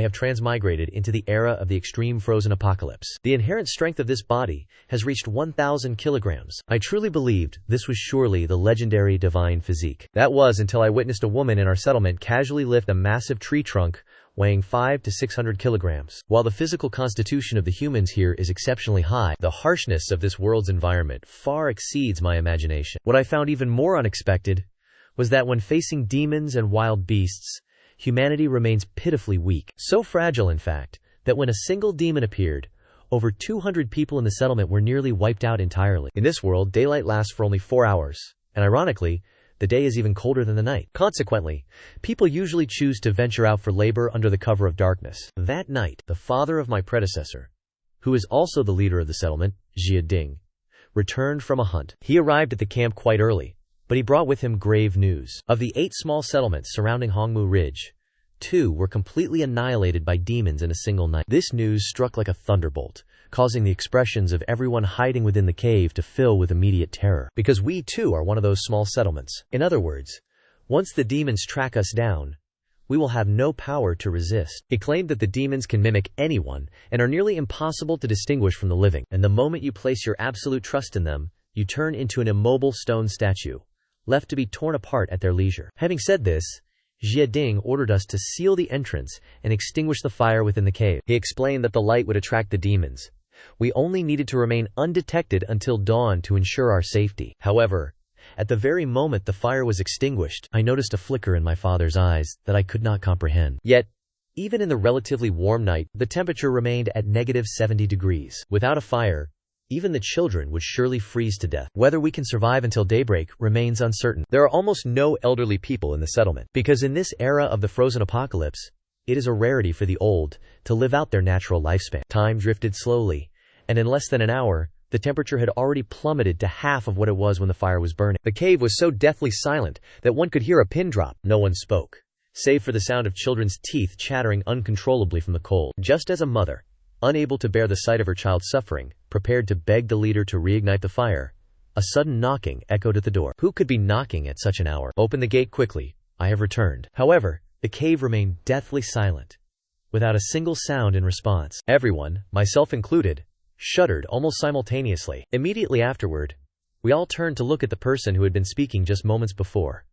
have transmigrated into the era of the extreme frozen apocalypse. The inherent strength of this body has reached 1,000 kilograms. I truly believed this was surely the legendary divine physique. That was until I witnessed a woman in our settlement casually lift a massive tree trunk weighing 500 to 600 kilograms. While the physical constitution of the humans here is exceptionally high, the harshness of this world's environment far exceeds my imagination. What I found even more unexpected was that when facing demons and wild beasts, humanity remains pitifully weak. So fragile, in fact, that when a single demon appeared, over 200 people in the settlement were nearly wiped out entirely. In this world, daylight lasts for only 4 hours, and ironically, the day is even colder than the night. Consequently, people usually choose to venture out for labor under the cover of darkness. That night, the father of my predecessor, who is also the leader of the settlement, Jia Ding, returned from a hunt. He arrived at the camp quite early, but he brought with him grave news. Of the 8 small settlements surrounding Hongmu Ridge, 2 were completely annihilated by demons in a single night. This news struck like a thunderbolt, causing the expressions of everyone hiding within the cave to fill with immediate terror. Because we too are one of those small settlements. In other words, once the demons track us down, we will have no power to resist. He claimed that the demons can mimic anyone and are nearly impossible to distinguish from the living. And the moment you place your absolute trust in them, you turn into an immobile stone statue, left to be torn apart at their leisure. Having said this, Jia Ding ordered us to seal the entrance and extinguish the fire within the cave. He explained that the light would attract the demons. We only needed to remain undetected until dawn to ensure our safety. However, at the very moment the fire was extinguished, I noticed a flicker in my father's eyes that I could not comprehend. Yet, even in the relatively warm night, the temperature remained at -70 degrees. Without a fire, even the children would surely freeze to death. Whether we can survive until daybreak remains uncertain. There are almost no elderly people in the settlement, because in this era of the frozen apocalypse, it is a rarity for the old to live out their natural lifespan. Time drifted slowly, and in less than an hour, the temperature had already plummeted to half of what it was when the fire was burning. The cave was so deathly silent that one could hear a pin drop. No one spoke, save for the sound of children's teeth chattering uncontrollably from the cold. Just as a mother, unable to bear the sight of her child suffering, prepared to beg the leader to reignite the fire, a sudden knocking echoed at the door. Who could be knocking at such an hour? Open the gate quickly. I have returned. However, the cave remained deathly silent, without a single sound in response. Everyone, myself included, shuddered almost simultaneously. Immediately afterward, we all turned to look at the person who had been speaking just moments before.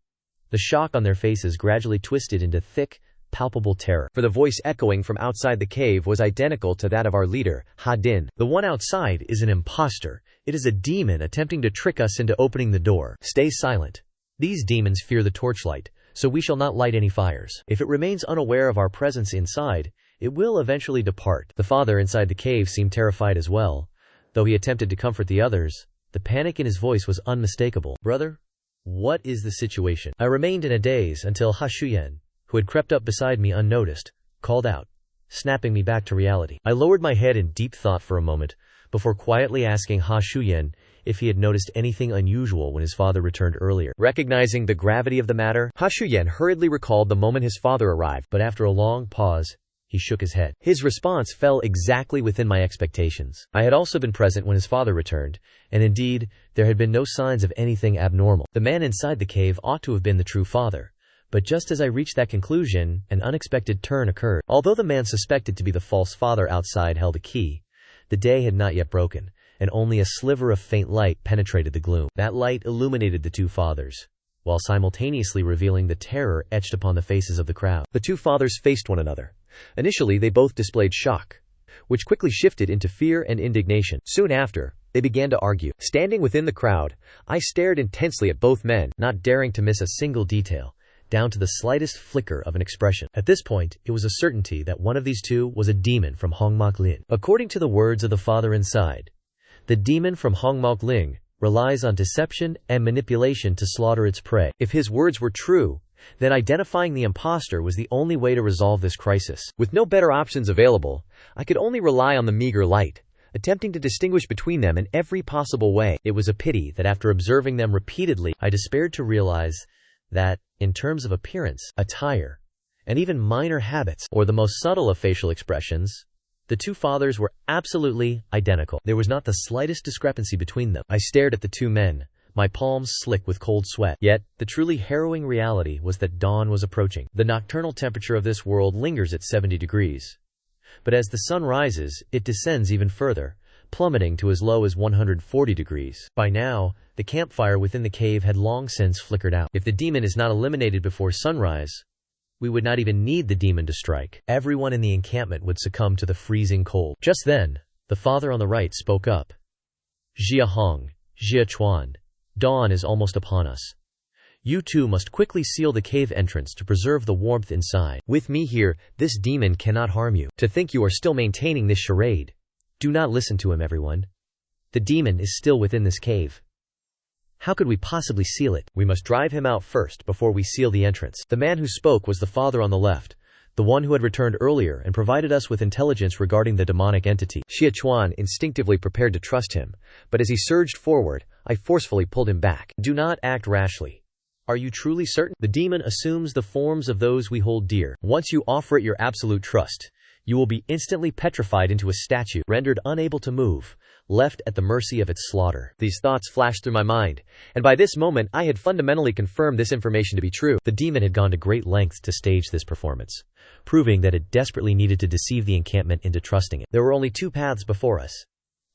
The shock on their faces gradually twisted into thick, palpable terror, for the voice echoing from outside the cave was identical to that of our leader, Ha Din. The one outside is an imposter. It is a demon attempting to trick us into opening the door. Stay silent. These demons fear the torchlight, so we shall not light any fires. If it remains unaware of our presence inside, it will eventually depart. The father inside the cave seemed terrified as well. Though he attempted to comfort the others, the panic in his voice was unmistakable. Brother, what is the situation? I remained in a daze until Ha Shuyan, who had crept up beside me unnoticed, called out, snapping me back to reality. I lowered my head in deep thought for a moment, before quietly asking Ha Shuyan if he had noticed anything unusual when his father returned earlier. Recognizing the gravity of the matter, Ha Shuyan hurriedly recalled the moment his father arrived, but after a long pause, he shook his head. His response fell exactly within my expectations. I had also been present when his father returned, and indeed, there had been no signs of anything abnormal. The man inside the cave ought to have been the true father. But just as I reached that conclusion, an unexpected turn occurred. Although the man suspected to be the false father outside held a key, the day had not yet broken, and only a sliver of faint light penetrated the gloom. That light illuminated the 2 fathers, while simultaneously revealing the terror etched upon the faces of the crowd. The 2 fathers faced one another. Initially, they both displayed shock, which quickly shifted into fear and indignation. Soon after, they began to argue. Standing within the crowd, I stared intensely at both men, not daring to miss a single detail, down to the slightest flicker of an expression. At this point, it was a certainty that one of these 2 was a demon from Hongmak Lin. According to the words of the father inside, the demon from Hongmak Ling relies on deception and manipulation to slaughter its prey. If his words were true, then identifying the imposter was the only way to resolve this crisis. With no better options available, I could only rely on the meager light, attempting to distinguish between them in every possible way. It was a pity that after observing them repeatedly, I despaired to realize that, in terms of appearance, attire, and even minor habits, or the most subtle of facial expressions, the 2 fathers were absolutely identical. There was not the slightest discrepancy between them. I stared at the 2 men, my palms slick with cold sweat. Yet, the truly harrowing reality was that dawn was approaching. The nocturnal temperature of this world lingers at 70 degrees. But as the sun rises, it descends even further, plummeting to as low as 140 degrees. By now, the campfire within the cave had long since flickered out. If the demon is not eliminated before sunrise, we would not even need the demon to strike. Everyone in the encampment would succumb to the freezing cold. Just then, the father on the right spoke up. Jia Hong, Jia Chuan, dawn is almost upon us. You two must quickly seal the cave entrance to preserve the warmth inside. With me here, this demon cannot harm you. To think you are still maintaining this charade. Do not listen to him, everyone. The demon is still within this cave. How could we possibly seal it? We must drive him out first before we seal the entrance. The man who spoke was the father on the left, the one who had returned earlier and provided us with intelligence regarding the demonic entity. Xia Chuan instinctively prepared to trust him, but as he surged forward, I forcefully pulled him back. Do not act rashly. Are you truly certain? The demon assumes the forms of those we hold dear. Once you offer it your absolute trust, you will be instantly petrified into a statue, rendered unable to move, left at the mercy of its slaughter. These thoughts flashed through my mind, and by this moment I had fundamentally confirmed this information to be true. The demon had gone to great lengths to stage this performance, proving that it desperately needed to deceive the encampment into trusting it. There were only two paths before us.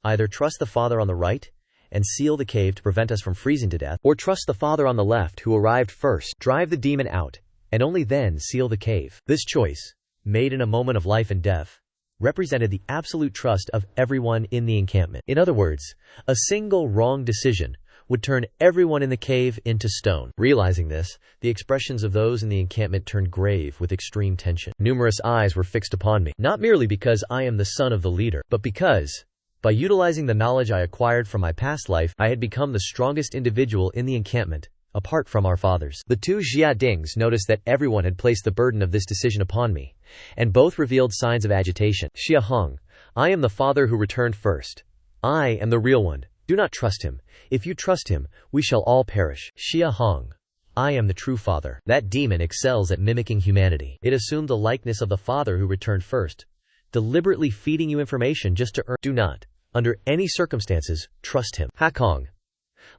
Either trust the father on the right and seal the cave to prevent us from freezing to death, or trust the father on the left who arrived first, drive the demon out, and only then seal the cave. This choice, made in a moment of life and death, represented the absolute trust of everyone in the encampment. In other words, a single wrong decision would turn everyone in the cave into stone. Realizing this, the expressions of those in the encampment turned grave with extreme tension. Numerous eyes were fixed upon me, not merely because I am the son of the leader, but because, by utilizing the knowledge I acquired from my past life, I had become the strongest individual in the encampment, apart from our fathers. The two Jia Dings noticed that everyone had placed the burden of this decision upon me, and both revealed signs of agitation. Xia Hong, I am the father who returned first. I am the real one. Do not trust him. If you trust him, we shall all perish. Xia Hong, I am the true father. That demon excels at mimicking humanity. It assumed the likeness of the father who returned first, deliberately feeding you information just to earn. Do not, under any circumstances, trust him. Hakong,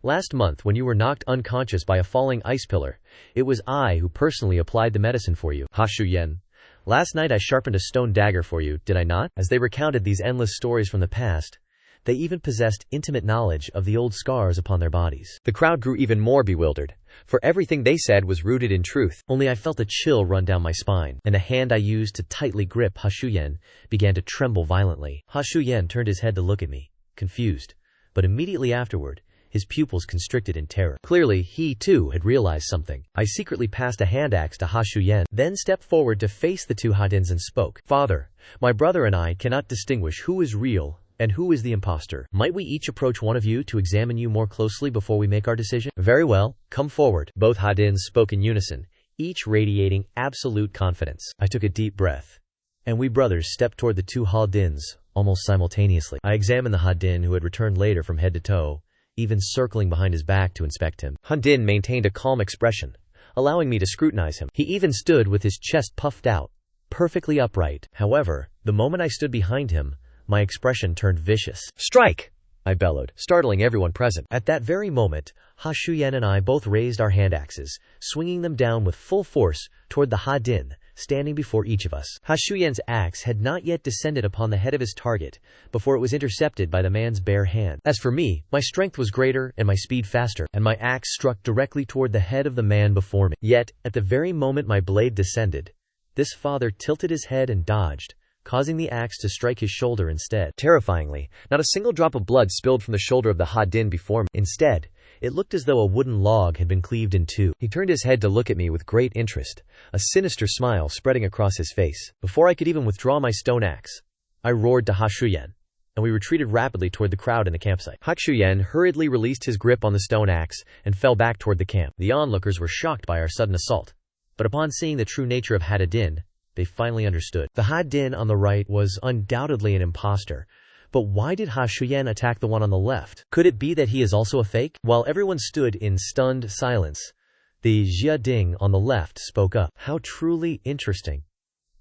last month when you were knocked unconscious by a falling ice pillar, it was I who personally applied the medicine for you. Ha Shuyen, last night I sharpened a stone dagger for you, did I not? As they recounted these endless stories from the past, they even possessed intimate knowledge of the old scars upon their bodies. The crowd grew even more bewildered, for everything they said was rooted in truth. Only I felt a chill run down my spine, and the hand I used to tightly grip Ha Shuyen began to tremble violently. Ha Shuyen turned his head to look at me, confused, but immediately afterward, his pupils constricted in terror. Clearly, he too had realized something. I secretly passed a hand axe to Ha Shuyen, then stepped forward to face the two Hadins and spoke. Father, my brother and I cannot distinguish who is real and who is the impostor. Might we each approach one of you to examine you more closely before we make our decision? Very well, come forward. Both Hadins spoke in unison, each radiating absolute confidence. I took a deep breath, and we brothers stepped toward the two Hadins almost simultaneously. I examined the Hadin who had returned later from head to toe, even circling behind his back to inspect him. Hadin maintained a calm expression, allowing me to scrutinize him. He even stood with his chest puffed out, perfectly upright. However, the moment I stood behind him, my expression turned vicious. Strike! I bellowed, startling everyone present. At that very moment, Ha Shuyen and I both raised our hand axes, swinging them down with full force toward the Hadin standing before each of us. Ha Shuyen's axe had not yet descended upon the head of his target before it was intercepted by the man's bare hand. As for me, my strength was greater and my speed faster, and my axe struck directly toward the head of the man before me. Yet, at the very moment my blade descended, this father tilted his head and dodged, causing the axe to strike his shoulder instead. Terrifyingly, not a single drop of blood spilled from the shoulder of the Hadin before me. Instead, it looked as though a wooden log had been cleaved in two. He turned his head to look at me with great interest, a sinister smile spreading across his face. Before I could even withdraw my stone axe, I roared to Ha Shuyen, and we retreated rapidly toward the crowd in the campsite. Ha Shuyen hurriedly released his grip on the stone axe and fell back toward the camp. The onlookers were shocked by our sudden assault, but upon seeing the true nature of Hadin, they finally understood. The Hadin on the right was undoubtedly an imposter, but why did Ha Shuyen attack the one on the left? Could it be that he is also a fake? While everyone stood in stunned silence, the Jia Ding on the left spoke up. How truly interesting.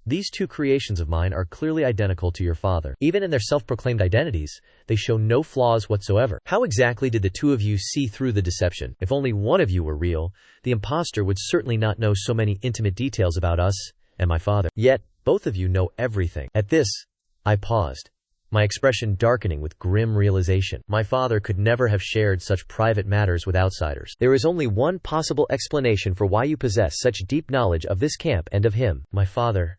These two creations of mine are clearly identical to your father. Even in their self-proclaimed identities, they show no flaws whatsoever. How exactly did the two of you see through the deception? If only one of you were real, the imposter would certainly not know so many intimate details about us and my father. Yet, both of you know everything. At this, I paused, my expression darkening with grim realization. My father could never have shared such private matters with outsiders. There is only one possible explanation for why you possess such deep knowledge of this camp and of him. My father.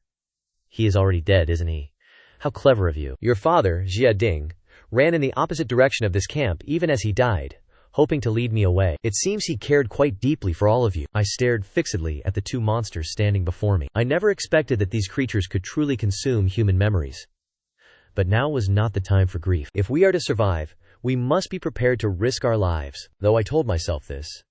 He is already dead, isn't he? How clever of you. Your father, Jia Ding, ran in the opposite direction of this camp even as he died, hoping to lead me away. It seems he cared quite deeply for all of you. I stared fixedly at the two monsters standing before me. I never expected that these creatures could truly consume human memories. But now was not the time for grief. If we are to survive, we must be prepared to risk our lives, though I told myself this.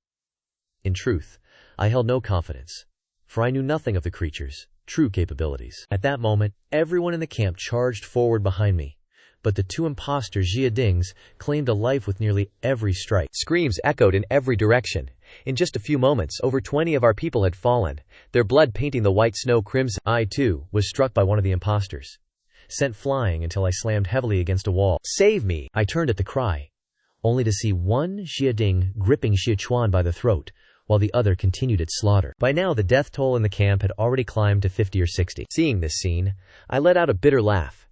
In truth, I held no confidence, for I knew nothing of the creatures' true capabilities. At that moment, everyone in the camp charged forward behind me, but the two imposters Jia Dings claimed a life with nearly every strike. Screams echoed in every direction. In just a few moments, over 20 of our people had fallen, their blood painting the white snow crimson. I, too, was struck by one of the imposters, sent flying until I slammed heavily against a wall. Save me! I turned at the cry, only to see one Jia Ding gripping Xia Chuan by the throat, while the other continued its slaughter. By now, the death toll in the camp had already climbed to 50 or 60. Seeing this scene, I let out a bitter laugh.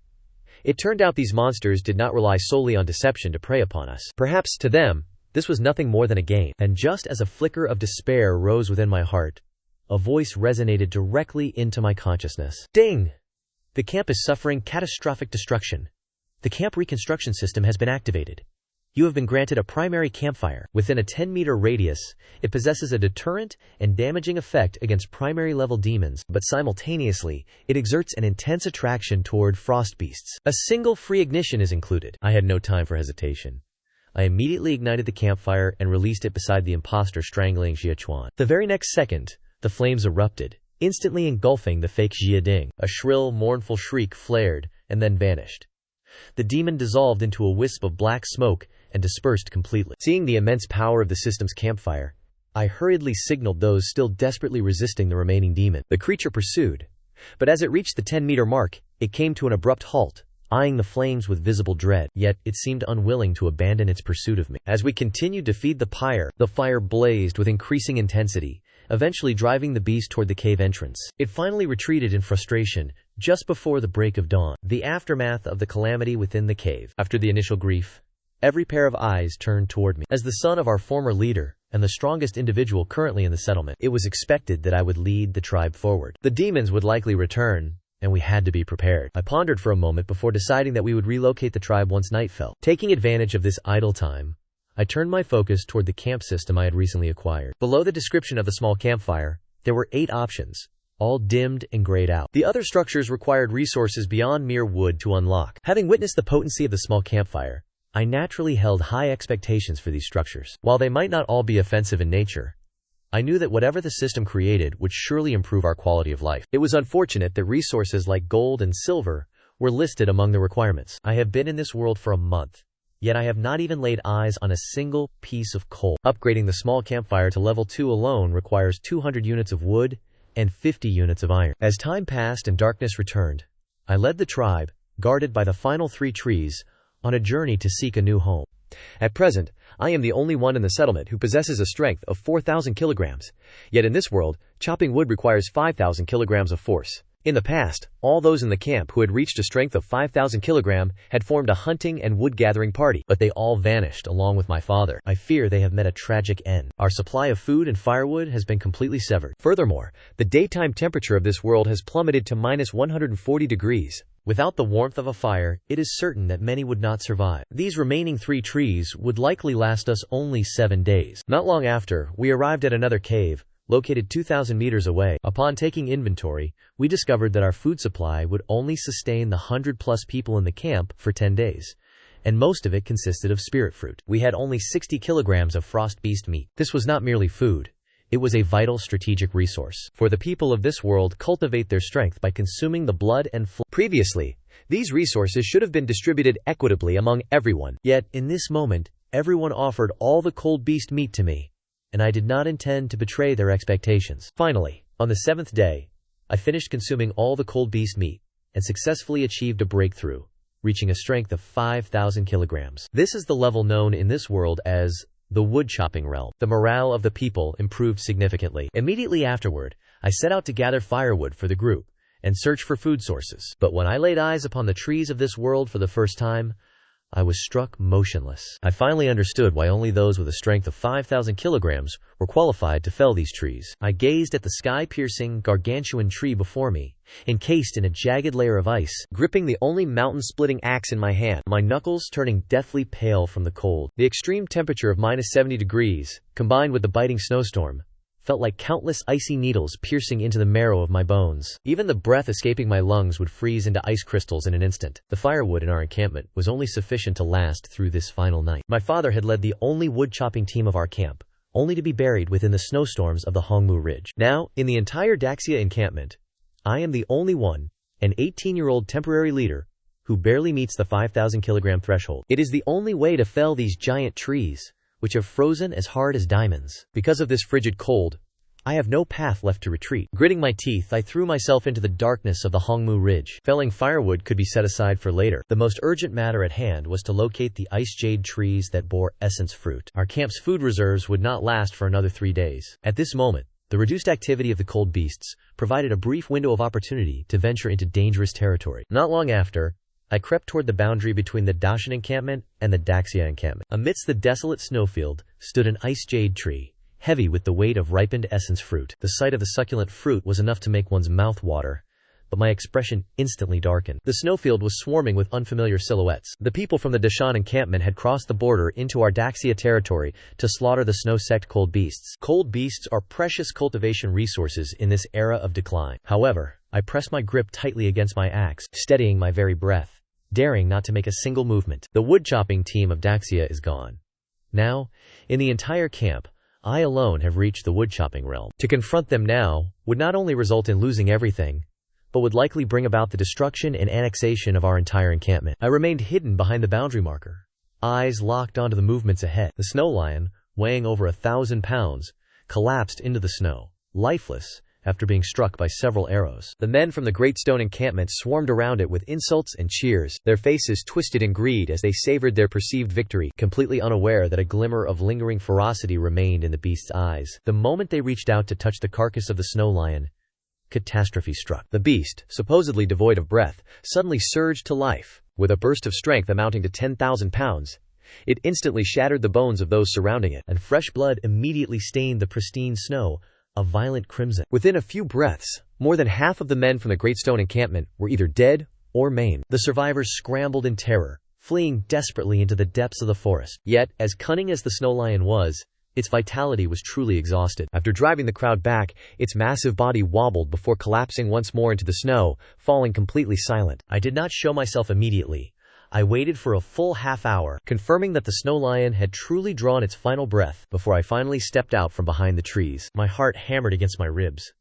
It turned out these monsters did not rely solely on deception to prey upon us. Perhaps, to them, this was nothing more than a game. And just as a flicker of despair rose within my heart, a voice resonated directly into my consciousness. Ding! The camp is suffering catastrophic destruction. The camp reconstruction system has been activated. You have been granted a primary campfire. Within a 10-meter radius, it possesses a deterrent and damaging effect against primary-level demons, but simultaneously, it exerts an intense attraction toward frost beasts. A single free ignition is included. I had no time for hesitation. I immediately ignited the campfire and released it beside the imposter strangling Xia Chuan. The very next second, the flames erupted, instantly engulfing the fake Jia Ding. A shrill, mournful shriek flared and then vanished. The demon dissolved into a wisp of black smoke and dispersed completely. Seeing the immense power of the system's campfire, I hurriedly signaled those still desperately resisting the remaining demon. The creature pursued, but as it reached the 10-meter mark, it came to an abrupt halt, eyeing the flames with visible dread, yet it seemed unwilling to abandon its pursuit of me. As we continued to feed the fire blazed with increasing intensity, eventually driving the beast toward the cave entrance. It finally retreated in frustration, just before the break of dawn. The aftermath of the calamity within the cave. After the initial grief, every pair of eyes turned toward me. As the son of our former leader, and the strongest individual currently in the settlement, it was expected that I would lead the tribe forward. The demons would likely return, and we had to be prepared. I pondered for a moment before deciding that we would relocate the tribe once night fell. Taking advantage of this idle time, I turned my focus toward the camp system I had recently acquired. Below the description of the small campfire, there were 8 options, all dimmed and grayed out. The other structures required resources beyond mere wood to unlock. Having witnessed the potency of the small campfire, I naturally held high expectations for these structures. While they might not all be offensive in nature, I knew that whatever the system created would surely improve our quality of life. It was unfortunate that resources like gold and silver were listed among the requirements. I have been in this world for a month, yet I have not even laid eyes on a single piece of coal. Upgrading the small campfire to level 2 alone requires 200 units of wood and 50 units of iron. As time passed and darkness returned, I led the tribe, guarded by the final 3 trees, on a journey to seek a new home. At present, I am the only one in the settlement who possesses a strength of 4,000 kilograms, yet in this world, chopping wood requires 5,000 kilograms of force. In the past, all those in the camp who had reached a strength of 5,000 kilograms had formed a hunting and wood-gathering party, but they all vanished along with my father. I fear they have met a tragic end. Our supply of food and firewood has been completely severed. Furthermore, the daytime temperature of this world has plummeted to minus 140 degrees. Without the warmth of a fire, it is certain that many would not survive. These remaining 3 trees would likely last us only 7 days. Not long after, we arrived at another cave, located 2,000 meters away. Upon taking inventory, we discovered that our food supply would only sustain the 100-plus people in the camp for 10 days, and most of it consisted of spirit fruit. We had only 60 kilograms of frost beast meat. This was not merely food. It was a vital strategic resource. For the people of this world cultivate their strength by consuming the blood and flesh. Previously, these resources should have been distributed equitably among everyone. Yet, in this moment, everyone offered all the cold beast meat to me, and I did not intend to betray their expectations. Finally, on the 7th day, I finished consuming all the cold beast meat and successfully achieved a breakthrough, reaching a strength of 5,000 kilograms. This is the level known in this world as the wood chopping realm. The morale of the people improved significantly. Immediately afterward, I set out to gather firewood for the group and search for food sources. But when I laid eyes upon the trees of this world for the first time, I was struck motionless. I finally understood why only those with a strength of 5,000 kilograms were qualified to fell these trees. I gazed at the sky-piercing, gargantuan tree before me, encased in a jagged layer of ice, gripping the only mountain-splitting axe in my hand, my knuckles turning deathly pale from the cold. The extreme temperature of -70 degrees, combined with the biting snowstorm, felt like countless icy needles piercing into the marrow of my bones. Even the breath escaping my lungs would freeze into ice crystals in an instant. The firewood in our encampment was only sufficient to last through this final night. My father had led the only wood-chopping team of our camp, only to be buried within the snowstorms of the Hongmu Ridge. Now, in the entire Daxia encampment, I am the only one, an 18-year-old temporary leader, who barely meets the 5,000 kilogram threshold. It is the only way to fell these giant trees, which have frozen as hard as diamonds. Because of this frigid cold, I have no path left to retreat. Gritting my teeth, I threw myself into the darkness of the Hongmu Ridge. Felling firewood could be set aside for later. The most urgent matter at hand was to locate the ice jade trees that bore essence fruit. Our camp's food reserves would not last for another 3 days. At this moment, the reduced activity of the cold beasts provided a brief window of opportunity to venture into dangerous territory. Not long after, I crept toward the boundary between the Dashan encampment and the Daxia encampment. Amidst the desolate snowfield stood an ice jade tree, heavy with the weight of ripened essence fruit. The sight of the succulent fruit was enough to make one's mouth water, but my expression instantly darkened. The snowfield was swarming with unfamiliar silhouettes. The people from the Dashan encampment had crossed the border into our Daxia territory to slaughter the snow-sect cold beasts. Cold beasts are precious cultivation resources in this era of decline. However, I pressed my grip tightly against my axe, steadying my very breath, daring not to make a single movement. The wood-chopping team of Daxia is gone. Now, in the entire camp, I alone have reached the wood-chopping realm. To confront them now would not only result in losing everything, but would likely bring about the destruction and annexation of our entire encampment. I remained hidden behind the boundary marker, eyes locked onto the movements ahead. The snow lion, weighing over 1,000 pounds, collapsed into the snow, lifeless, after being struck by several arrows. The men from the Great Stone encampment swarmed around it with insults and cheers, their faces twisted in greed as they savored their perceived victory, completely unaware that a glimmer of lingering ferocity remained in the beast's eyes. The moment they reached out to touch the carcass of the snow lion, catastrophe struck. The beast, supposedly devoid of breath, suddenly surged to life. With a burst of strength amounting to 10,000 pounds, it instantly shattered the bones of those surrounding it, and fresh blood immediately stained the pristine snow a violent crimson. Within a few breaths, more than half of the men from the Great Stone encampment were either dead or maimed. The survivors scrambled in terror, fleeing desperately into the depths of the forest. Yet, as cunning as the snow lion was, its vitality was truly exhausted. After driving the crowd back, its massive body wobbled before collapsing once more into the snow, falling completely silent. I did not show myself immediately. I waited for a full half-hour, confirming that the snow lion had truly drawn its final breath before I finally stepped out from behind the trees. My heart hammered against my ribs.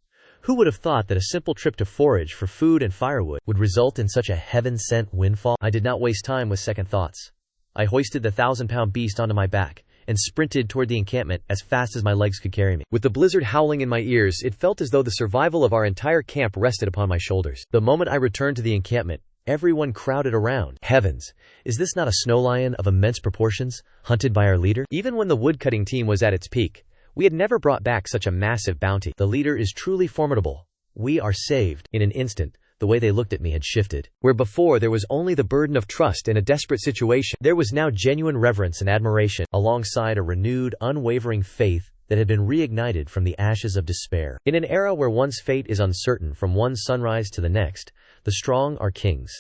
Who would have thought that a simple trip to forage for food and firewood would result in such a heaven-sent windfall? I did not waste time with second thoughts. I hoisted the 1,000-pound beast onto my back and sprinted toward the encampment as fast as my legs could carry me. With the blizzard howling in my ears, it felt as though the survival of our entire camp rested upon my shoulders. The moment I returned to the encampment, everyone crowded around. Heavens, is this not a snow lion of immense proportions, hunted by our leader? Even when the woodcutting team was at its peak, we had never brought back such a massive bounty. The leader is truly formidable. We are saved. In an instant, the way they looked at me had shifted. Where before there was only the burden of trust in a desperate situation, there was now genuine reverence and admiration, alongside a renewed, unwavering faith that had been reignited from the ashes of despair. In an era where one's fate is uncertain from one sunrise to the next, the strong are kings.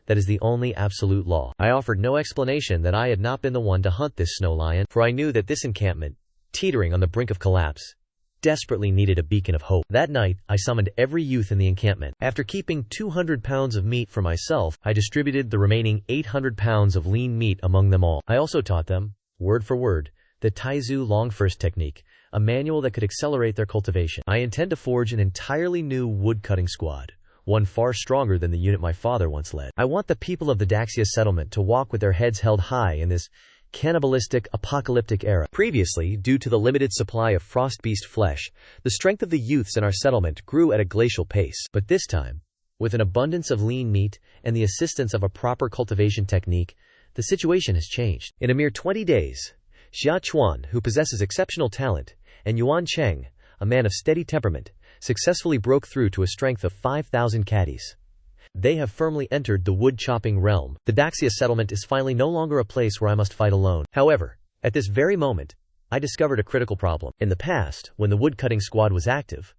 That is the only absolute law. I offered no explanation that I had not been the one to hunt this snow lion, for I knew that this encampment, teetering on the brink of collapse, desperately needed a beacon of hope. That night, I summoned every youth in the encampment. After keeping 200 pounds of meat for myself, I distributed the remaining 800 pounds of lean meat among them all. I also taught them, word for word, the Taizu Long First technique, a manual that could accelerate their cultivation. I intend to forge an entirely new wood-cutting squad, one far stronger than the unit my father once led. I want the people of the Daxia settlement to walk with their heads held high in this cannibalistic, apocalyptic era. Previously, due to the limited supply of frost beast flesh, the strength of the youths in our settlement grew at a glacial pace. But this time, with an abundance of lean meat and the assistance of a proper cultivation technique, the situation has changed. In a mere 20 days, Xia Chuan, who possesses exceptional talent, and Yuan Cheng, a man of steady temperament, successfully broke through to a strength of 5,000 caddies. They have firmly entered the wood-chopping realm. The Daxia settlement is finally no longer a place where I must fight alone. However, at this very moment, I discovered a critical problem. In the past, when the wood-cutting squad was active,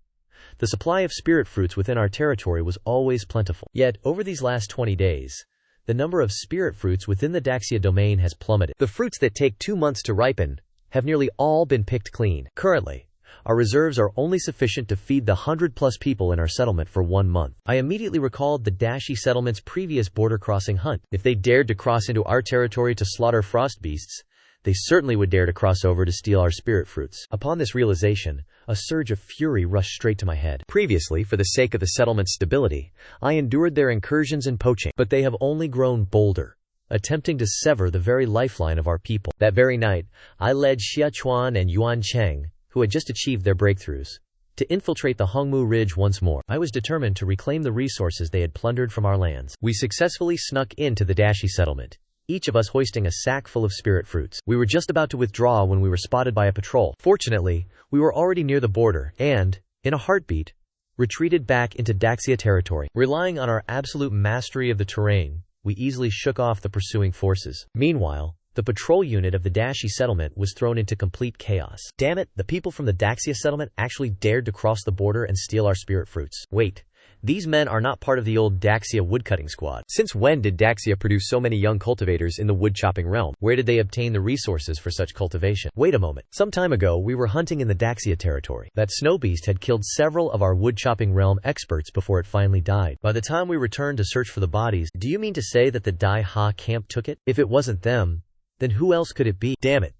the supply of spirit fruits within our territory was always plentiful. Yet, over these last 20 days, the number of spirit fruits within the Daxia domain has plummeted. The fruits that take 2 months to ripen have nearly all been picked clean. Currently, our reserves are only sufficient to feed the 100+ people in our settlement for 1 month. I immediately recalled the Dashi settlement's previous border crossing hunt. If they dared to cross into our territory to slaughter frost beasts, they certainly would dare to cross over to steal our spirit fruits. Upon this realization, a surge of fury rushed straight to my head. Previously, for the sake of the settlement's stability, I endured their incursions and poaching, but they have only grown bolder, attempting to sever the very lifeline of our people. That very night, I led Xia Chuan and Yuan Cheng, who had just achieved their breakthroughs, to infiltrate the Hongmu Ridge once more. I was determined to reclaim the resources they had plundered from our lands. We successfully snuck into the Dashi settlement, each of us hoisting a sack full of spirit fruits. We were just about to withdraw when we were spotted by a patrol. Fortunately, we were already near the border and, in a heartbeat, retreated back into Daxia territory. Relying on our absolute mastery of the terrain, we easily shook off the pursuing forces. Meanwhile, the patrol unit of the Dashi settlement was thrown into complete chaos. Damn it, the people from the Daxia settlement actually dared to cross the border and steal our spirit fruits. Wait, these men are not part of the old Daxia woodcutting squad. Since when did Daxia produce so many young cultivators in the wood-chopping realm? Where did they obtain the resources for such cultivation? Wait a moment. Some time ago, we were hunting in the Daxia territory. That snow beast had killed several of our wood-chopping realm experts before it finally died. By the time we returned to search for the bodies, do you mean to say that the Dai Ha camp took it? If it wasn't them, then who else could it be? Damn it.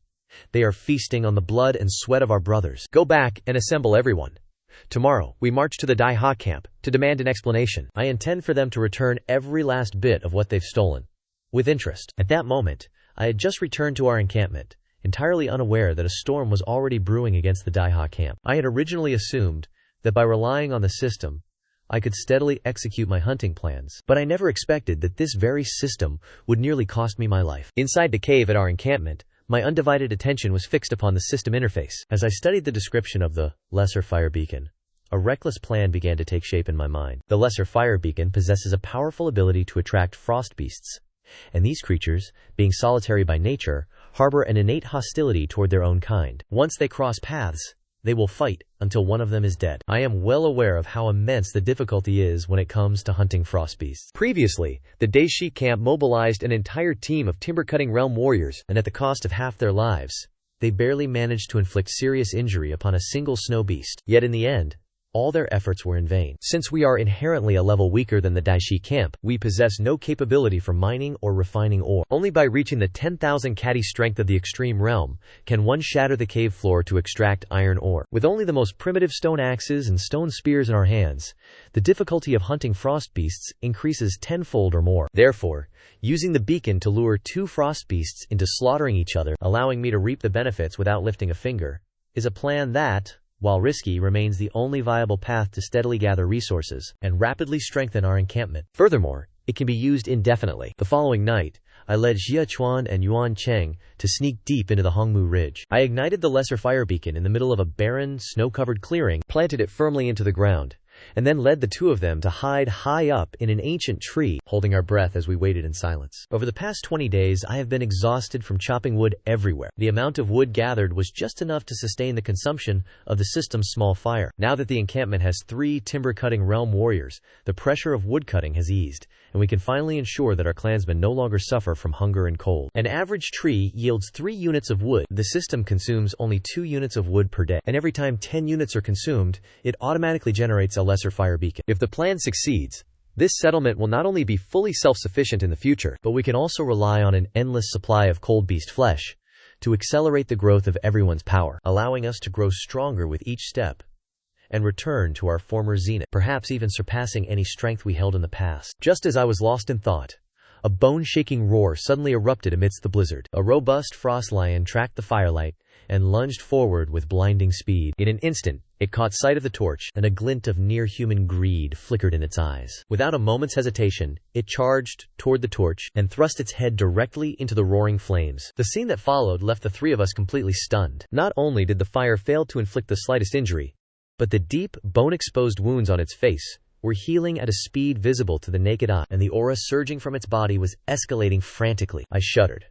They are feasting on the blood and sweat of our brothers. Go back and assemble everyone. Tomorrow, we march to the Dai Ha camp to demand an explanation. I intend for them to return every last bit of what they've stolen. With interest. At that moment, I had just returned to our encampment, entirely unaware that a storm was already brewing against the Dai Ha camp. I had originally assumed that by relying on the system, I could steadily execute my hunting plans, but I never expected that this very system would nearly cost me my life. Inside the cave at our encampment, my undivided attention was fixed upon the system interface. As I studied the description of the lesser fire beacon, a reckless plan began to take shape in my mind. The lesser fire beacon possesses a powerful ability to attract frost beasts, and these creatures, being solitary by nature, harbor an innate hostility toward their own kind. Once they cross paths, they will fight until one of them is dead. I am well aware of how immense the difficulty is when it comes to hunting frost beasts. Previously, the Daishi camp mobilized an entire team of timber-cutting realm warriors, and at the cost of half their lives, they barely managed to inflict serious injury upon a single snow beast. Yet in the end, all their efforts were in vain. Since we are inherently a level weaker than the Daishi camp, we possess no capability for mining or refining ore. Only by reaching the 10,000 caddy strength of the extreme realm can one shatter the cave floor to extract iron ore. With only the most primitive stone axes and stone spears in our hands, the difficulty of hunting frost beasts increases tenfold or more. Therefore, using the beacon to lure 2 frost beasts into slaughtering each other, allowing me to reap the benefits without lifting a finger, is a plan that, while risky, remains the only viable path to steadily gather resources and rapidly strengthen our encampment. Furthermore, it can be used indefinitely. The following night, I led Xia Chuan and Yuan Cheng to sneak deep into the Hongmu Ridge. I ignited the lesser fire beacon in the middle of a barren, snow-covered clearing, planted it firmly into the ground, and then led the 2 of them to hide high up in an ancient tree, holding our breath as we waited in silence. Over the past 20 days, I have been exhausted from chopping wood everywhere. The amount of wood gathered was just enough to sustain the consumption of the system's small fire. Now that the encampment has 3 timber-cutting realm warriors, the pressure of woodcutting has eased, and we can finally ensure that our clansmen no longer suffer from hunger and cold. An average tree yields 3 units of wood. The system consumes only 2 units of wood per day, and every time 10 units are consumed, it automatically generates a lesser fire beacon. If the plan succeeds, this settlement will not only be fully self-sufficient in the future, but we can also rely on an endless supply of cold beast flesh to accelerate the growth of everyone's power, allowing us to grow stronger with each step and return to our former zenith, perhaps even surpassing any strength we held in the past. Just as I was lost in thought, A bone-shaking roar suddenly erupted amidst the blizzard. A robust frost lion tracked the firelight and lunged forward with blinding speed. In an instant, it caught sight of the torch, and a glint of near-human greed flickered in its eyes. Without a moment's hesitation, it charged toward the torch and thrust its head directly into the roaring flames. The scene that followed left the three of us completely stunned. Not only did the fire fail to inflict the slightest injury, but the deep, bone-exposed wounds on its face were healing at a speed visible to the naked eye, and the aura surging from its body was escalating frantically. I shuddered,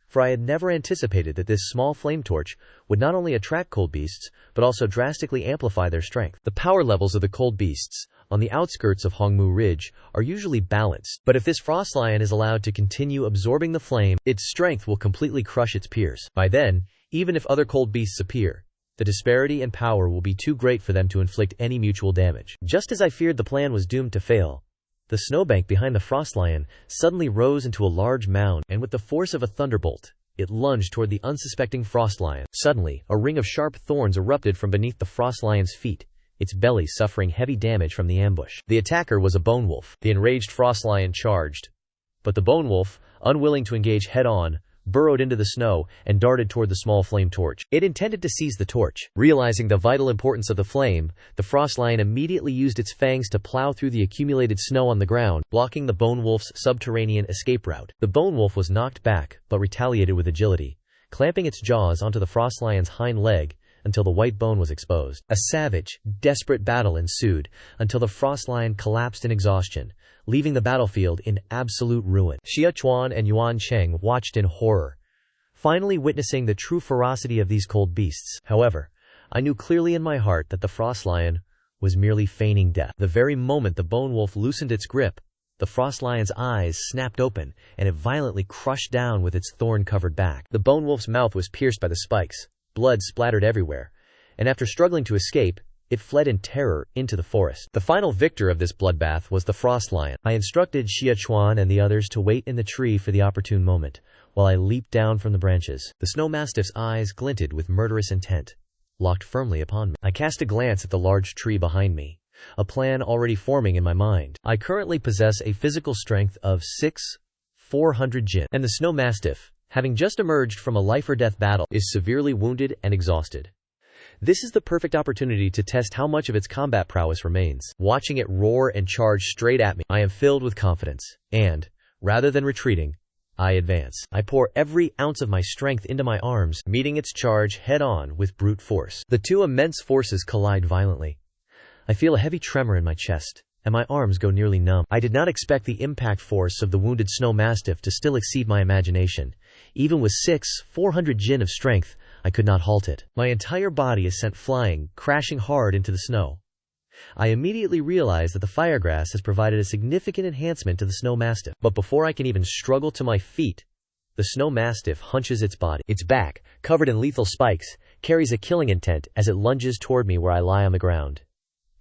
for I had never anticipated that this small flame torch would not only attract cold beasts, but also drastically amplify their strength. The power levels of the cold beasts on the outskirts of Hongmu Ridge are usually balanced, but if this frost lion is allowed to continue absorbing the flame, its strength will completely crush its peers. By then, even if other cold beasts appear, the disparity in power will be too great for them to inflict any mutual damage. Just as I feared the plan was doomed to fail, the snowbank behind the frost lion suddenly rose into a large mound, and with the force of a thunderbolt, it lunged toward the unsuspecting frost lion. Suddenly, a ring of sharp thorns erupted from beneath the frost lion's feet, its belly suffering heavy damage from the ambush. The attacker was a bone wolf. The enraged frost lion charged, but the bone wolf, unwilling to engage head-on, burrowed into the snow and darted toward the small flame torch. It intended to seize the torch. Realizing the vital importance of the flame, the frost lion immediately used its fangs to plow through the accumulated snow on the ground, blocking the bone wolf's subterranean escape route. The bone wolf was knocked back, but retaliated with agility, clamping its jaws onto the frost lion's hind leg until the white bone was exposed. A savage, desperate battle ensued until the frost lion collapsed in exhaustion, leaving the battlefield in absolute ruin. Xia Chuan and Yuan Cheng watched in horror, finally witnessing the true ferocity of these cold beasts. However, I knew clearly in my heart that the frost lion was merely feigning death. The very moment the bone wolf loosened its grip, the frost lion's eyes snapped open, and it violently crushed down with its thorn-covered back. The bone wolf's mouth was pierced by the spikes, blood splattered everywhere, and after struggling to escape, it fled in terror into the forest. The final victor of this bloodbath was the frost lion. I instructed Xia Chuan and the others to wait in the tree for the opportune moment, while I leaped down from the branches. The snow mastiff's eyes glinted with murderous intent, locked firmly upon me. I cast a glance at the large tree behind me, a plan already forming in my mind. I currently possess a physical strength of 400 jin, and the snow mastiff, having just emerged from a life-or-death battle, is severely wounded and exhausted. This is the perfect opportunity to test how much of its combat prowess remains. Watching it roar and charge straight at me, I am filled with confidence, and, rather than retreating, I advance. I pour every ounce of my strength into my arms, meeting its charge head-on with brute force. The two immense forces collide violently. I feel a heavy tremor in my chest, and my arms go nearly numb. I did not expect the impact force of the wounded snow mastiff to still exceed my imagination. Even with 400 jin of strength, I could not halt it. My entire body is sent flying, crashing hard into the snow. I immediately realize that the firegrass has provided a significant enhancement to the snow mastiff. But before I can even struggle to my feet, the snow mastiff hunches its body. Its back, covered in lethal spikes, carries a killing intent as it lunges toward me where I lie on the ground.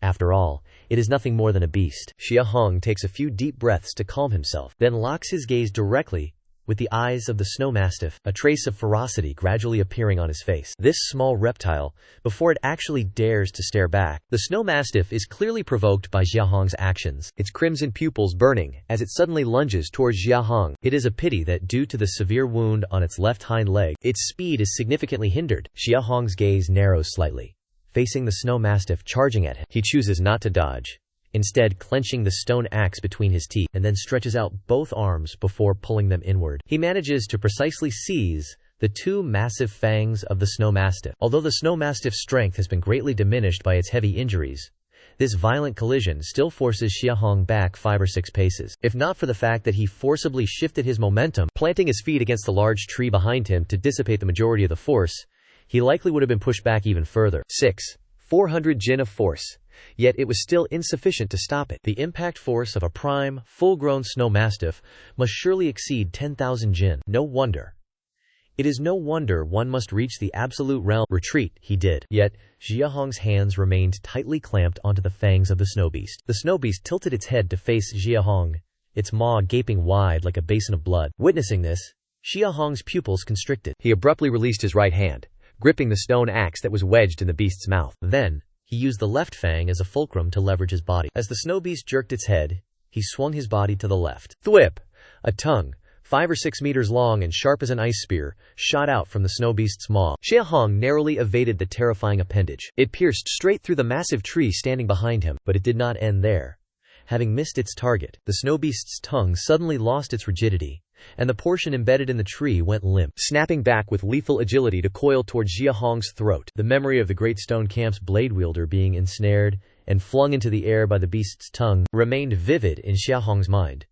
After all, it is nothing more than a beast. Xia Hong takes a few deep breaths to calm himself, then locks his gaze directly with the eyes of the snow mastiff, a trace of ferocity gradually appearing on his face. This small reptile, before it actually dares to stare back, the snow mastiff is clearly provoked by Xia Hong's actions, its crimson pupils burning as it suddenly lunges towards Xia Hong. It is a pity that due to the severe wound on its left hind leg, its speed is significantly hindered. Xia Hong's gaze narrows slightly, facing the snow mastiff charging at him. He chooses not to dodge, instead clenching the stone axe between his teeth, and then stretches out both arms before pulling them inward. He manages to precisely seize the two massive fangs of the snow mastiff. Although the snow mastiff's strength has been greatly diminished by its heavy injuries, this violent collision still forces Xia Hong back 5 or 6 paces. If not for the fact that he forcibly shifted his momentum, planting his feet against the large tree behind him to dissipate the majority of the force, he likely would have been pushed back even further. 400 jin of force. Yet it was still insufficient to stop it. The impact force of a prime, full-grown snow mastiff must surely exceed 10,000 jin. No wonder. It is no wonder one must reach the absolute realm. Retreat, he did. Yet, Xia Hong's hands remained tightly clamped onto the fangs of the snow beast. The snow beast tilted its head to face Xia Hong, its maw gaping wide like a basin of blood. Witnessing this, Xia Hong's pupils constricted. He abruptly released his right hand, gripping the stone axe that was wedged in the beast's mouth. Then, he used the left fang as a fulcrum to leverage his body. As the snow beast jerked its head, he swung his body to the left. Thwip! A tongue, 5 or 6 meters long and sharp as an ice spear, shot out from the snow beast's maw. Xia Hong narrowly evaded the terrifying appendage. It pierced straight through the massive tree standing behind him, but it did not end there. Having missed its target, the snow beast's tongue suddenly lost its rigidity, and the portion embedded in the tree went limp, snapping back with lethal agility to coil towards Xia Hong's throat. The memory of the Great Stone Camp's blade wielder being ensnared and flung into the air by the beast's tongue remained vivid in Xia Hong's mind.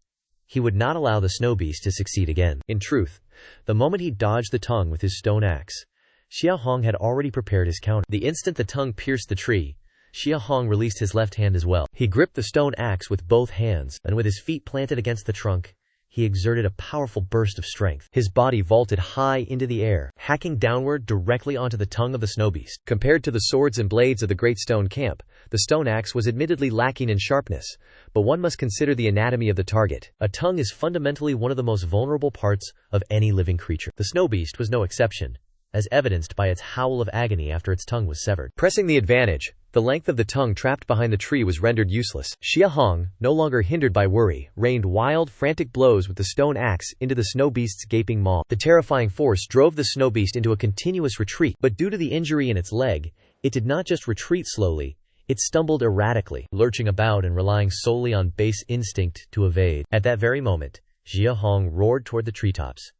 He would not allow the snow beast to succeed again. In truth, the moment he dodged the tongue with his stone axe, Xia Hong had already prepared his counter. The instant the tongue pierced the tree, Xia Hong released his left hand as well. He gripped the stone axe with both hands, and with his feet planted against the trunk, he exerted a powerful burst of strength. His body vaulted high into the air, hacking downward directly onto the tongue of the snow beast. Compared to the swords and blades of the Great Stone Camp, the stone axe was admittedly lacking in sharpness, but one must consider the anatomy of the target. A tongue is fundamentally one of the most vulnerable parts of any living creature. The snow beast was no exception, as evidenced by its howl of agony after its tongue was severed. Pressing the advantage, the length of the tongue trapped behind the tree was rendered useless. Xia Hong, no longer hindered by worry, rained wild, frantic blows with the stone axe into the snow beast's gaping maw. The terrifying force drove the snow beast into a continuous retreat, but due to the injury in its leg, it did not just retreat slowly, it stumbled erratically, lurching about and relying solely on base instinct to evade. At that very moment, Xia Hong roared toward the treetops.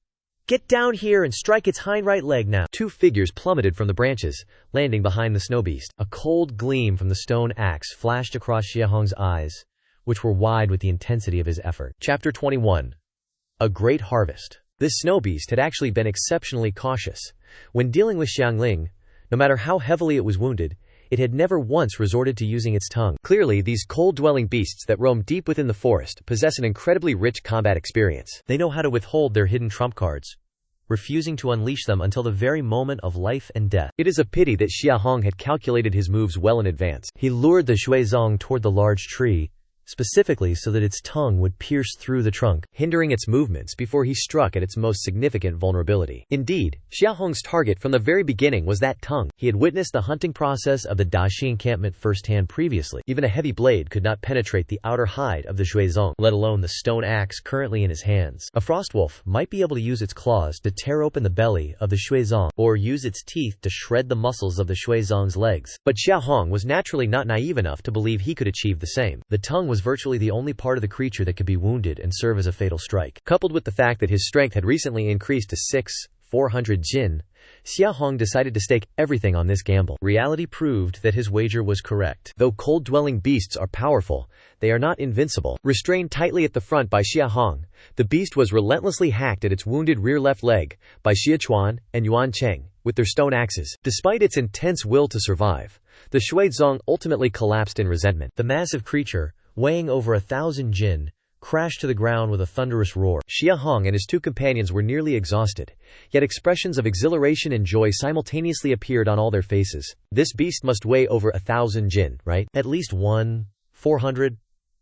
"Get down here and strike its hind right leg now!" Two figures plummeted from the branches, landing behind the snow beast. A cold gleam from the stone axe flashed across Xia Hong's eyes, which were wide with the intensity of his effort. Chapter 21. A Great Harvest. This snow beast had actually been exceptionally cautious. When dealing with Xiangling, no matter how heavily it was wounded, it had never once resorted to using its tongue. Clearly, these cold-dwelling beasts that roam deep within the forest possess an incredibly rich combat experience. They know how to withhold their hidden trump cards, refusing to unleash them until the very moment of life and death. It is a pity that Xia Hong had calculated his moves well in advance. He lured the Xuezong toward the large tree, specifically so that its tongue would pierce through the trunk, hindering its movements before he struck at its most significant vulnerability. Indeed, Xia Hong's target from the very beginning was that tongue. He had witnessed the hunting process of the Daxi encampment firsthand previously. Even a heavy blade could not penetrate the outer hide of the Xuezong, let alone the stone axe currently in his hands. A frostwolf might be able to use its claws to tear open the belly of the Xuezong, or use its teeth to shred the muscles of the Xuezong's legs. But Xia Hong was naturally not naive enough to believe he could achieve the same. The tongue was virtually the only part of the creature that could be wounded and serve as a fatal strike. Coupled with the fact that his strength had recently increased to 400 jin, Xia Hong decided to stake everything on this gamble. Reality proved that his wager was correct. Though cold-dwelling beasts are powerful, they are not invincible. Restrained tightly at the front by Xia Hong, the beast was relentlessly hacked at its wounded rear left leg by Xia Chuan and Yuan Cheng with their stone axes. Despite its intense will to survive, the Xuezong ultimately collapsed in resentment. The massive creature, weighing over 1,000 jin, crashed to the ground with a thunderous roar. Xia Hong and his two companions were nearly exhausted, yet expressions of exhilaration and joy simultaneously appeared on all their faces. This beast must weigh over 1,000 jin, right? At least 400,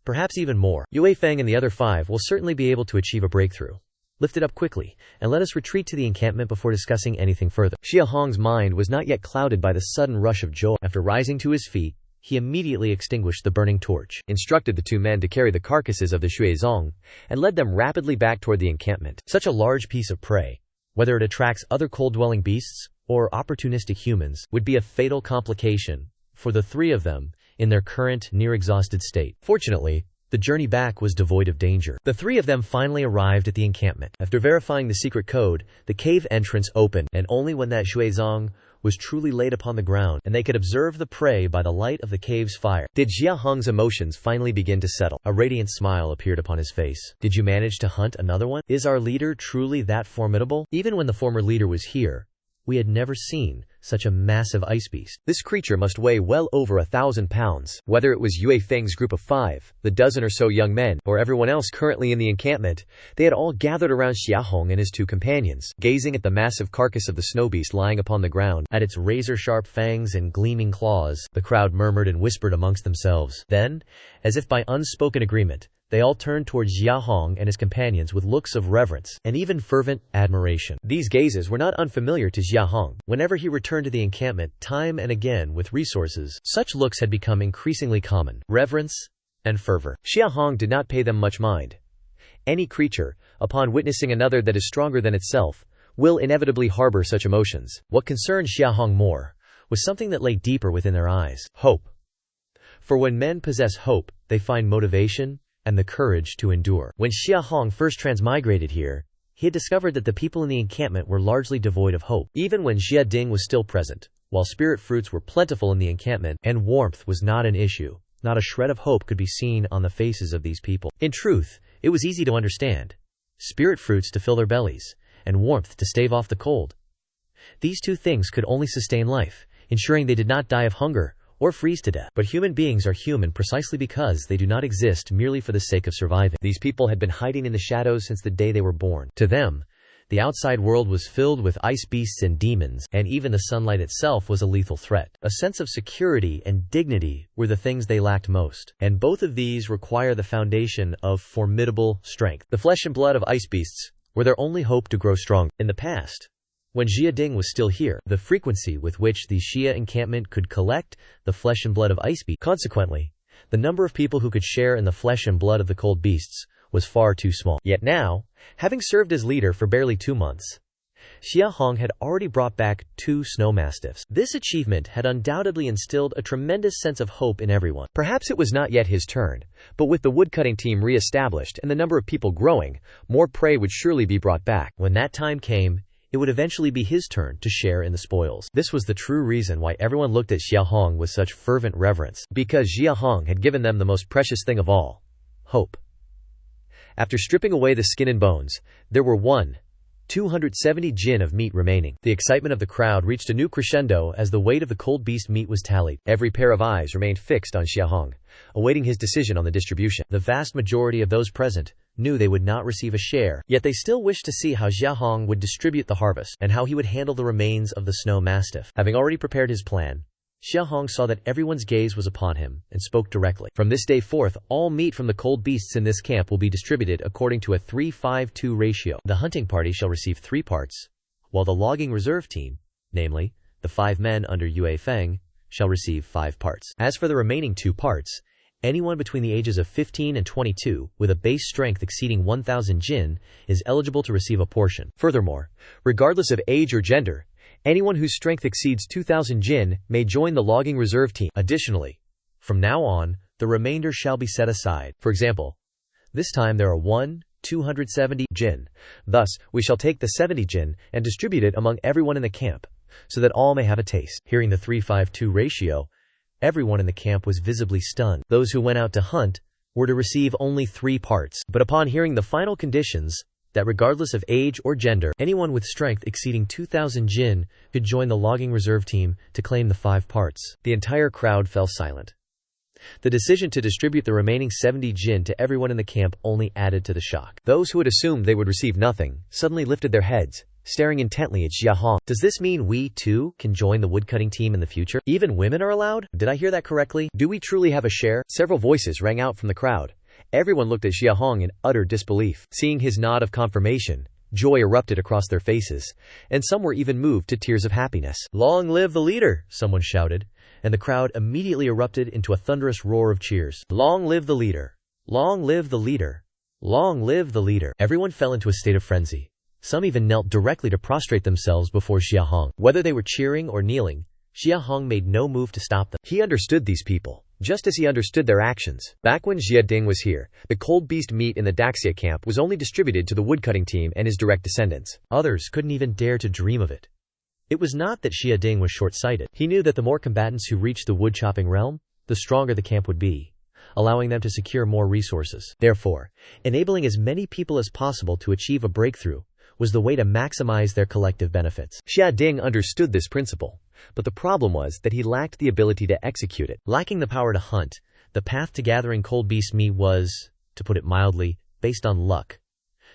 perhaps even more. Yue Feng and the other 5 will certainly be able to achieve a breakthrough. Lift it up quickly, and let us retreat to the encampment before discussing anything further. Xia Hong's mind was not yet clouded by the sudden rush of joy. After rising to his feet, he immediately extinguished the burning torch, instructed the two men to carry the carcasses of the Xuezong, and led them rapidly back toward the encampment. Such a large piece of prey, whether it attracts other cold-dwelling beasts or opportunistic humans, would be a fatal complication for the three of them in their current, near-exhausted state. Fortunately, the journey back was devoid of danger. The three of them finally arrived at the encampment. After verifying the secret code, the cave entrance opened, and only when that Xuezong was truly laid upon the ground and they could observe the prey by the light of the cave's fire did Xia Hong's emotions finally begin to settle. A radiant smile appeared upon his face. "Did you manage to hunt another one? Is our leader truly that formidable? Even when the former leader was here, we had never seen such a massive ice beast. This creature must weigh well over 1,000 pounds. Whether it was Yue Feng's group of 5, the dozen or so young men, or everyone else currently in the encampment, they had all gathered around Xia Hong and his two companions, gazing at the massive carcass of the snow beast lying upon the ground, at its razor-sharp fangs and gleaming claws. The crowd murmured and whispered amongst themselves. Then, as if by unspoken agreement, they all turned towards Xia Hong and his companions with looks of reverence and even fervent admiration. These gazes were not unfamiliar to Xia Hong. Whenever he returned to the encampment time and again with resources, such looks had become increasingly common. Reverence and fervor. Xia Hong did not pay them much mind. Any creature, upon witnessing another that is stronger than itself, will inevitably harbor such emotions. What concerned Xiahong more was something that lay deeper within their eyes: hope. For when men possess hope, they find motivation and the courage to endure. When Xiahong first transmigrated here, he had discovered that the people in the encampment were largely devoid of hope. Even when Jia Ding was still present, while spirit fruits were plentiful in the encampment and warmth was not an issue, not a shred of hope could be seen on the faces of these people. In truth, it was easy to understand. Spirit fruits to fill their bellies, and warmth to stave off the cold. These two things could only sustain life, ensuring they did not die of hunger or freeze to death. But human beings are human precisely because they do not exist merely for the sake of surviving. These people had been hiding in the shadows since the day they were born. To them, the outside world was filled with ice beasts and demons, and even the sunlight itself was a lethal threat. A sense of security and dignity were the things they lacked most, and both of these require the foundation of formidable strength. The flesh and blood of ice beasts were their only hope to grow strong. In the past, when Jia Ding was still here, the frequency with which the Xia encampment could collect the flesh and blood of ice beasts, consequently, the number of people who could share in the flesh and blood of the cold beasts, was far too small. Yet now, having served as leader for barely 2 months, Xiahong had already brought back 2 snow mastiffs. This achievement had undoubtedly instilled a tremendous sense of hope in everyone. Perhaps it was not yet his turn, but with the woodcutting team re-established and the number of people growing, more prey would surely be brought back. When that time came, it would eventually be his turn to share in the spoils. This was the true reason why everyone looked at Xiahong with such fervent reverence, because Xiahong had given them the most precious thing of all: hope. After stripping away the skin and bones, there were 270 jin of meat remaining. The excitement of the crowd reached a new crescendo as the weight of the cold beast meat was tallied. Every pair of eyes remained fixed on Xiahong, awaiting his decision on the distribution. The vast majority of those present knew they would not receive a share, yet they still wished to see how Xiahong would distribute the harvest, and how he would handle the remains of the snow mastiff. Having already prepared his plan, Xiahong saw that everyone's gaze was upon him, and spoke directly. From this day forth, all meat from the cold beasts in this camp will be distributed according to a 3-5-2 ratio. The hunting party shall receive 3 parts, while the logging reserve team, namely, the 5 men under Yue Feng, shall receive 5 parts. As for the remaining 2 parts, anyone between the ages of 15 and 22, with a base strength exceeding 1,000 jin, is eligible to receive a portion. Furthermore, regardless of age or gender, anyone whose strength exceeds 2,000 jin may join the logging reserve team. Additionally, from now on, the remainder shall be set aside. For example, this time there are 270 jin. Thus, we shall take the 70 jin and distribute it among everyone in the camp, so that all may have a taste. Hearing the 3-5-2 ratio, everyone in the camp was visibly stunned. Those who went out to hunt were to receive only 3 parts. But upon hearing the final conditions, that regardless of age or gender, anyone with strength exceeding 2,000 jin could join the logging reserve team to claim the 5 parts, the entire crowd fell silent. The decision to distribute the remaining 70 jin to everyone in the camp only added to the shock. Those who had assumed they would receive nothing suddenly lifted their heads, staring intently at Xiahong. Does this mean we, too, can join the woodcutting team in the future? Even women are allowed? Did I hear that correctly? Do we truly have a share? Several voices rang out from the crowd. Everyone looked at Xiahong in utter disbelief. Seeing his nod of confirmation, joy erupted across their faces, and some were even moved to tears of happiness. "Long live the leader!" someone shouted, and the crowd immediately erupted into a thunderous roar of cheers. "Long live the leader! Long live the leader! Long live the leader!" Everyone fell into a state of frenzy. Some even knelt directly to prostrate themselves before Xiahong. Whether they were cheering or kneeling, Xiahong made no move to stop them. He understood these people, just as he understood their actions. Back when Jia Ding was here, the cold beast meat in the Daxia camp was only distributed to the woodcutting team and his direct descendants. Others couldn't even dare to dream of it. It was not that Jia Ding was short-sighted. He knew that the more combatants who reached the wood-chopping realm, the stronger the camp would be, allowing them to secure more resources. Therefore, enabling as many people as possible to achieve a breakthrough was the way to maximize their collective benefits. Jia Ding understood this principle, but the problem was that he lacked the ability to execute it. Lacking the power to hunt, the path to gathering cold beast meat was, to put it mildly, based on luck.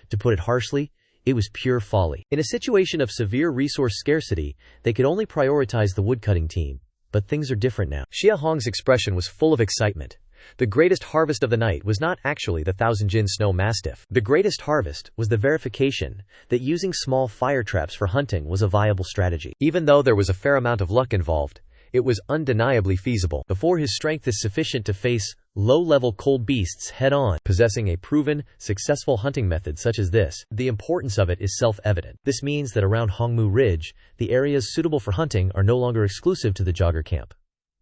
To put it harshly, it was pure folly. In a situation of severe resource scarcity, they could only prioritize the woodcutting team. But things are different now. Xiahong's expression was full of excitement. The greatest harvest of the night was not actually the 1,000 jin snow mastiff. The greatest harvest was the verification that using small fire traps for hunting was a viable strategy. Even though there was a fair amount of luck involved, it was undeniably feasible. Before his strength is sufficient to face low-level cold beasts head-on, possessing a proven, successful hunting method such as this, the importance of it is self-evident. This means that around Hongmu Ridge, the areas suitable for hunting are no longer exclusive to the jogger camp.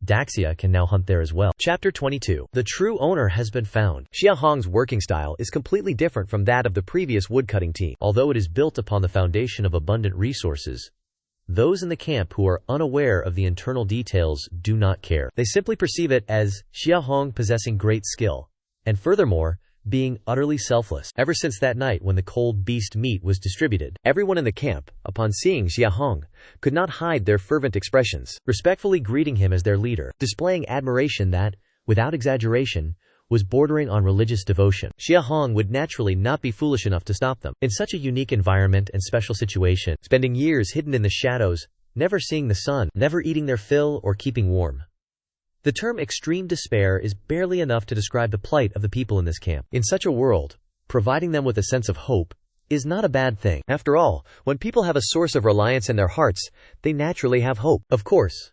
Daxia can now hunt there as well. Chapter 22. The true owner has been found. Xia Hong's working style is completely different from that of the previous woodcutting team. Although it is built upon the foundation of abundant resources, those in the camp who are unaware of the internal details do not care. They simply perceive it as Xia Hong possessing great skill, and furthermore, being utterly selfless. Ever since that night when the cold beast meat was distributed, everyone in the camp, upon seeing Xia Hong, could not hide their fervent expressions, respectfully greeting him as their leader, displaying admiration that, without exaggeration, was bordering on religious devotion. Xia Hong would naturally not be foolish enough to stop them. In such a unique environment and special situation, spending years hidden in the shadows, never seeing the sun, never eating their fill or keeping warm. The term extreme despair is barely enough to describe the plight of the people in this camp. In such a world, providing them with a sense of hope is not a bad thing. After all, when people have a source of reliance in their hearts, they naturally have hope. Of course,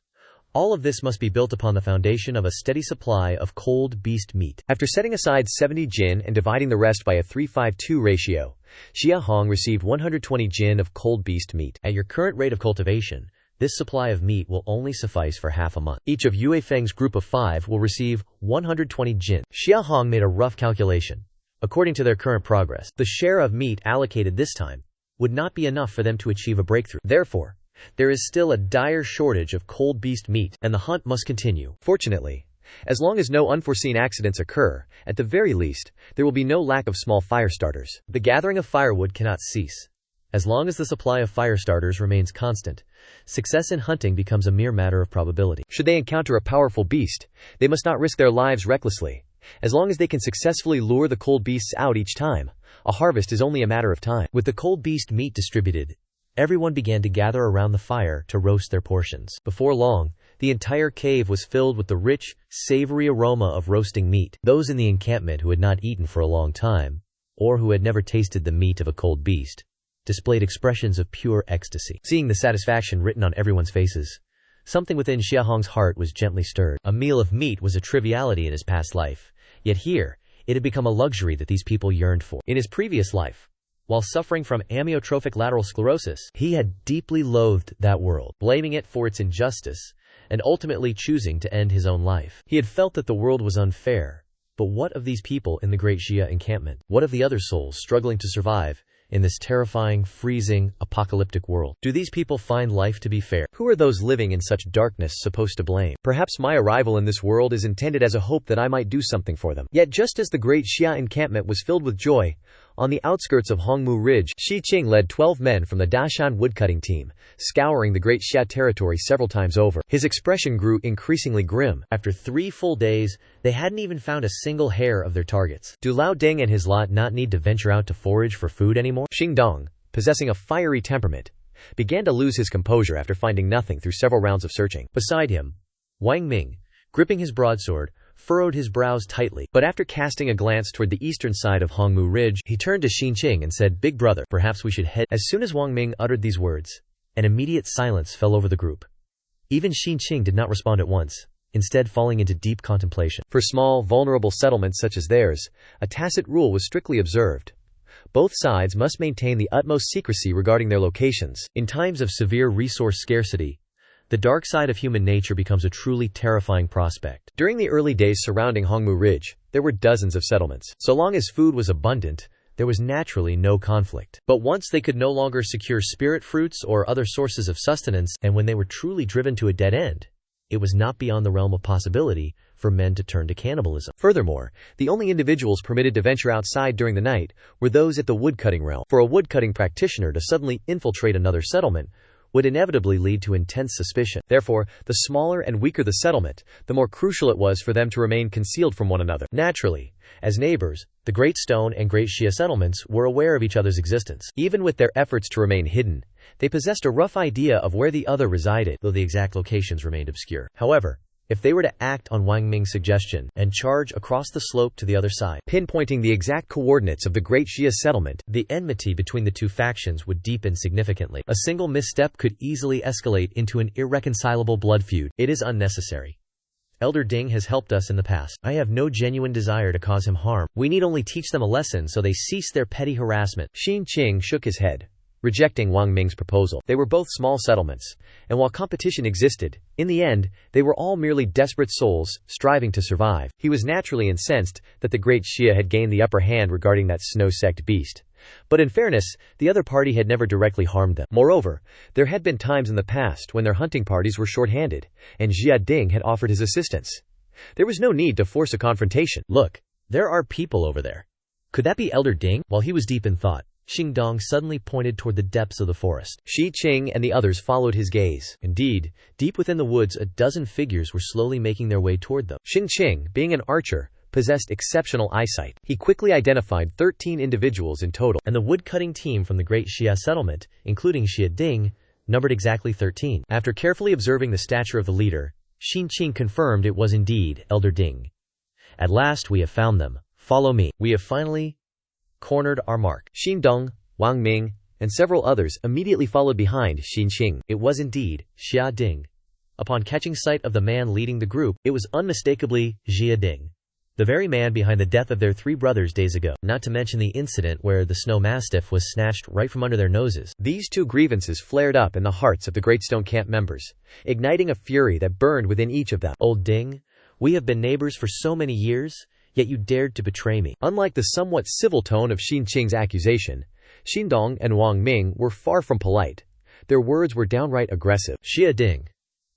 all of this must be built upon the foundation of a steady supply of cold beast meat. After setting aside 70 jin and dividing the rest by a 3:5:2 ratio, Xia Hong received 120 jin of cold beast meat. At your current rate of cultivation, this supply of meat will only suffice for half a month. Each of Yue Feng's group of 5 will receive 120 jin. Xia Hong made a rough calculation. According to their current progress, the share of meat allocated this time would not be enough for them to achieve a breakthrough. Therefore, there is still a dire shortage of cold beast meat, and the hunt must continue. Fortunately, as long as no unforeseen accidents occur, at the very least, there will be no lack of small fire starters. The gathering of firewood cannot cease. As long as the supply of fire starters remains constant, success in hunting becomes a mere matter of probability. Should they encounter a powerful beast, they must not risk their lives recklessly. As long as they can successfully lure the cold beasts out each time, a harvest is only a matter of time. With the cold beast meat distributed, everyone began to gather around the fire to roast their portions. Before long, the entire cave was filled with the rich, savory aroma of roasting meat. Those in the encampment who had not eaten for a long time, or who had never tasted the meat of a cold beast, displayed expressions of pure ecstasy. Seeing the satisfaction written on everyone's faces, something within Xia Hong's heart was gently stirred. A meal of meat was a triviality in his past life, yet here, it had become a luxury that these people yearned for. In his previous life, while suffering from amyotrophic lateral sclerosis, he had deeply loathed that world, blaming it for its injustice, and ultimately choosing to end his own life. He had felt that the world was unfair, but what of these people in the great Xia encampment? What of the other souls struggling to survive in this terrifying, freezing, apocalyptic world? Do these people find life to be fair? Who are those living in such darkness supposed to blame? Perhaps my arrival in this world is intended as a hope that I might do something for them. Yet just as the great Xia encampment was filled with joy, on the outskirts of Hongmu Ridge, Shi Qing led 12 men from the Dashan woodcutting team, scouring the great Xia territory several times over. His expression grew increasingly grim. After 3 full days, they hadn't even found a single hair of their targets. Do Lao Deng and his lot not need to venture out to forage for food anymore? Xing Dong, possessing a fiery temperament, began to lose his composure after finding nothing through several rounds of searching. Beside him, Wang Ming, gripping his broadsword, furrowed his brows tightly, but after casting a glance toward the eastern side of Hongmu Ridge, he turned to Xin Qing and said, "Big brother, perhaps we should head." As soon as Wang Ming uttered these words, an immediate silence fell over the group. Even Xin Qing did not respond at once, instead falling into deep contemplation. For small, vulnerable settlements such as theirs, a tacit rule was strictly observed. Both sides must maintain the utmost secrecy regarding their locations. In times of severe resource scarcity, the dark side of human nature becomes a truly terrifying prospect. During the early days surrounding Hongmu Ridge, there were dozens of settlements. So long as food was abundant, there was naturally no conflict. But once they could no longer secure spirit fruits or other sources of sustenance, and when they were truly driven to a dead end, it was not beyond the realm of possibility for men to turn to cannibalism. Furthermore, the only individuals permitted to venture outside during the night were those at the woodcutting realm. For a woodcutting practitioner to suddenly infiltrate another settlement would inevitably lead to intense suspicion. Therefore, the smaller and weaker the settlement, the more crucial it was for them to remain concealed from one another. Naturally, as neighbors, the Great Stone and Great Xia settlements were aware of each other's existence. Even with their efforts to remain hidden, they possessed a rough idea of where the other resided, though the exact locations remained obscure. However, if they were to act on Wang Ming's suggestion and charge across the slope to the other side, pinpointing the exact coordinates of the Great Xia settlement, the enmity between the two factions would deepen significantly. A single misstep could easily escalate into an irreconcilable blood feud. It is unnecessary. Elder Ding has helped us in the past. I have no genuine desire to cause him harm. We need only teach them a lesson so they cease their petty harassment. Xin Qing shook his head, rejecting Wang Ming's proposal. They were both small settlements, and while competition existed, in the end, they were all merely desperate souls, striving to survive. He was naturally incensed that the Great Xia had gained the upper hand regarding that snow-sect beast. But in fairness, the other party had never directly harmed them. Moreover, there had been times in the past when their hunting parties were short-handed, and Jia Ding had offered his assistance. There was no need to force a confrontation. Look, there are people over there. Could that be Elder Ding? While he was deep in thought, Xingdong suddenly pointed toward the depths of the forest. Shi Qing and the others followed his gaze. Indeed, deep within the woods a dozen figures were slowly making their way toward them. Xin Qing, being an archer, possessed exceptional eyesight. He quickly identified 13 individuals in total, and the woodcutting team from the Great Xia settlement, including Xia Ding, numbered exactly 13. After carefully observing the stature of the leader, Xin Qing confirmed it was indeed Elder Ding. At last we have found them. Follow me. We have finally cornered our mark. Xingdong, Wang Ming, and several others immediately followed behind Xin Qing. It was indeed Xia Ding. Upon catching sight of the man leading the group, it was unmistakably Xia Ding, the very man behind the death of their 3 brothers days ago, not to mention the incident where the snow mastiff was snatched right from under their noses. These 2 grievances flared up in the hearts of the Great Stone Camp members, igniting a fury that burned within each of them. Old Ding, we have been neighbors for so many years, yet you dared to betray me. Unlike the somewhat civil tone of Xin Qing's accusation, Xingdong and Wang Ming were far from polite. Their words were downright aggressive. Xia Ding,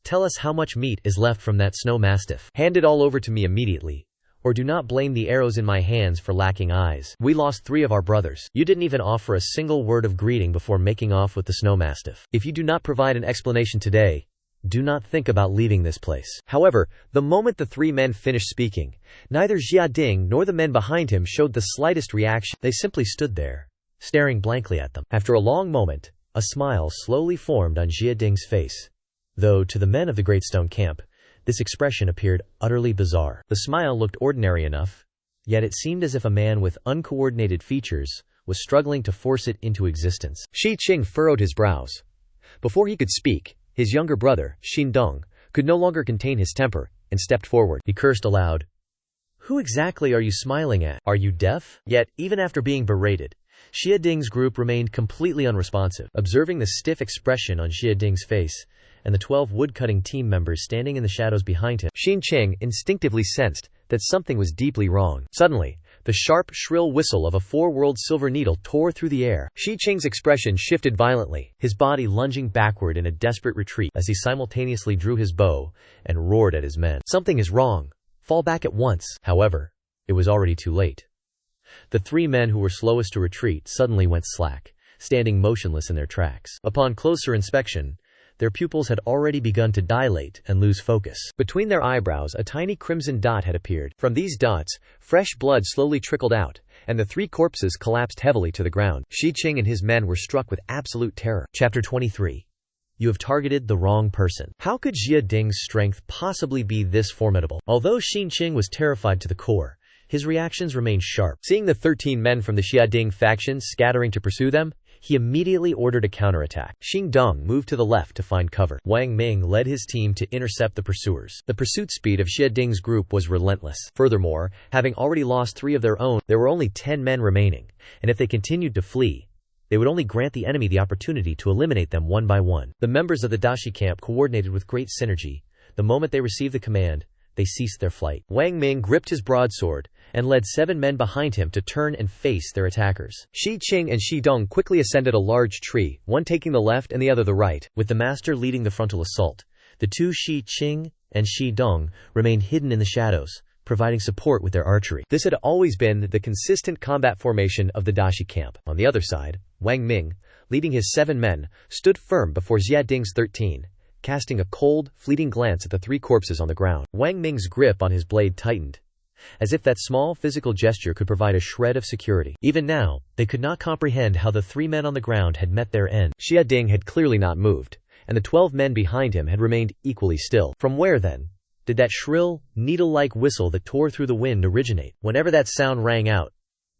tell us how much meat is left from that snow mastiff. Hand it all over to me immediately, or do not blame the arrows in my hands for lacking eyes. We lost 3 of our brothers. You didn't even offer a single word of greeting before making off with the snow mastiff. If you do not provide an explanation today, do not think about leaving this place. However, the moment the 3 men finished speaking, neither Xia Ding nor the men behind him showed the slightest reaction. They simply stood there, staring blankly at them. After a long moment, a smile slowly formed on Xia Ding's face, though to the men of the Great Stone Camp, this expression appeared utterly bizarre. The smile looked ordinary enough, yet it seemed as if a man with uncoordinated features was struggling to force it into existence. Shi Qing furrowed his brows. Before he could speak, his younger brother, Xingdong, could no longer contain his temper, and stepped forward. He cursed aloud. Who exactly are you smiling at? Are you deaf? Yet, even after being berated, Xia Ding's group remained completely unresponsive. Observing the stiff expression on Xia Ding's face, and the 12 woodcutting team members standing in the shadows behind him, Xin Qing instinctively sensed that something was deeply wrong. Suddenly, the sharp, shrill whistle of a 4-whorled silver needle tore through the air. Shi Qing's expression shifted violently, his body lunging backward in a desperate retreat as he simultaneously drew his bow and roared at his men. Something is wrong. Fall back at once. However, it was already too late. The 3 men who were slowest to retreat suddenly went slack, standing motionless in their tracks. Upon closer inspection, their pupils had already begun to dilate and lose focus. Between their eyebrows a tiny crimson dot had appeared. From these dots, fresh blood slowly trickled out, and the 3 corpses collapsed heavily to the ground. Shi Qing and his men were struck with absolute terror. Chapter 23. You have targeted the wrong person. How could Xia Ding's strength possibly be this formidable? Although Xin Qing was terrified to the core, his reactions remained sharp. Seeing the 13 men from the Xia Ding faction scattering to pursue them, he immediately ordered a counterattack. Xingdong moved to the left to find cover. Wang Ming led his team to intercept the pursuers. The pursuit speed of Xia Ding's group was relentless. Furthermore, having already lost 3 of their own, there were only 10 men remaining, and if they continued to flee, they would only grant the enemy the opportunity to eliminate them one by one. The members of the dashi camp coordinated with great synergy. The moment they received the command, they ceased their flight. Wang Ming gripped his broadsword and led 7 men behind him to turn and face their attackers. Shi Qing and Shi Dong quickly ascended a large tree, one taking the left and the other the right, with the master leading the frontal assault. The 2 Shi Qing and Shi Dong remained hidden in the shadows, providing support with their archery. This had always been the consistent combat formation of the dashi camp. On the other side, Wang Ming, leading his 7 men, stood firm before Xia Ding's 13. Casting a cold, fleeting glance at the 3 corpses on the ground. Wang Ming's grip on his blade tightened, as if that small physical gesture could provide a shred of security. Even now, they could not comprehend how the 3 men on the ground had met their end. Xia Ding had clearly not moved, and the 12 men behind him had remained equally still. From where, then, did that shrill, needle-like whistle that tore through the wind originate. Whenever that sound rang out,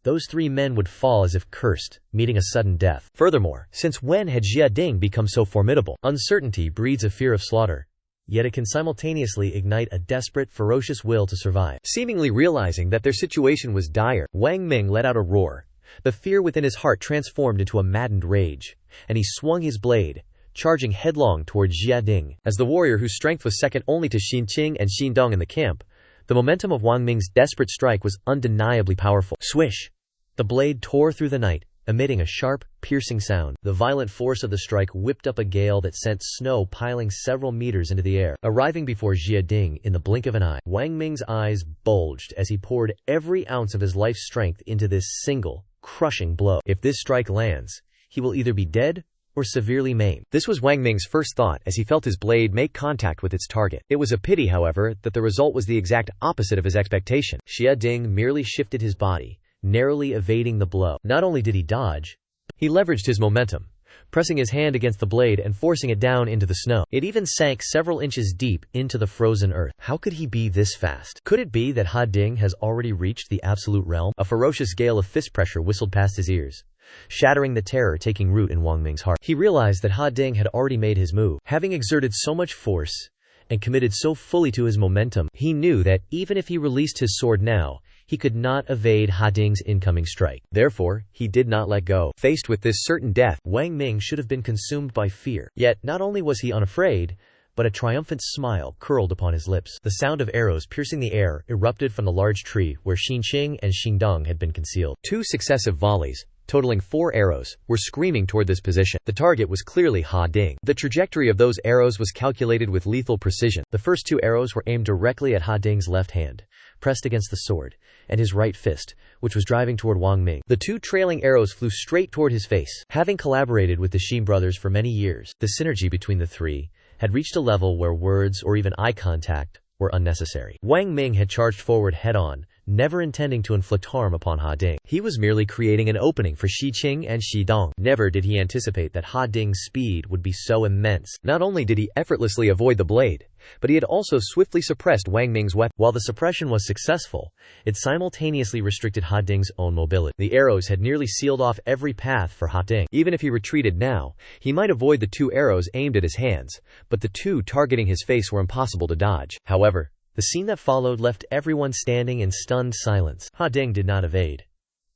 those 3 men would fall as if cursed, meeting a sudden death. Furthermore, since when had Jia Ding become so formidable? Uncertainty breeds a fear of slaughter, yet it can simultaneously ignite a desperate, ferocious will to survive. Seemingly realizing that their situation was dire, Wang Ming let out a roar. The fear within his heart transformed into a maddened rage, and he swung his blade, charging headlong toward Jia Ding. As the warrior whose strength was second only to Xin Qing and Xin Dong in the camp, the momentum of Wang Ming's desperate strike was undeniably powerful. Swish! The blade tore through the night, emitting a sharp, piercing sound. The violent force of the strike whipped up a gale that sent snow piling several meters into the air. Arriving before Jia Ding in the blink of an eye, Wang Ming's eyes bulged as he poured every ounce of his life's strength into this single, crushing blow. If this strike lands, he will either be dead or severely maimed. This was Wang Ming's first thought as he felt his blade make contact with its target. It was a pity, however, that the result was the exact opposite of his expectation. Jia Ding merely shifted his body, narrowly evading the blow. Not only did he dodge, he leveraged his momentum, pressing his hand against the blade and forcing it down into the snow. It even sank several inches deep into the frozen earth. How could he be this fast? Could it be that Ha Ding has already reached the absolute realm? A ferocious gale of fist pressure whistled past his ears, shattering the terror taking root in Wang Ming's heart. He realized that Ha Ding had already made his move. Having exerted so much force and committed so fully to his momentum, he knew that even if he released his sword now, he could not evade Ha Ding's incoming strike. Therefore, he did not let go. Faced with this certain death, Wang Ming should have been consumed by fear. Yet, not only was he unafraid, but a triumphant smile curled upon his lips. The sound of arrows piercing the air erupted from the large tree where Xin Qing and Xin Dong had been concealed. 2 successive volleys, totaling 4 arrows, were screaming toward this position. The target was clearly Ha Ding. The trajectory of those arrows was calculated with lethal precision. The first 2 arrows were aimed directly at Ha Ding's left hand, pressed against the sword, and his right fist, which was driving toward Wang Ming. The 2 trailing arrows flew straight toward his face. Having collaborated with the Xin brothers for many years, the synergy between the 3 had reached a level where words or even eye contact were unnecessary. Wang Ming had charged forward head-on, never intending to inflict harm upon Ha Ding. He was merely creating an opening for Xi Qing and Xi Dong. Never did he anticipate that Ha Ding's speed would be so immense. Not only did he effortlessly avoid the blade, but he had also swiftly suppressed Wang Ming's weapon. While the suppression was successful, it simultaneously restricted Ha Ding's own mobility. The arrows had nearly sealed off every path for Ha Ding. Even if he retreated now, he might avoid the 2 arrows aimed at his hands, but the 2 targeting his face were impossible to dodge. However, the scene that followed left everyone standing in stunned silence. Ha Ding did not evade.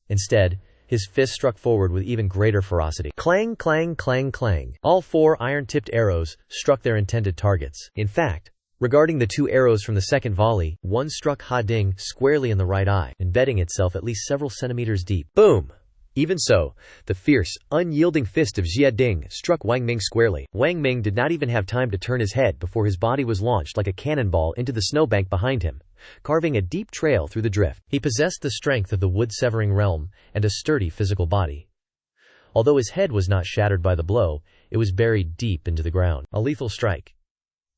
Instead, his fist struck forward with even greater ferocity. Clang, clang, clang, clang. All 4 iron-tipped arrows struck their intended targets. In fact, regarding the 2 arrows from the second volley, one struck Ha Ding squarely in the right eye, embedding itself at least several centimeters deep. Boom! Even so, the fierce, unyielding fist of Jia Ding struck Wang Ming squarely. Wang Ming did not even have time to turn his head before his body was launched like a cannonball into the snowbank behind him, carving a deep trail through the drift. He possessed the strength of the wood-severing realm and a sturdy physical body. Although his head was not shattered by the blow, it was buried deep into the ground. A lethal strike.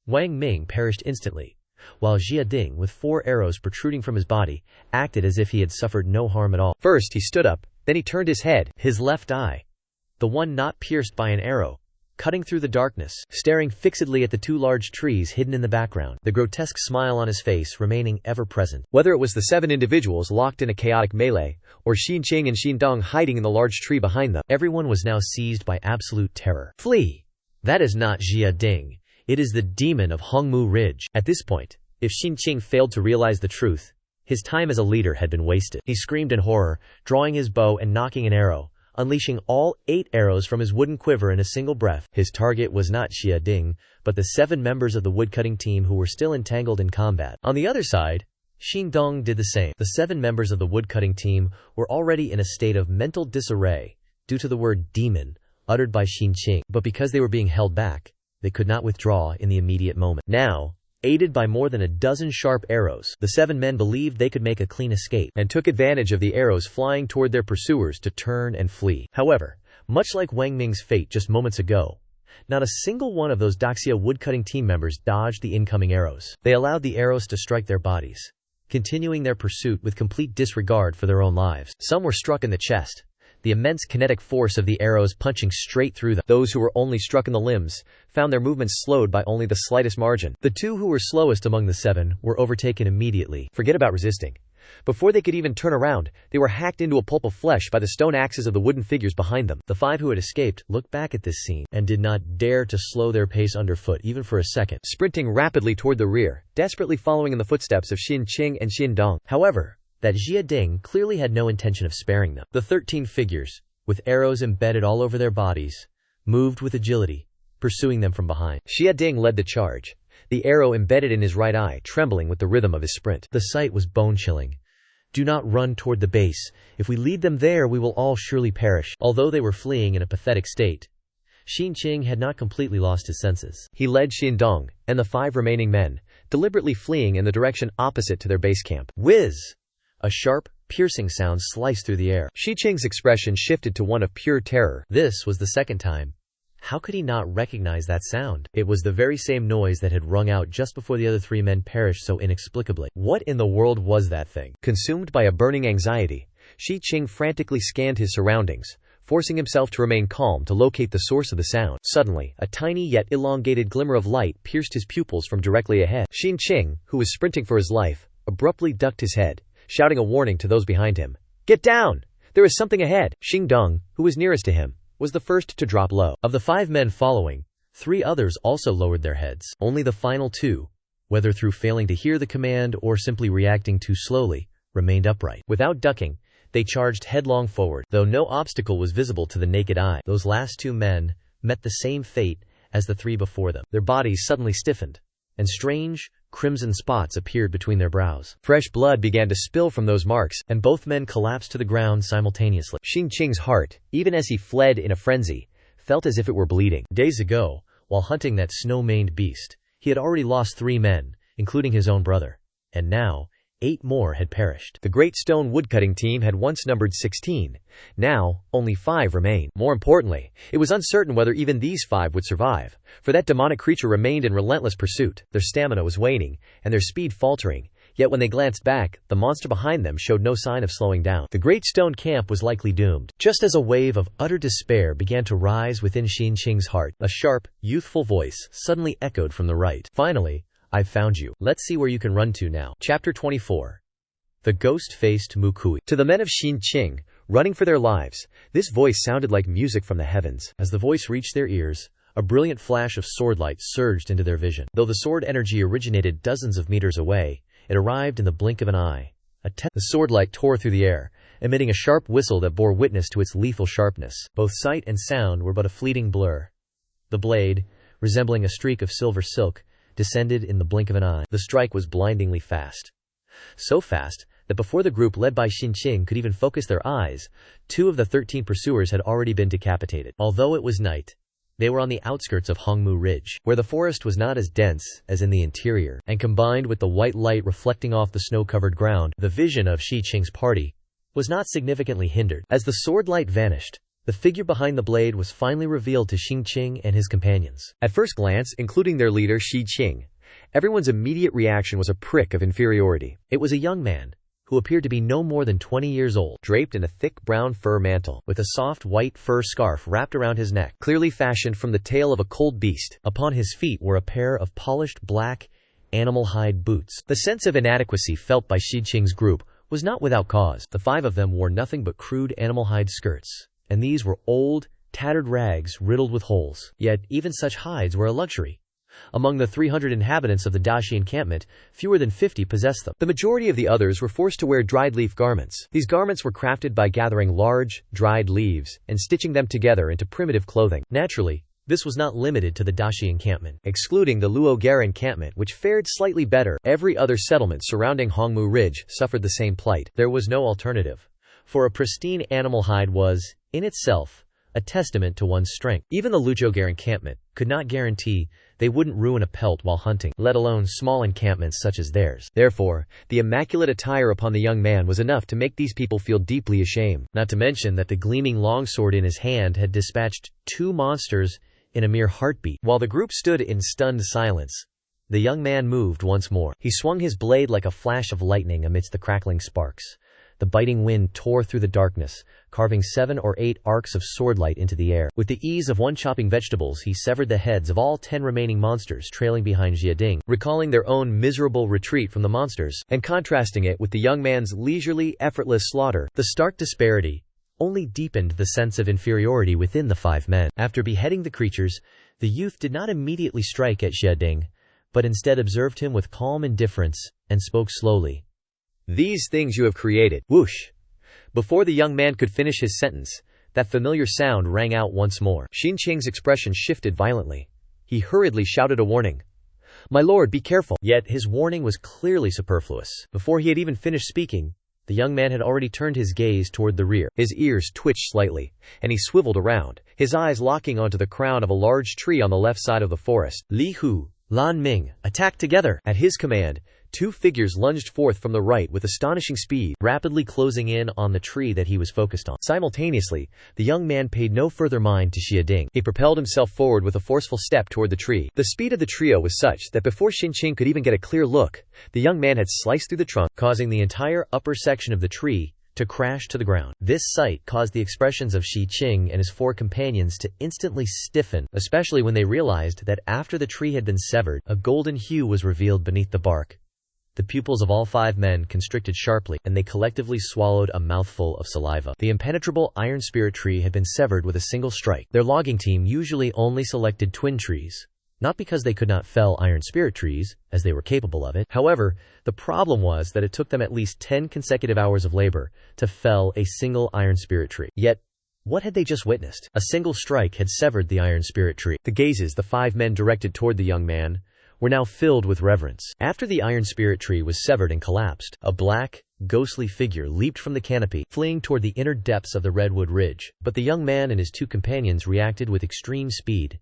Wang Ming perished instantly, while Jia Ding, with 4 arrows protruding from his body, acted as if he had suffered no harm at all. First he stood up, then he turned his head, his left eye, the one not pierced by an arrow, cutting through the darkness, staring fixedly at the 2 large trees hidden in the background, the grotesque smile on his face remaining ever present. Whether it was the 7 individuals locked in a chaotic melee, or Xin Qing and Xin Dong hiding in the large tree behind them, everyone was now seized by absolute terror. Flee! That is not Jia Ding. It is the demon of Hongmu Ridge. At this point, if Xin Qing failed to realize the truth, his time as a leader had been wasted. He screamed in horror, drawing his bow and nocking an arrow, unleashing all 8 arrows from his wooden quiver in a single breath. His target was not Jia Ding, but the 7 members of the woodcutting team who were still entangled in combat. On the other side, Xin Dong did the same. The 7 members of the woodcutting team were already in a state of mental disarray due to the word demon uttered by Xin Qing, but because they were being held back, they could not withdraw in the immediate moment. Now, aided by more than a dozen sharp arrows, the 7 men believed they could make a clean escape, and took advantage of the arrows flying toward their pursuers to turn and flee. However, much like Wang Ming's fate just moments ago, not a single one of those Daxia woodcutting team members dodged the incoming arrows. They allowed the arrows to strike their bodies, continuing their pursuit with complete disregard for their own lives. Some were struck in the chest, the immense kinetic force of the arrows punching straight through them. Those who were only struck in the limbs found their movements slowed by only the slightest margin. The 2 who were slowest among the 7 were overtaken immediately. Forget about resisting. Before they could even turn around, they were hacked into a pulp of flesh by the stone axes of the wooden figures behind them. The 5 who had escaped looked back at this scene and did not dare to slow their pace underfoot even for a second, sprinting rapidly toward the rear, desperately following in the footsteps of Xin Qing and Xin Dong. However, that Jia Ding clearly had no intention of sparing them. The 13 figures, with arrows embedded all over their bodies, moved with agility, pursuing them from behind. Jia Ding led the charge, the arrow embedded in his right eye, trembling with the rhythm of his sprint. The sight was bone-chilling. Do not run toward the base. If we lead them there, we will all surely perish. Although they were fleeing in a pathetic state, Xin Qing had not completely lost his senses. He led Xin Dong and the 5 remaining men, deliberately fleeing in the direction opposite to their base camp. Whiz! A sharp, piercing sound sliced through the air. Shi Qing's expression shifted to one of pure terror. This was the second time. How could he not recognize that sound? It was the very same noise that had rung out just before the other 3 men perished so inexplicably. What in the world was that thing? Consumed by a burning anxiety, Shi Qing frantically scanned his surroundings, forcing himself to remain calm to locate the source of the sound. Suddenly, a tiny yet elongated glimmer of light pierced his pupils from directly ahead. Xin Qing, who was sprinting for his life, abruptly ducked his head, shouting a warning to those behind him. "Get down! There is something ahead!" Xing Dong, who was nearest to him, was the first to drop low. Of the 5 men following, 3 others also lowered their heads. Only the final 2, whether through failing to hear the command or simply reacting too slowly, remained upright. Without ducking, they charged headlong forward. Though no obstacle was visible to the naked eye, those last 2 men met the same fate as the 3 before them. Their bodies suddenly stiffened, and strange, crimson spots appeared between their brows. Fresh blood began to spill from those marks, and both men collapsed to the ground simultaneously. Xin Qing's heart, even as he fled in a frenzy, felt as if it were bleeding. Days ago, while hunting that snow-maned beast, he had already lost 3 men, including his own brother. And now, 8 more had perished. The great stone woodcutting team had once numbered 16. Now, only 5 remained. More importantly, it was uncertain whether even these 5 would survive, for that demonic creature remained in relentless pursuit. Their stamina was waning, and their speed faltering, yet when they glanced back, the monster behind them showed no sign of slowing down. The great stone camp was likely doomed. Just as a wave of utter despair began to rise within Xin Qing's heart, a sharp, youthful voice suddenly echoed from the right. "Finally, I've found you. Let's see where you can run to now." Chapter 24. The Ghost-Faced Mukui. To the men of Xin Qing, running for their lives, this voice sounded like music from the heavens. As the voice reached their ears, a brilliant flash of swordlight surged into their vision. Though the sword energy originated dozens of meters away, it arrived in the blink of an eye. The swordlight tore through the air, emitting a sharp whistle that bore witness to its lethal sharpness. Both sight and sound were but a fleeting blur. The blade, resembling a streak of silver silk, descended in the blink of an eye. The strike was blindingly fast. So fast that before the group led by Xin Qing could even focus their eyes, 2 of the 13 pursuers had already been decapitated. Although it was night, they were on the outskirts of Hongmu Ridge, where the forest was not as dense as in the interior, and combined with the white light reflecting off the snow-covered ground, the vision of Shi Qing's party was not significantly hindered. As the sword light vanished, the figure behind the blade was finally revealed to Xin Qing and his companions. At first glance, including their leader Shi Qing, everyone's immediate reaction was a prick of inferiority. It was a young man, who appeared to be no more than 20 years old, draped in a thick brown fur mantle, with a soft white fur scarf wrapped around his neck, clearly fashioned from the tail of a cold beast. Upon his feet were a pair of polished black, animal hide boots. The sense of inadequacy felt by Shi Qing's group was not without cause. The 5 of them wore nothing but crude animal hide skirts, and these were old, tattered rags riddled with holes. Yet even such hides were a luxury. Among the 300 inhabitants of the Dashi encampment, fewer than 50 possessed them. The majority of the others were forced to wear dried leaf garments. These garments were crafted by gathering large, dried leaves and stitching them together into primitive clothing. Naturally, this was not limited to the Dashi encampment. Excluding the Luogar encampment, which fared slightly better, every other settlement surrounding Hongmu Ridge suffered the same plight. There was no alternative, for a pristine animal hide was, in itself, a testament to one's strength. Even the Luogar encampment could not guarantee they wouldn't ruin a pelt while hunting, let alone small encampments such as theirs. Therefore, the immaculate attire upon the young man was enough to make these people feel deeply ashamed, not to mention that the gleaming longsword in his hand had dispatched 2 monsters in a mere heartbeat. While the group stood in stunned silence, the young man moved once more. He swung his blade like a flash of lightning amidst the crackling sparks. The biting wind tore through the darkness, carving 7 or 8 arcs of swordlight into the air. With the ease of one chopping vegetables, he severed the heads of all 10 remaining monsters trailing behind Jiading, recalling their own miserable retreat from the monsters, and contrasting it with the young man's leisurely, effortless slaughter. The stark disparity only deepened the sense of inferiority within the 5 men. After beheading the creatures, the youth did not immediately strike at Jiading, but instead observed him with calm indifference, and spoke slowly. "These things you have created." Whoosh! Before the young man could finish his sentence, that familiar sound rang out once more. Xinqing's expression shifted violently. He hurriedly shouted a warning. "My lord, be careful!" Yet his warning was clearly superfluous. Before he had even finished speaking, the young man had already turned his gaze toward the rear. His ears twitched slightly, and he swiveled around, his eyes locking onto the crown of a large tree on the left side of the forest. Li Hu, Lan Ming, attack together! At his command, 2 figures lunged forth from the right with astonishing speed, rapidly closing in on the tree that he was focused on. Simultaneously, the young man paid no further mind to Jiading. He propelled himself forward with a forceful step toward the tree. The speed of the trio was such that before Xinqing could even get a clear look, the young man had sliced through the trunk, causing the entire upper section of the tree to crash to the ground. This sight caused the expressions of Xinqing and his 4 companions to instantly stiffen, especially when they realized that after the tree had been severed, a golden hue was revealed beneath the bark. The pupils of all 5 men constricted sharply, and they collectively swallowed a mouthful of saliva. The impenetrable iron spirit tree had been severed with a single strike. Their logging team usually only selected twin trees, not because they could not fell iron spirit trees, as they were capable of it. However, the problem was that it took them at least 10 consecutive hours of labor to fell a single iron spirit tree. Yet, what had they just witnessed? A single strike had severed the iron spirit tree. The gazes the 5 men directed toward the young man were now filled with reverence. After the iron spirit tree was severed and collapsed, a black, ghostly figure leaped from the canopy, fleeing toward the inner depths of the redwood ridge. But the young man and his 2 companions reacted with extreme speed.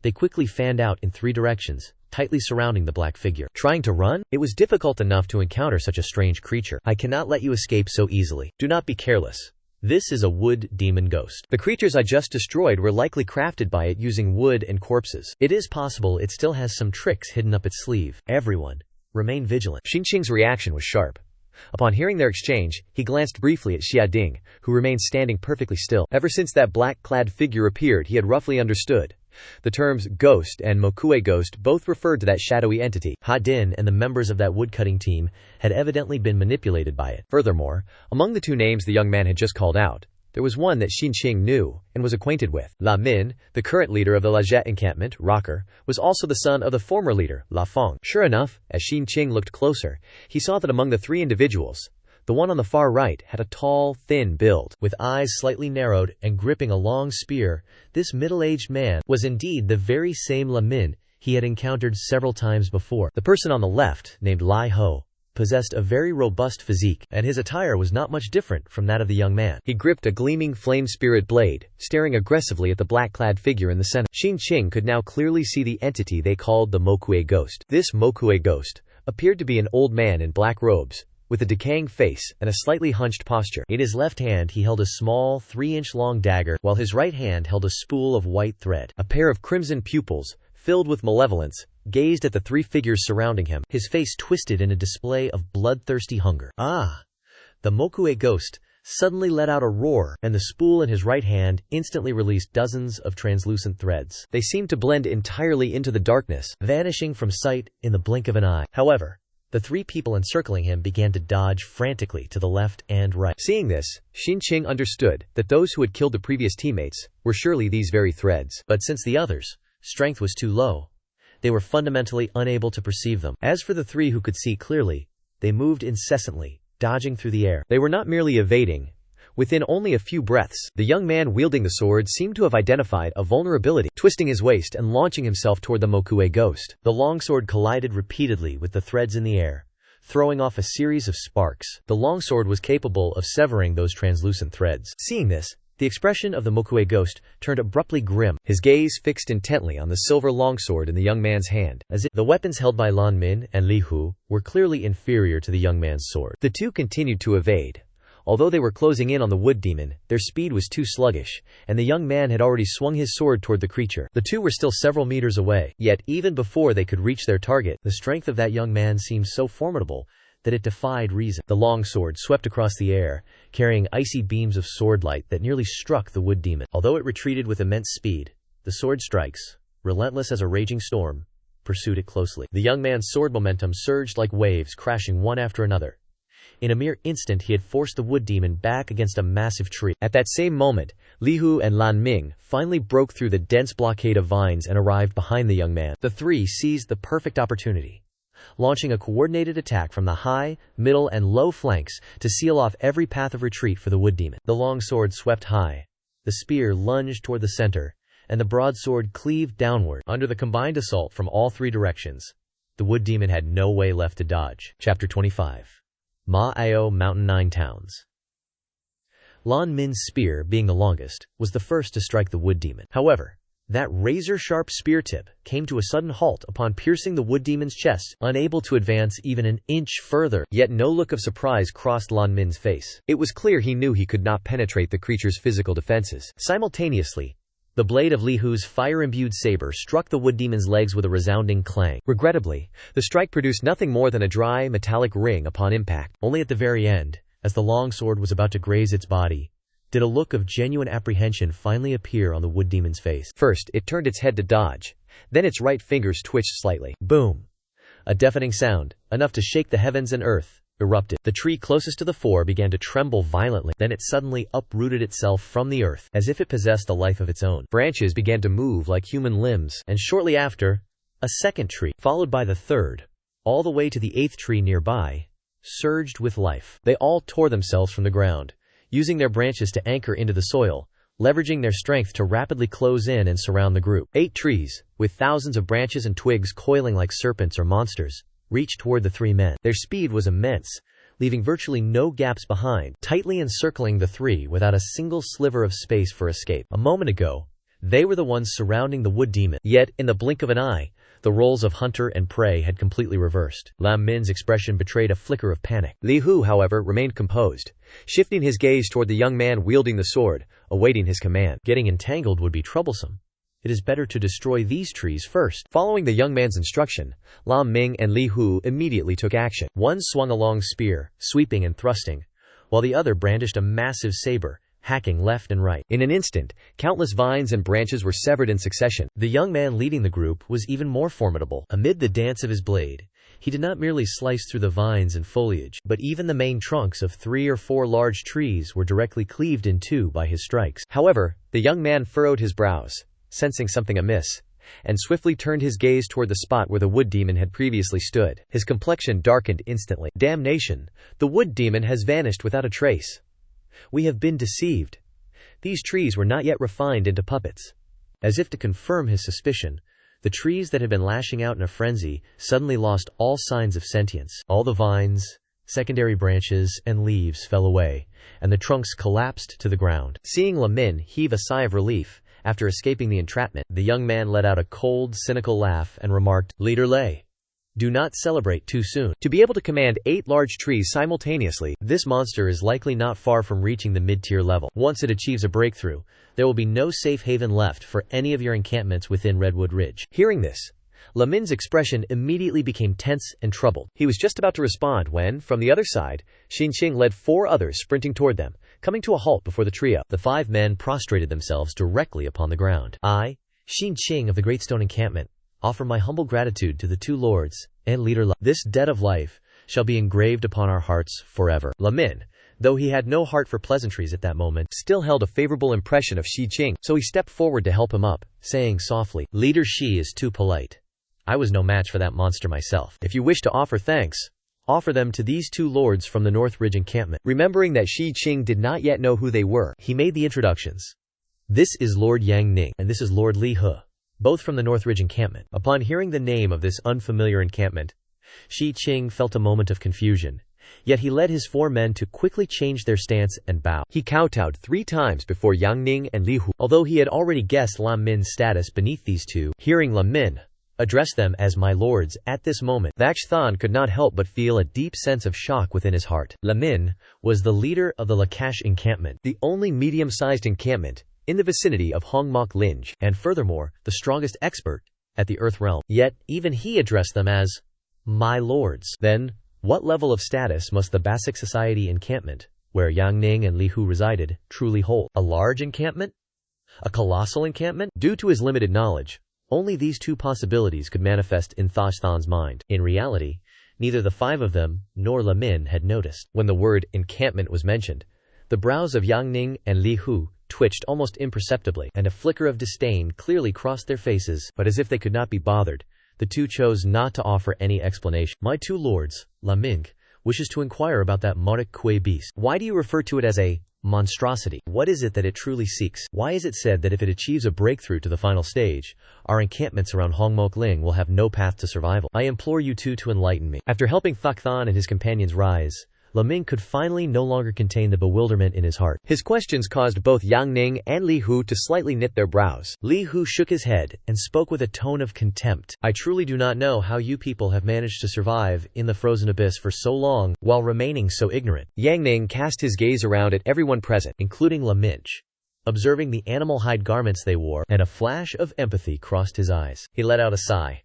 They quickly fanned out in 3 directions, tightly surrounding the black figure. Trying to run? It was difficult enough to encounter such a strange creature. "I cannot let you escape so easily. Do not be careless. This is a wood demon ghost. The creatures I just destroyed were likely crafted by it using wood and corpses. It is possible it still has some tricks hidden up its sleeve. Everyone, remain vigilant." Xinqing's reaction was sharp. Upon hearing their exchange, he glanced briefly at Jiading, who remained standing perfectly still. Ever since that black-clad figure appeared, he had roughly understood. The terms ghost and mokue ghost both referred to that shadowy entity. Ha Din and the members of that woodcutting team had evidently been manipulated by it. Furthermore, among the 2 names the young man had just called out, there was one that Xinqing knew and was acquainted with. La Min, the current leader of the Lajet encampment, Rocker, was also the son of the former leader, La Feng. Sure enough, as Xinqing looked closer, he saw that among the 3 individuals, the one on the far right had a tall, thin build, with eyes slightly narrowed and gripping a long spear. This middle-aged man was indeed the very same La Min he had encountered several times before. The person on the left, named Lai Ho, possessed a very robust physique, and his attire was not much different from that of the young man. He gripped a gleaming flame spirit blade, staring aggressively at the black-clad figure in the center. Xinqing could now clearly see the entity they called the Mokue ghost. This Mokue ghost appeared to be an old man in black robes, with a decaying face and a slightly hunched posture. In his left hand he held a small 3-inch-long dagger, while his right hand held a spool of white thread. A pair of crimson pupils, filled with malevolence, gazed at the 3 figures surrounding him, his face twisted in a display of bloodthirsty hunger. "Ah!" The Mokue ghost suddenly let out a roar, and the spool in his right hand instantly released dozens of translucent threads. They seemed to blend entirely into the darkness, vanishing from sight in the blink of an eye. However, the 3 people encircling him began to dodge frantically to the left and right. Seeing this, Xinqing understood that those who had killed the previous teammates were surely these very threads. But since the others' strength was too low, they were fundamentally unable to perceive them. As for the 3 who could see clearly, they moved incessantly, dodging through the air. They were not merely evading. Within only a few breaths, the young man wielding the sword seemed to have identified a vulnerability, twisting his waist and launching himself toward the Mokue ghost. The longsword collided repeatedly with the threads in the air, throwing off a series of sparks. The longsword was capable of severing those translucent threads. Seeing this, the expression of the Mokue ghost turned abruptly grim, his gaze fixed intently on the silver longsword in the young man's hand, as if the weapons held by Lan Min and Li Hu were clearly inferior to the young man's sword. The 2 continued to evade. Although they were closing in on the wood demon, their speed was too sluggish, and the young man had already swung his sword toward the creature. The 2 were still several meters away, yet even before they could reach their target, the strength of that young man seemed so formidable that it defied reason. The long sword swept across the air, carrying icy beams of swordlight that nearly struck the wood demon. Although it retreated with immense speed, the sword strikes, relentless as a raging storm, pursued it closely. The young man's sword momentum surged like waves, crashing one after another. In a mere instant he had forced the wood demon back against a massive tree. At that same moment, Li Hu and Lan Ming finally broke through the dense blockade of vines and arrived behind the young man. The three seized the perfect opportunity, launching a coordinated attack from the high, middle, and low flanks to seal off every path of retreat for the wood demon. The long sword swept high, the spear lunged toward the center, and the broadsword cleaved downward. Under the combined assault from all three directions, the wood demon had no way left to dodge. Chapter 25. Ma-Ao Mountain 9 Towns. Lan Min's spear, being the longest, was the first to strike the wood demon. However, that razor-sharp spear tip came to a sudden halt upon piercing the wood demon's chest, unable to advance even an inch further. Yet no look of surprise crossed Lan Min's face. It was clear he knew he could not penetrate the creature's physical defenses. Simultaneously, the blade of Li Hu's fire-imbued saber struck the wood demon's legs with a resounding clang. Regrettably, the strike produced nothing more than a dry, metallic ring upon impact. Only at the very end, as the long sword was about to graze its body, did a look of genuine apprehension finally appear on the wood demon's face. First, it turned its head to dodge. Then its right fingers twitched slightly. Boom! A deafening sound, enough to shake the heavens and earth, erupted. The tree closest to the fore began to tremble violently. Then it suddenly uprooted itself from the earth, as if it possessed a life of its own. Branches began to move like human limbs, and shortly after, a second tree, followed by the third, all the way to the eighth tree nearby, surged with life. They all tore themselves from the ground, using their branches to anchor into the soil, leveraging their strength to rapidly close in and surround the group. 8 trees, with thousands of branches and twigs coiling like serpents or monsters, reached toward the 3 men. Their speed was immense, leaving virtually no gaps behind, tightly encircling the 3 without a single sliver of space for escape. A moment ago, they were the ones surrounding the wood demon. Yet, in the blink of an eye, the roles of hunter and prey had completely reversed. Lam Min's expression betrayed a flicker of panic. Li Hu, however, remained composed, shifting his gaze toward the young man wielding the sword, awaiting his command. Getting entangled would be troublesome. It is better to destroy these trees first. Following the young man's instruction, Lam Ming and Li Hu immediately took action. One swung a long spear, sweeping and thrusting, while the other brandished a massive saber, hacking left and right. In an instant, countless vines and branches were severed in succession. The young man leading the group was even more formidable. Amid the dance of his blade, he did not merely slice through the vines and foliage, but even the main trunks of 3 or 4 large trees were directly cleaved in two by his strikes. However, the young man furrowed his brows, sensing something amiss, and swiftly turned his gaze toward the spot where the wood demon had previously stood. His complexion darkened instantly. Damnation! The wood demon has vanished without a trace. We have been deceived. These trees were not yet refined into puppets. As if to confirm his suspicion, the trees that had been lashing out in a frenzy suddenly lost all signs of sentience. All the vines, secondary branches, and leaves fell away, and the trunks collapsed to the ground. Seeing Lamin heave a sigh of relief, after escaping the entrapment, the young man let out a cold, cynical laugh and remarked, "Leader Lei, do not celebrate too soon. To be able to command 8 large trees simultaneously, this monster is likely not far from reaching the mid-tier level. Once it achieves a breakthrough, there will be no safe haven left for any of your encampments within Redwood Ridge." Hearing this, Lamin's expression immediately became tense and troubled. He was just about to respond when, from the other side, Xinqing led 4 others sprinting toward them, coming to a halt before the trio. The 5 men prostrated themselves directly upon the ground. "I, Xinqing of the Great Stone Encampment, offer my humble gratitude to the 2 lords and leader Lai. This debt of life shall be engraved upon our hearts forever." Lamin, though he had no heart for pleasantries at that moment, still held a favorable impression of Xi Qing, so he stepped forward to help him up, saying softly, "Leader Xi is too polite. I was no match for that monster myself. If you wish to offer thanks, offer them to these 2 lords from the North Ridge encampment." Remembering that Xi Qing did not yet know who they were, he made the introductions. "This is Lord Yang Ning, and this is Lord Li He, both from the North Ridge encampment." Upon hearing the name of this unfamiliar encampment, Xi Qing felt a moment of confusion, yet he led his 4 men to quickly change their stance and bow. He kowtowed 3 times before Yang Ning and Li Hu, although he had already guessed Lam Min's status beneath these 2. Hearing Lam Min address them as "my lords" at this moment, Vach Than could not help but feel a deep sense of shock within his heart. Lamin was the leader of the Lakash encampment, the only medium-sized encampment in the vicinity of Hongmok Linge, and furthermore, the strongest expert at the Earth Realm. Yet, even he addressed them as "my lords." Then, What level of status must the basic society encampment, where Yang Ning and Li Hu resided, truly hold? A large encampment? A colossal encampment? Due to his limited knowledge, only these two possibilities could manifest in Thashthan's mind. In reality, neither the five of them nor Lamin had noticed. When the word encampment was mentioned, the brows of Yang Ning and Li Hu twitched almost imperceptibly, and a flicker of disdain clearly crossed their faces, but as if they could not be bothered, the two chose not to offer any explanation. My two lords, Laming, wishes to inquire about that Marik Kwe beast. Why do you refer to it as a monstrosity? What is it that it truly seeks? Why is it said that if it achieves a breakthrough to the final stage, our encampments around Hongmok Ling will have no path to survival? I implore you two to enlighten me. After helping Thakhthan and his companions rise, Laming could finally no longer contain the bewilderment in his heart. His questions caused both Yang Ning and Li Hu to slightly knit their brows. Li Hu shook his head and spoke with a tone of contempt. I truly do not know how you people have managed to survive in the frozen abyss for so long while remaining so ignorant. Yang Ning cast his gaze around at everyone present, including Laminch, observing the animal hide garments they wore, and a flash of empathy crossed his eyes. He let out a sigh.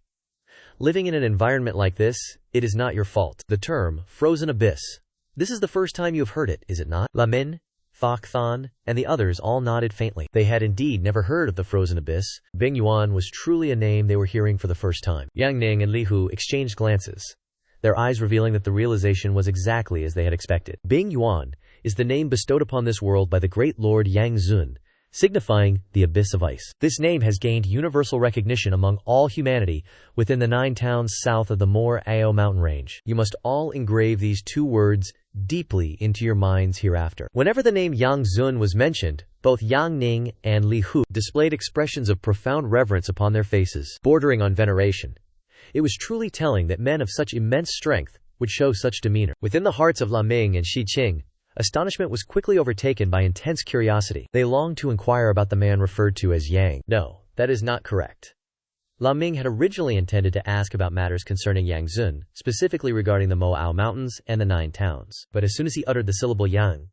Living in an environment like this, it is not your fault. The term, frozen abyss. This is the first time you have heard it, is it not? Lamin, Thakhthan, and the others all nodded faintly. They had indeed never heard of the frozen abyss. Bing Yuan was truly a name they were hearing for the first time. Yang Ning and Li Hu exchanged glances, their eyes revealing that the realization was exactly as they had expected. Bing Yuan is the name bestowed upon this world by the great Lord Yang Zun, signifying the abyss of ice. This name has gained universal recognition among all humanity within the 9 towns south of the Mor Ao mountain range. You must all engrave these 2 words deeply into your minds hereafter. Whenever the name Yang Zun was mentioned, both Yang Ning and Li Hu displayed expressions of profound reverence upon their faces, bordering on veneration. It was truly telling that men of such immense strength would show such demeanor. Within the hearts of Laming and Shi Qing, astonishment was quickly overtaken by intense curiosity. They longed to inquire about the man referred to as Yang. No, that is not correct. Laming had originally intended to ask about matters concerning Yang Zun, specifically regarding the Mo Ao Mountains and the 9 towns. But as soon as he uttered the syllable Yang,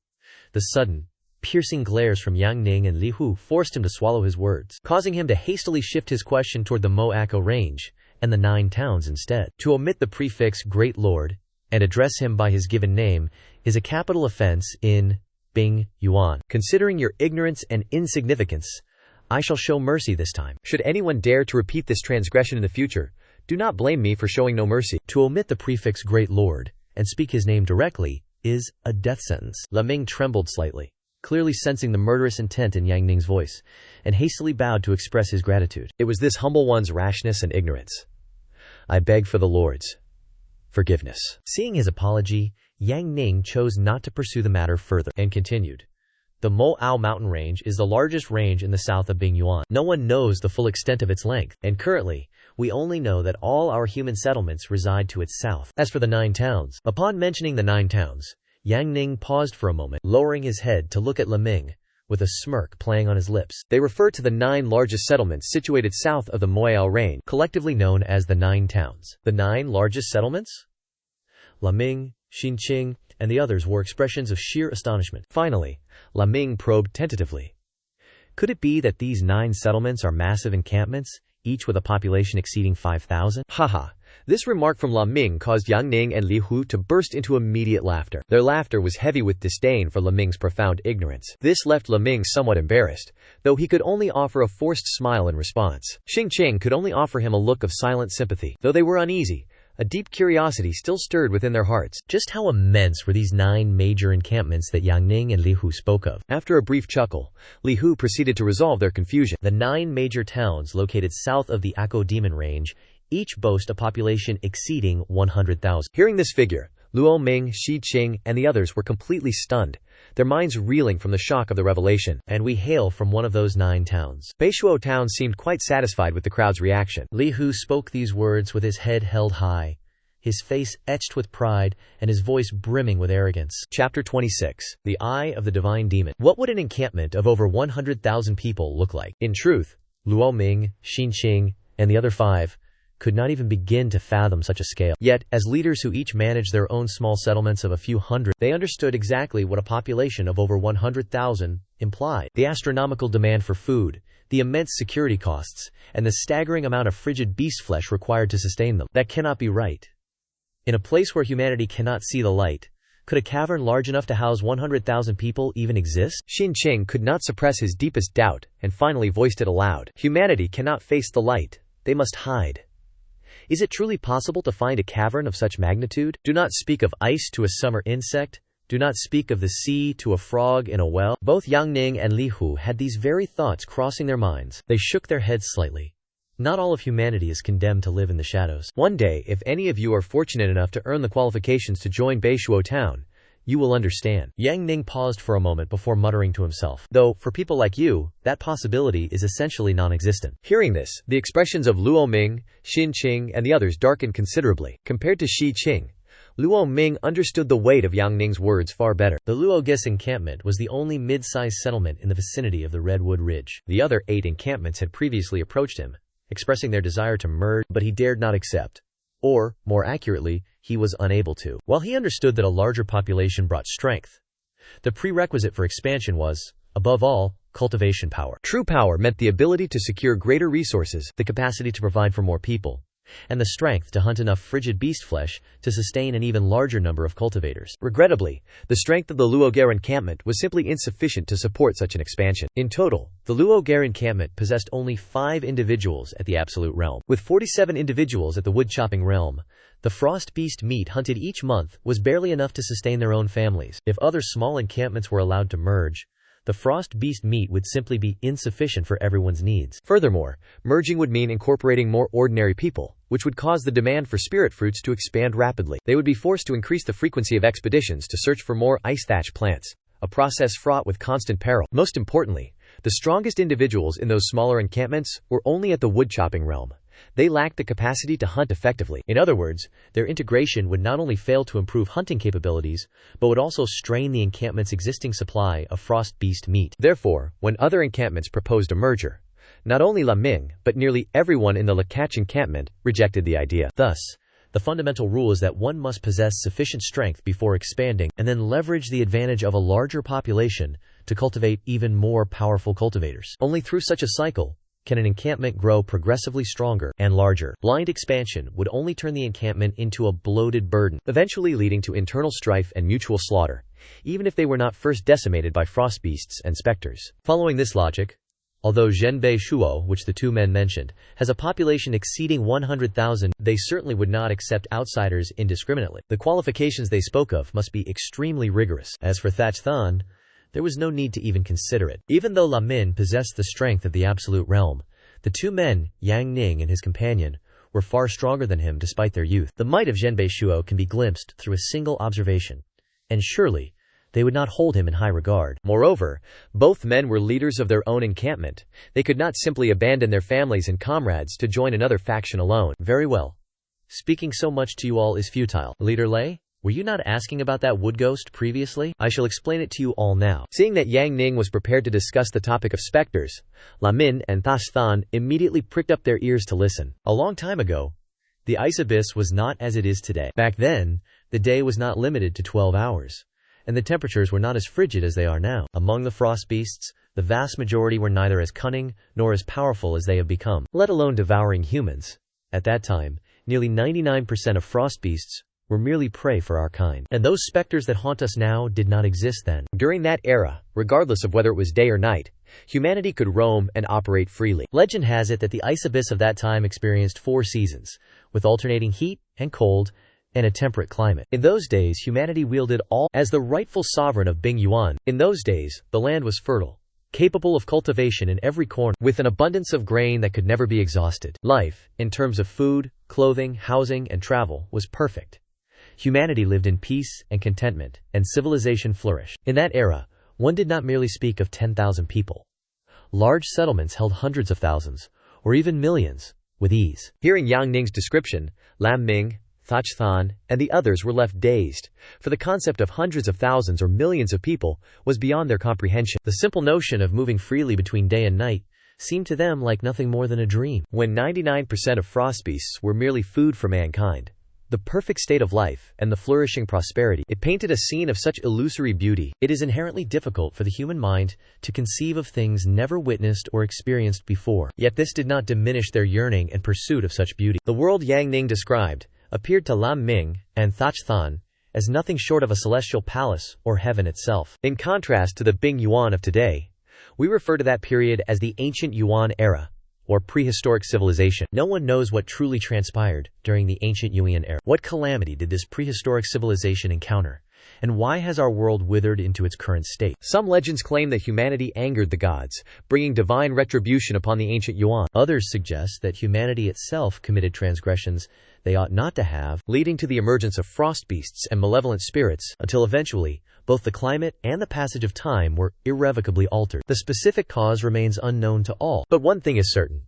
the sudden, piercing glares from Yang Ning and Li Hu forced him to swallow his words, causing him to hastily shift his question toward the Mo Ako range and the 9 towns instead. To omit the prefix Great Lord and address him by his given name is a capital offense in Bing Yuan. Considering your ignorance and insignificance, I shall show mercy this time. Should anyone dare to repeat this transgression in the future, do not blame me for showing no mercy. To omit the prefix Great Lord and speak his name directly is a death sentence. Laming trembled slightly, clearly sensing the murderous intent in Yang Ning's voice, and hastily bowed to express his gratitude. It was this humble one's rashness and ignorance. I beg for the Lord's forgiveness. Seeing his apology, Yang Ning chose not to pursue the matter further, and continued. The Mo Ao mountain range is the largest range in the south of Bing Yuan. No one knows the full extent of its length, and currently, we only know that all our human settlements reside to its south. As for the 9 towns, upon mentioning the 9 towns, Yang Ning paused for a moment, lowering his head to look at Laming, with a smirk playing on his lips. They refer to the 9 largest settlements situated south of the Mo Ao range, collectively known as the 9 towns. The 9 largest settlements? Laming, Xinqing, and the others wore expressions of sheer astonishment. Finally, Laming probed tentatively. Could it be that these 9 settlements are massive encampments, each with a population exceeding 5,000? Haha. This remark from Laming caused Yang Ning and Li Hu to burst into immediate laughter. Their laughter was heavy with disdain for Laming's profound ignorance. This left Laming somewhat embarrassed, though he could only offer a forced smile in response. Xingqing could only offer him a look of silent sympathy. Though they were uneasy, a deep curiosity still stirred within their hearts. Just how immense were these 9 major encampments that Yang Ning and Li Hu spoke of? After a brief chuckle, Li Hu proceeded to resolve their confusion. The 9 major towns located south of the Ako Demon Range each boast a population exceeding 100,000. Hearing this figure, Luo Ming, Shi Qing, and the others were completely stunned, their minds reeling from the shock of the revelation. And we hail from one of those 9 towns. Beishuo Town seemed quite satisfied with the crowd's reaction. Li Hu spoke these words with his head held high, his face etched with pride, and his voice brimming with arrogance. Chapter 26. The Eye of the Divine Demon. What would an encampment of over 100,000 people look like? In truth, Luo Ming, Xin Qing, and the other 5 could not even begin to fathom such a scale. Yet, as leaders who each managed their own small settlements of a few hundred, they understood exactly what a population of over 100,000 implied. The astronomical demand for food, the immense security costs, and the staggering amount of frigid beast flesh required to sustain them. That cannot be right. In a place where humanity cannot see the light, could a cavern large enough to house 100,000 people even exist? Xin Qing could not suppress his deepest doubt, and finally voiced it aloud. Humanity cannot face the light. They must hide. Is it truly possible to find a cavern of such magnitude? Do not speak of ice to a summer insect. Do not speak of the sea to a frog in a well. Both Yang Ning and Li Hu had these very thoughts crossing their minds. They shook their heads slightly. Not all of humanity is condemned to live in the shadows. One day, if any of you are fortunate enough to earn the qualifications to join Beishuo Town, you will understand. Yang Ning paused for a moment before muttering to himself. Though, for people like you, that possibility is essentially non-existent. Hearing this, the expressions of Luo Ming, Xin Qing, and the others darkened considerably. Compared to Shi Qing, Luo Ming understood the weight of Yang Ning's words far better. The Luo Gis encampment was the only mid-sized settlement in the vicinity of the Redwood Ridge. The other 8 encampments had previously approached him, expressing their desire to merge, but he dared not accept. Or, more accurately, he was unable to. While he understood that a larger population brought strength, the prerequisite for expansion was, above all, cultivation power. True power meant the ability to secure greater resources, the capacity to provide for more people, and the strength to hunt enough frigid beast flesh to sustain an even larger number of cultivators. Regrettably, the strength of the Luoger encampment was simply insufficient to support such an expansion. In total, the Luoger encampment possessed only 5 individuals at the Absolute Realm. With 47 individuals at the wood-chopping realm, the frost beast meat hunted each month was barely enough to sustain their own families. If other small encampments were allowed to merge, the frost beast meat would simply be insufficient for everyone's needs. Furthermore, merging would mean incorporating more ordinary people, which would cause the demand for spirit fruits to expand rapidly. They would be forced to increase the frequency of expeditions to search for more ice thatch plants, a process fraught with constant peril. Most importantly, the strongest individuals in those smaller encampments were only at the wood-chopping realm. They lacked the capacity to hunt effectively. In other words, their integration would not only fail to improve hunting capabilities, but would also strain the encampment's existing supply of frost beast meat. Therefore, when other encampments proposed a merger, not only La Ming, but nearly everyone in the Lakach encampment rejected the idea. Thus, the fundamental rule is that one must possess sufficient strength before expanding, and then leverage the advantage of a larger population to cultivate even more powerful cultivators. Only through such a cycle can an encampment grow progressively stronger and larger. Blind expansion would only turn the encampment into a bloated burden, eventually leading to internal strife and mutual slaughter, even if they were not first decimated by frost beasts and specters. Following this logic, although Zhenbei Shuo, which the 2 men mentioned, has a population exceeding 100,000, they certainly would not accept outsiders indiscriminately. The qualifications they spoke of must be extremely rigorous. As for Thach Than, there was no need to even consider it. Even though La Min possessed the strength of the Absolute Realm, the 2 men, Yang Ning and his companion, were far stronger than him despite their youth. The might of Zhenbei Shuo can be glimpsed through a single observation, and surely they would not hold him in high regard. Moreover, both men were leaders of their own encampment. They could not simply abandon their families and comrades to join another faction alone. Very well. Speaking so much to you all is futile. Leader Lei, were you not asking about that wood ghost previously? I shall explain it to you all now. Seeing that Yang Ning was prepared to discuss the topic of specters, La Min and Thach Than immediately pricked up their ears to listen. A long time ago, the ice abyss was not as it is today. Back then, the day was not limited to 12 hours, and the temperatures were not as frigid as they are now. Among the frost beasts, the vast majority were neither as cunning nor as powerful as they have become, let alone devouring humans. At that time, nearly 99% of frost beasts were merely prey for our kind. And those specters that haunt us now did not exist then. During that era, regardless of whether it was day or night, humanity could roam and operate freely. Legend has it that the ice abyss of that time experienced 4 seasons, with alternating heat and cold and a temperate climate. In those days, humanity wielded all as the rightful sovereign of Bing Yuan. In those days, the land was fertile, capable of cultivation in every corner, with an abundance of grain that could never be exhausted. Life, in terms of food, clothing, housing, and travel, was perfect. Humanity lived in peace and contentment, and civilization flourished. In that era, one did not merely speak of 10,000 people. Large settlements held hundreds of thousands, or even millions, with ease. Hearing Yang Ning's description, Lam Ming, Thach Than, and the others were left dazed, for the concept of hundreds of thousands or millions of people was beyond their comprehension. The simple notion of moving freely between day and night seemed to them like nothing more than a dream. When 99% of frost beasts were merely food for mankind, the perfect state of life, and the flourishing prosperity, it painted a scene of such illusory beauty. It is inherently difficult for the human mind to conceive of things never witnessed or experienced before. Yet this did not diminish their yearning and pursuit of such beauty. The world Yang Ning described, appeared to Lam Ming and Thach Than as nothing short of a celestial palace or heaven itself. In contrast to the Bing Yuan of today, we refer to that period as the ancient Yuan era, or prehistoric civilization. No one knows what truly transpired during the ancient Yuan era. What calamity did this prehistoric civilization encounter? And why has our world withered into its current state? Some legends claim that humanity angered the gods, bringing divine retribution upon the ancient Yuan. Others suggest that humanity itself committed transgressions they ought not to have, leading to the emergence of frost beasts and malevolent spirits, until eventually, both the climate and the passage of time were irrevocably altered. The specific cause remains unknown to all. But one thing is certain.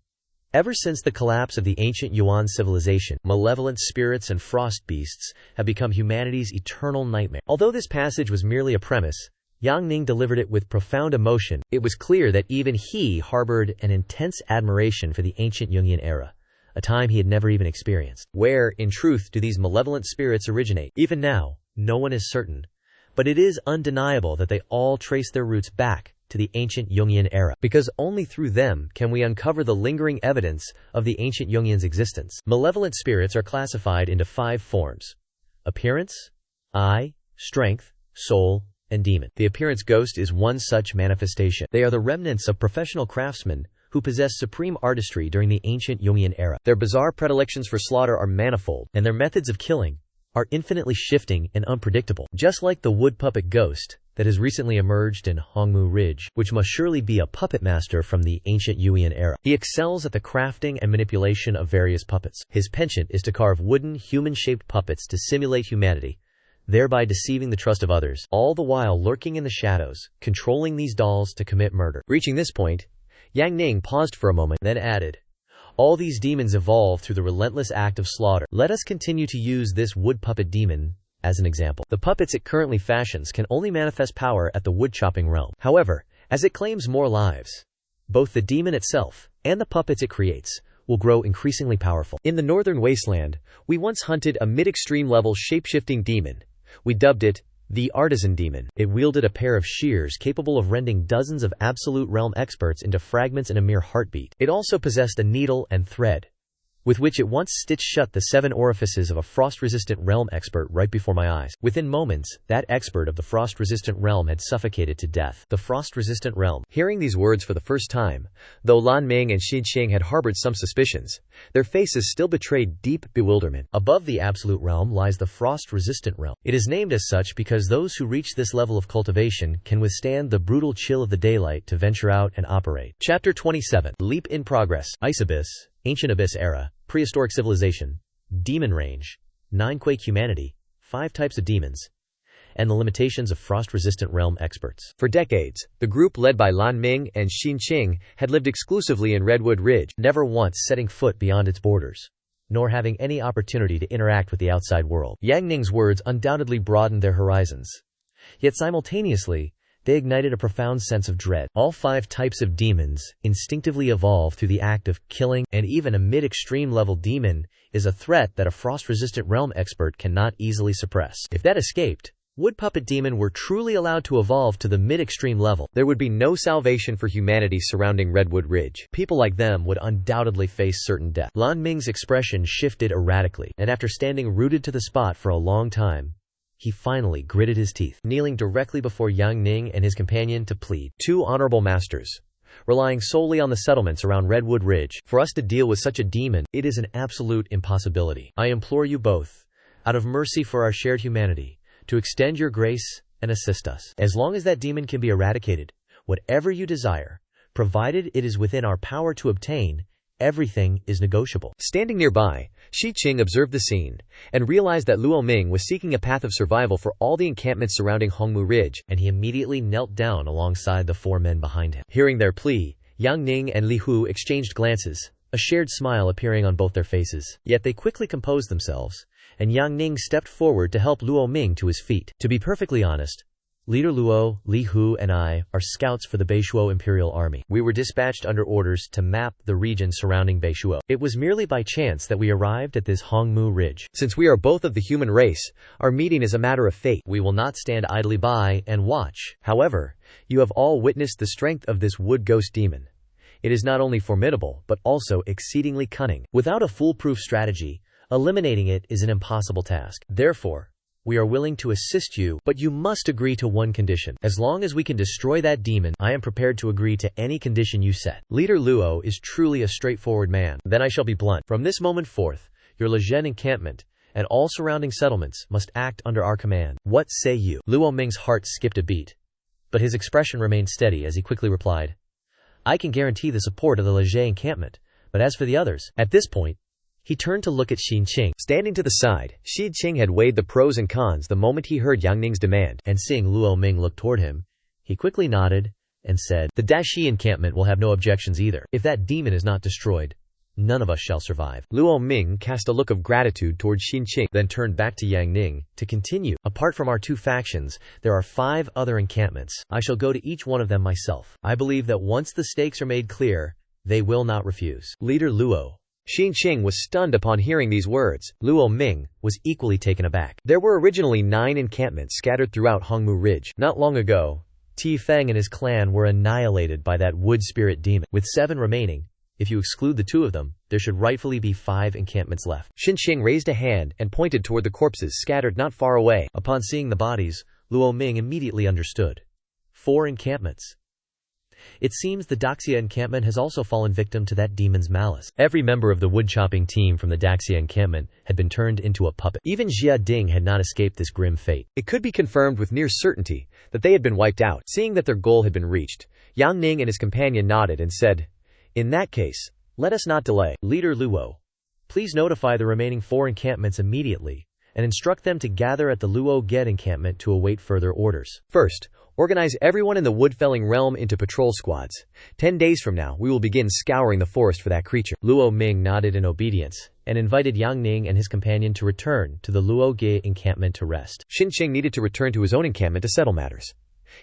Ever since the collapse of the ancient Yuan civilization, malevolent spirits and frost beasts have become humanity's eternal nightmare. Although this passage was merely a premise, Yang Ning delivered it with profound emotion. It was clear that even he harbored an intense admiration for the ancient Jungian era, a time he had never even experienced. Where, in truth, do these malevolent spirits originate? Even now, no one is certain, but it is undeniable that they all trace their roots back to the ancient Jungian era, because only through them can we uncover the lingering evidence of the ancient Jungian's existence. Malevolent spirits are classified into 5 forms: appearance, eye, strength, soul, and demon. The appearance ghost is one such manifestation. They are the remnants of professional craftsmen who possessed supreme artistry during the ancient Jungian era. Their bizarre predilections for slaughter are manifold, and their methods of killing are infinitely shifting and unpredictable. Just like the wood puppet ghost that has recently emerged in Hongmu Ridge, which must surely be a puppet master from the ancient Yuan era. He excels at the crafting and manipulation of various puppets. His penchant is to carve wooden, human-shaped puppets to simulate humanity, thereby deceiving the trust of others, all the while lurking in the shadows, controlling these dolls to commit murder. Reaching this point, Yang Ning paused for a moment, then added, "All these demons evolve through the relentless act of slaughter. Let us continue to use this wood puppet demon as an example. The puppets it currently fashions can only manifest power at the wood-chopping realm. However, as it claims more lives, both the demon itself and the puppets it creates will grow increasingly powerful. In the northern wasteland, we once hunted a mid-extreme level shape-shifting demon. We dubbed it the artisan demon. It wielded a pair of shears capable of rending dozens of absolute realm experts into fragments in a mere heartbeat. It also possessed a needle and thread, with which it once stitched shut the 7 orifices of a frost-resistant realm expert right before my eyes. Within moments, that expert of the frost-resistant realm had suffocated to death." The frost-resistant realm. Hearing these words for the first time, though Lan Ming and Xi Qing had harbored some suspicions, their faces still betrayed deep bewilderment. Above the absolute realm lies the frost-resistant realm. It is named as such because those who reach this level of cultivation can withstand the brutal chill of the daylight to venture out and operate. Chapter 27. Leap in Progress. Ice Abyss. Ancient Abyss Era, Prehistoric Civilization, Demon Range, 9-Quake Humanity, 5 Types of Demons, and the Limitations of Frost-Resistant Realm Experts. For decades, the group led by Lan Ming and Xin Qing had lived exclusively in Redwood Ridge, never once setting foot beyond its borders, nor having any opportunity to interact with the outside world. Yang Ning's words undoubtedly broadened their horizons. Yet simultaneously, they ignited a profound sense of dread. All 5 types of demons instinctively evolve through the act of killing, and even a mid-extreme level demon is a threat that a frost-resistant realm expert cannot easily suppress. If that escaped, wood puppet demon were truly allowed to evolve to the mid-extreme level, there would be no salvation for humanity surrounding Redwood Ridge. People like them would undoubtedly face certain death. Lan Ming's expression shifted erratically, and after standing rooted to the spot for a long time, he finally gritted his teeth, kneeling directly before Yang Ning and his companion to plead. "Two honorable masters, relying solely on the settlements around Redwood Ridge, for us to deal with such a demon, it is an absolute impossibility. I implore you both, out of mercy for our shared humanity, to extend your grace and assist us. As long as that demon can be eradicated, whatever you desire, provided it is within our power to obtain, everything is negotiable." Standing nearby, Xi Qing observed the scene and realized that Luo Ming was seeking a path of survival for all the encampments surrounding Hongmu Ridge, and he immediately knelt down alongside the 4 men behind him. Hearing their plea, Yang Ning and Li Hu exchanged glances, a shared smile appearing on both their faces. Yet they quickly composed themselves, and Yang Ning stepped forward to help Luo Ming to his feet. To be perfectly honest, Leader Luo, Li Hu, and I are scouts for the Beishuo Imperial Army. We were dispatched under orders to map the region surrounding Beishuo. It was merely by chance that we arrived at this Hongmu Ridge. Since we are both of the human race, our meeting is a matter of fate. We will not stand idly by and watch. However, you have all witnessed the strength of this wood ghost demon. It is not only formidable, but also exceedingly cunning. Without a foolproof strategy, Eliminating it is an impossible task. Therefore, we are willing to assist you, but you must agree to one condition. As long as we can destroy that demon, I am prepared to agree to any condition you set. Leader Luo is truly a straightforward man. Then I shall be blunt. From this moment forth, your Lejeune encampment and all surrounding settlements must act under our command. What say you? Luo Ming's heart skipped a beat, but his expression remained steady as he quickly replied, I can guarantee the support of the Lejeune encampment, but as for the others, at this point, he turned to look at Xin Qing. Standing to the side, Xi Qing had weighed the pros and cons the moment he heard Yang Ning's demand, and seeing Luo Ming look toward him, he quickly nodded and said, the Dashi encampment will have no objections either. If that demon is not destroyed, none of us shall survive. Luo Ming cast a look of gratitude toward Xin Qing, then turned back to Yang Ning to continue. Apart from our two factions, there are 5 other encampments. I shall go to each one of them myself. I believe that once the stakes are made clear, they will not refuse. Leader Luo. Xin Qing was stunned upon hearing these words. Luo Ming was equally taken aback. There were originally 9 encampments scattered throughout Hongmu Ridge. Not long ago, Ti Feng and his clan were annihilated by that wood spirit demon. With 7 remaining, if you exclude the 2 of them, there should rightfully be 5 encampments left. Xin Qing raised a hand and pointed toward the corpses scattered not far away. Upon seeing the bodies, Luo Ming immediately understood. 4 encampments. It seems the Daxia encampment has also fallen victim to that demon's malice. Every member of the wood-chopping team from the Daxia encampment had been turned into a puppet. Even Jia Ding had not escaped this grim fate. It could be confirmed with near certainty that they had been wiped out. Seeing that their goal had been reached, Yang Ning and his companion nodded and said, in that case, let us not delay. Leader Luo, please notify the remaining 4 encampments immediately and instruct them to gather at the Luo Get encampment to await further orders. First, organize everyone in the wood-felling realm into patrol squads. 10 days from now, we will begin scouring the forest for that creature. Luo Ming nodded in obedience and invited Yang Ning and his companion to return to the Luo Ge encampment to rest. Xin Qing needed to return to his own encampment to settle matters.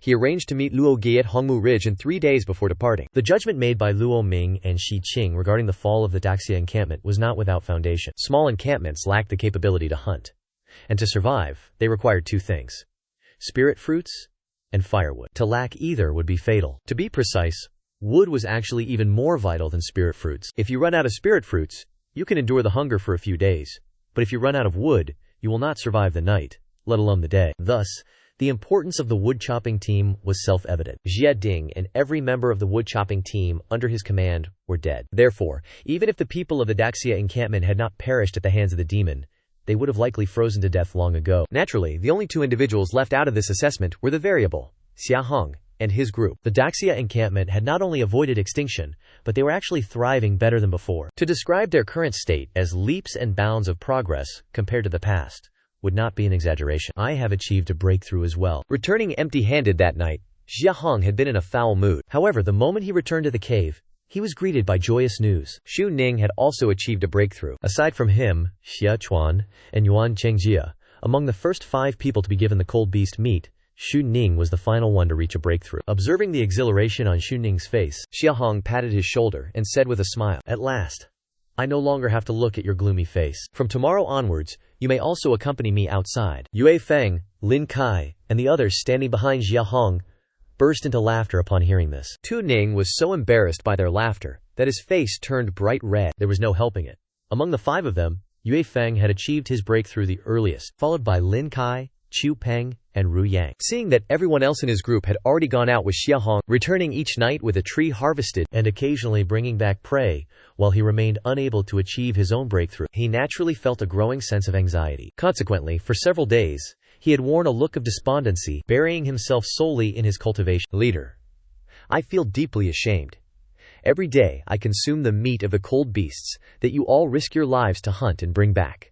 He arranged to meet Luo Ge at Hongmu Ridge in 3 days before departing. The judgment made by Luo Ming and Xi Qing regarding the fall of the Daxia encampment was not without foundation. Small encampments lacked the capability to hunt, and to survive, they required 2 things: spirit fruits and firewood. To lack either would be fatal. To be precise, wood was actually even more vital than spirit fruits. If you run out of spirit fruits, you can endure the hunger for a few days, but if you run out of wood, you will not survive the night, let alone the day. Thus, the importance of the wood-chopping team was self-evident. Jia Ding and every member of the wood-chopping team under his command were dead. Therefore, even if the people of the Daxia encampment had not perished at the hands of the demon, they would have likely frozen to death long ago. Naturally, the only 2 individuals left out of this assessment were the variable, Xia Hong, and his group. The Daxia encampment had not only avoided extinction, but they were actually thriving better than before. To describe their current state as leaps and bounds of progress compared to the past would not be an exaggeration. I have achieved a breakthrough as well. Returning empty-handed that night, Xia Hong had been in a foul mood. However, the moment he returned to the cave, he was greeted by joyous news. Xu Ning had also achieved a breakthrough. Aside from him, Xia Chuan and Yuan Chengjia, among the first 5 people to be given the cold beast meat, Xu Ning was the final one to reach a breakthrough. Observing the exhilaration on Xu Ning's face, Xia Hong patted his shoulder and said with a smile, at last, I no longer have to look at your gloomy face. From tomorrow onwards, you may also accompany me outside. Yue Feng, Lin Kai, and the others standing behind Xia Hong burst into laughter upon hearing this. Tu Ning was so embarrassed by their laughter that his face turned bright red. There was no helping it. Among the 5 of them, Yue Feng had achieved his breakthrough the earliest, followed by Lin Kai, Chu Peng, and Ru Yang. Seeing that everyone else in his group had already gone out with Xia Hong, returning each night with a tree harvested and occasionally bringing back prey, while he remained unable to achieve his own breakthrough, he naturally felt a growing sense of anxiety. Consequently, for several days, he had worn a look of despondency, burying himself solely in his cultivation. Leader, I feel deeply ashamed. Every day I consume the meat of the cold beasts that you all risk your lives to hunt and bring back.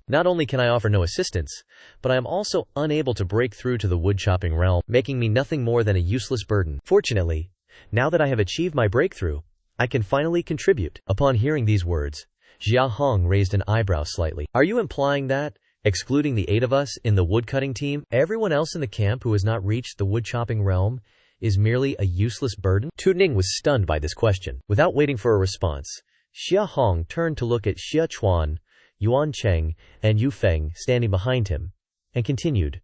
Not only can I offer no assistance, but I am also unable to break through to the wood-chopping realm, making me nothing more than a useless burden. Fortunately, now that I have achieved my breakthrough, I can finally contribute. Upon hearing these words, Xia Hong raised an eyebrow slightly. Are you implying that, excluding the 8 of us in the wood-cutting team, everyone else in the camp who has not reached the wood-chopping realm is merely a useless burden? Tu Ning was stunned by this question. Without waiting for a response, Xia Hong turned to look at Xia Chuan, Yuan Cheng, and Yu Feng standing behind him, and continued,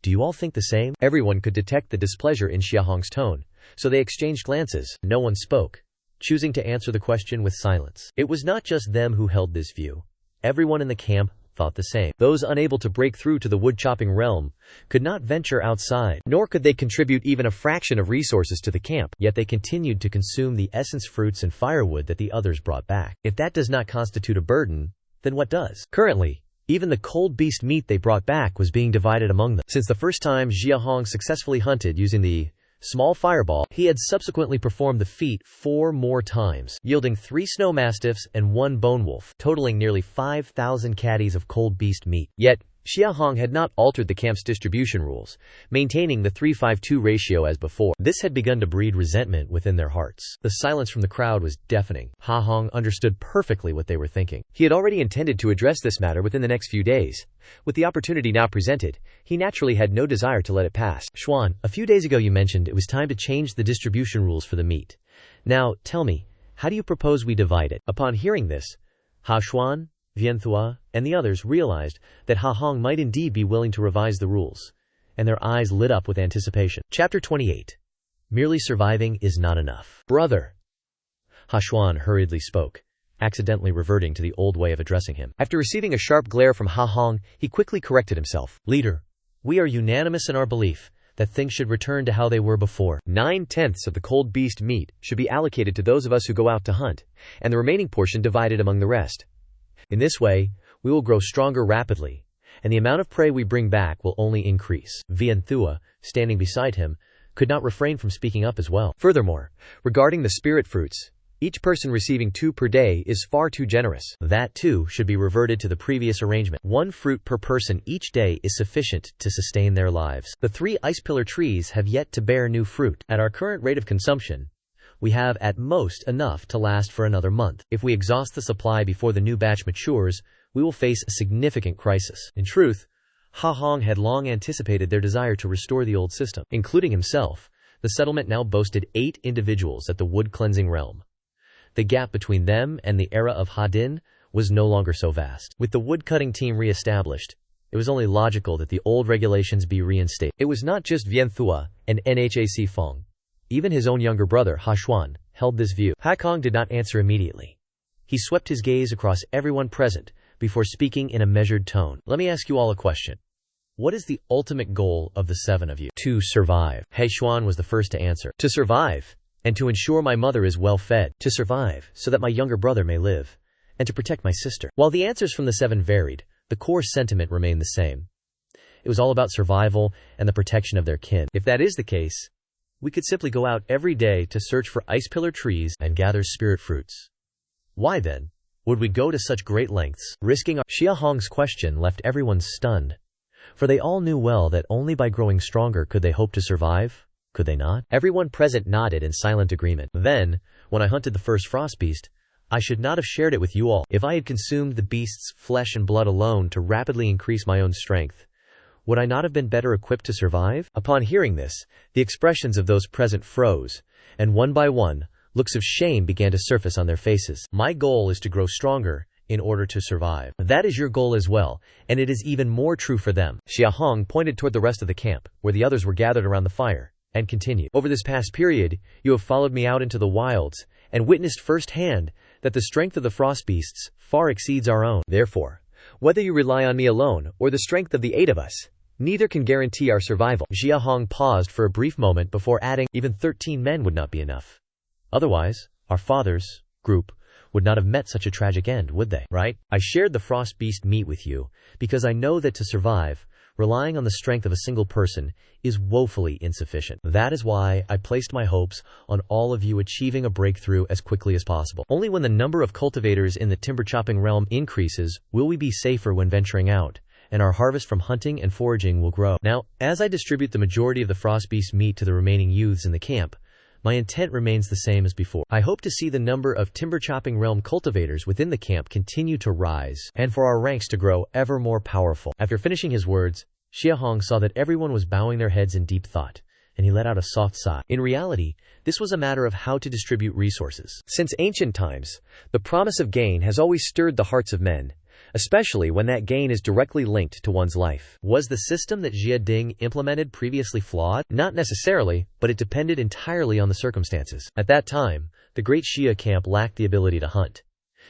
Do you all think the same? Everyone could detect the displeasure in Xia Hong's tone, so they exchanged glances. No one spoke, choosing to answer the question with silence. It was not just them who held this view. Everyone in the camp thought the same. Those unable to break through to the wood-chopping realm could not venture outside, nor could they contribute even a fraction of resources to the camp, yet they continued to consume the essence fruits and firewood that the others brought back. If that does not constitute a burden, then what does? Currently, even the cold beast meat they brought back was being divided among them. Since the first time Jia Hong successfully hunted using the small fireball, he had subsequently performed the feat 4 more times, yielding 3 snow mastiffs and 1 bone wolf, totaling nearly 5,000 caddies of cold beast meat. Yet, Xia Hong had not altered the camp's distribution rules, maintaining the 3-5-2 ratio as before. This had begun to breed resentment within their hearts. The silence from the crowd was deafening. Ha Hong understood perfectly what they were thinking. He had already intended to address this matter within the next few days. With the opportunity now presented, he naturally had no desire to let it pass. Xuan, a few days ago you mentioned it was time to change the distribution rules for the meat. Now, tell me, how do you propose we divide it? Upon hearing this, Ha Xuan, Vienthua, and the others realized that Ha Hong might indeed be willing to revise the rules, and their eyes lit up with anticipation. Chapter 28. Merely surviving is not enough. Brother! Ha Xuan hurriedly spoke, accidentally reverting to the old way of addressing him. After receiving a sharp glare from Ha Hong, he quickly corrected himself. Leader, we are unanimous in our belief that things should return to how they were before. 9/10 of the cold beast meat should be allocated to those of us who go out to hunt, and the remaining portion divided among the rest. In this way, we will grow stronger rapidly, and the amount of prey we bring back will only increase. Vienthua, standing beside him, could not refrain from speaking up as well. Furthermore, regarding the spirit fruits, each person receiving 2 per day is far too generous. That too should be reverted to the previous arrangement. 1 fruit per person each day is sufficient to sustain their lives. The 3 ice pillar trees have yet to bear new fruit. At our current rate of consumption, we have at most enough to last for another month. If we exhaust the supply before the new batch matures, we will face a significant crisis. In truth, Ha Hong had long anticipated their desire to restore the old system. Including himself, the settlement now boasted 8 individuals at the wood-cleansing realm. The gap between them and the era of Ha Din was no longer so vast. With the wood-cutting team re-established, it was only logical that the old regulations be reinstated. It was not just Vienthua and Nhac Fong. Even his own younger brother, Ha Xuan, held this view. Ha Kong did not answer immediately. He swept his gaze across everyone present before speaking in a measured tone. Let me ask you all a question. What is the ultimate goal of the 7 of you? To survive. He Xuan was the first to answer. To survive, and to ensure my mother is well fed. To survive, so that my younger brother may live, and to protect my sister. While the answers from the 7 varied, the core sentiment remained the same. It was all about survival and the protection of their kin. If that is the case, we could simply go out every day to search for ice pillar trees and gather spirit fruits. Why then would we go to such great lengths, risking our— Xia Hong's question left everyone stunned, for they all knew well that only by growing stronger could they hope to survive, could they not? Everyone present nodded in silent agreement. Then, when I hunted the first frost beast, I should not have shared it with you all. If I had consumed the beast's flesh and blood alone to rapidly increase my own strength, would I not have been better equipped to survive? Upon hearing this, the expressions of those present froze, and one by one, looks of shame began to surface on their faces. My goal is to grow stronger in order to survive. That is your goal as well, and it is even more true for them. Xia Hong pointed toward the rest of the camp, where the others were gathered around the fire, and continued. Over this past period, you have followed me out into the wilds, and witnessed firsthand that the strength of the frost beasts far exceeds our own. Therefore, whether you rely on me alone or the strength of the 8 of us, neither can guarantee our survival. Xia Hong paused for a brief moment before adding, even 13 men would not be enough. Otherwise, our father's group would not have met such a tragic end, would they? Right? I shared the frost beast meat with you, because I know that to survive, relying on the strength of a single person is woefully insufficient. That is why I placed my hopes on all of you achieving a breakthrough as quickly as possible. Only when the number of cultivators in the timber-chopping realm increases will we be safer when venturing out, and our harvest from hunting and foraging will grow. Now, as I distribute the majority of the frost beast meat to the remaining youths in the camp, my intent remains the same as before. I hope to see the number of timber-chopping realm cultivators within the camp continue to rise, and for our ranks to grow ever more powerful. After finishing his words, Xia Hong saw that everyone was bowing their heads in deep thought, and he let out a soft sigh. In reality, this was a matter of how to distribute resources. Since ancient times, the promise of gain has always stirred the hearts of men, especially when that gain is directly linked to one's life. Was the system that Jia Ding implemented previously flawed? Not necessarily, but it depended entirely on the circumstances. At that time, the great Xia camp lacked the ability to hunt,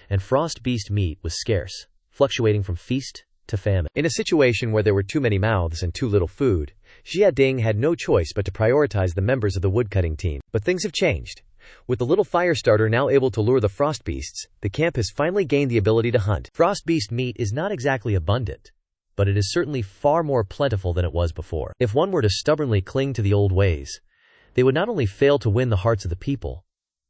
and frost beast meat was scarce. fluctuating from feast to famine. In a situation where there were too many mouths and too little food, Jia Ding had no choice but to prioritize the members of the woodcutting team. But things have changed. With the little fire starter now able to lure the frost beasts, the camp has finally gained the ability to hunt. Frost beast meat is not exactly abundant, but it is certainly far more plentiful than it was before. If one were to stubbornly cling to the old ways, they would not only fail to win the hearts of the people,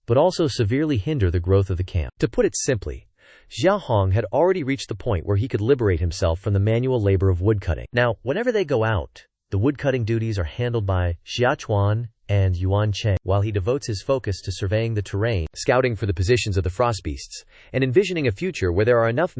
but also severely hinder the growth of the camp. To put it simply, Xia Hong had already reached the point where he could liberate himself from the manual labor of woodcutting. Now, whenever they go out, the woodcutting duties are handled by Xia Chuan and Yuan Cheng, while he devotes his focus to surveying the terrain, scouting for the positions of the frost beasts, and envisioning a future where there are enough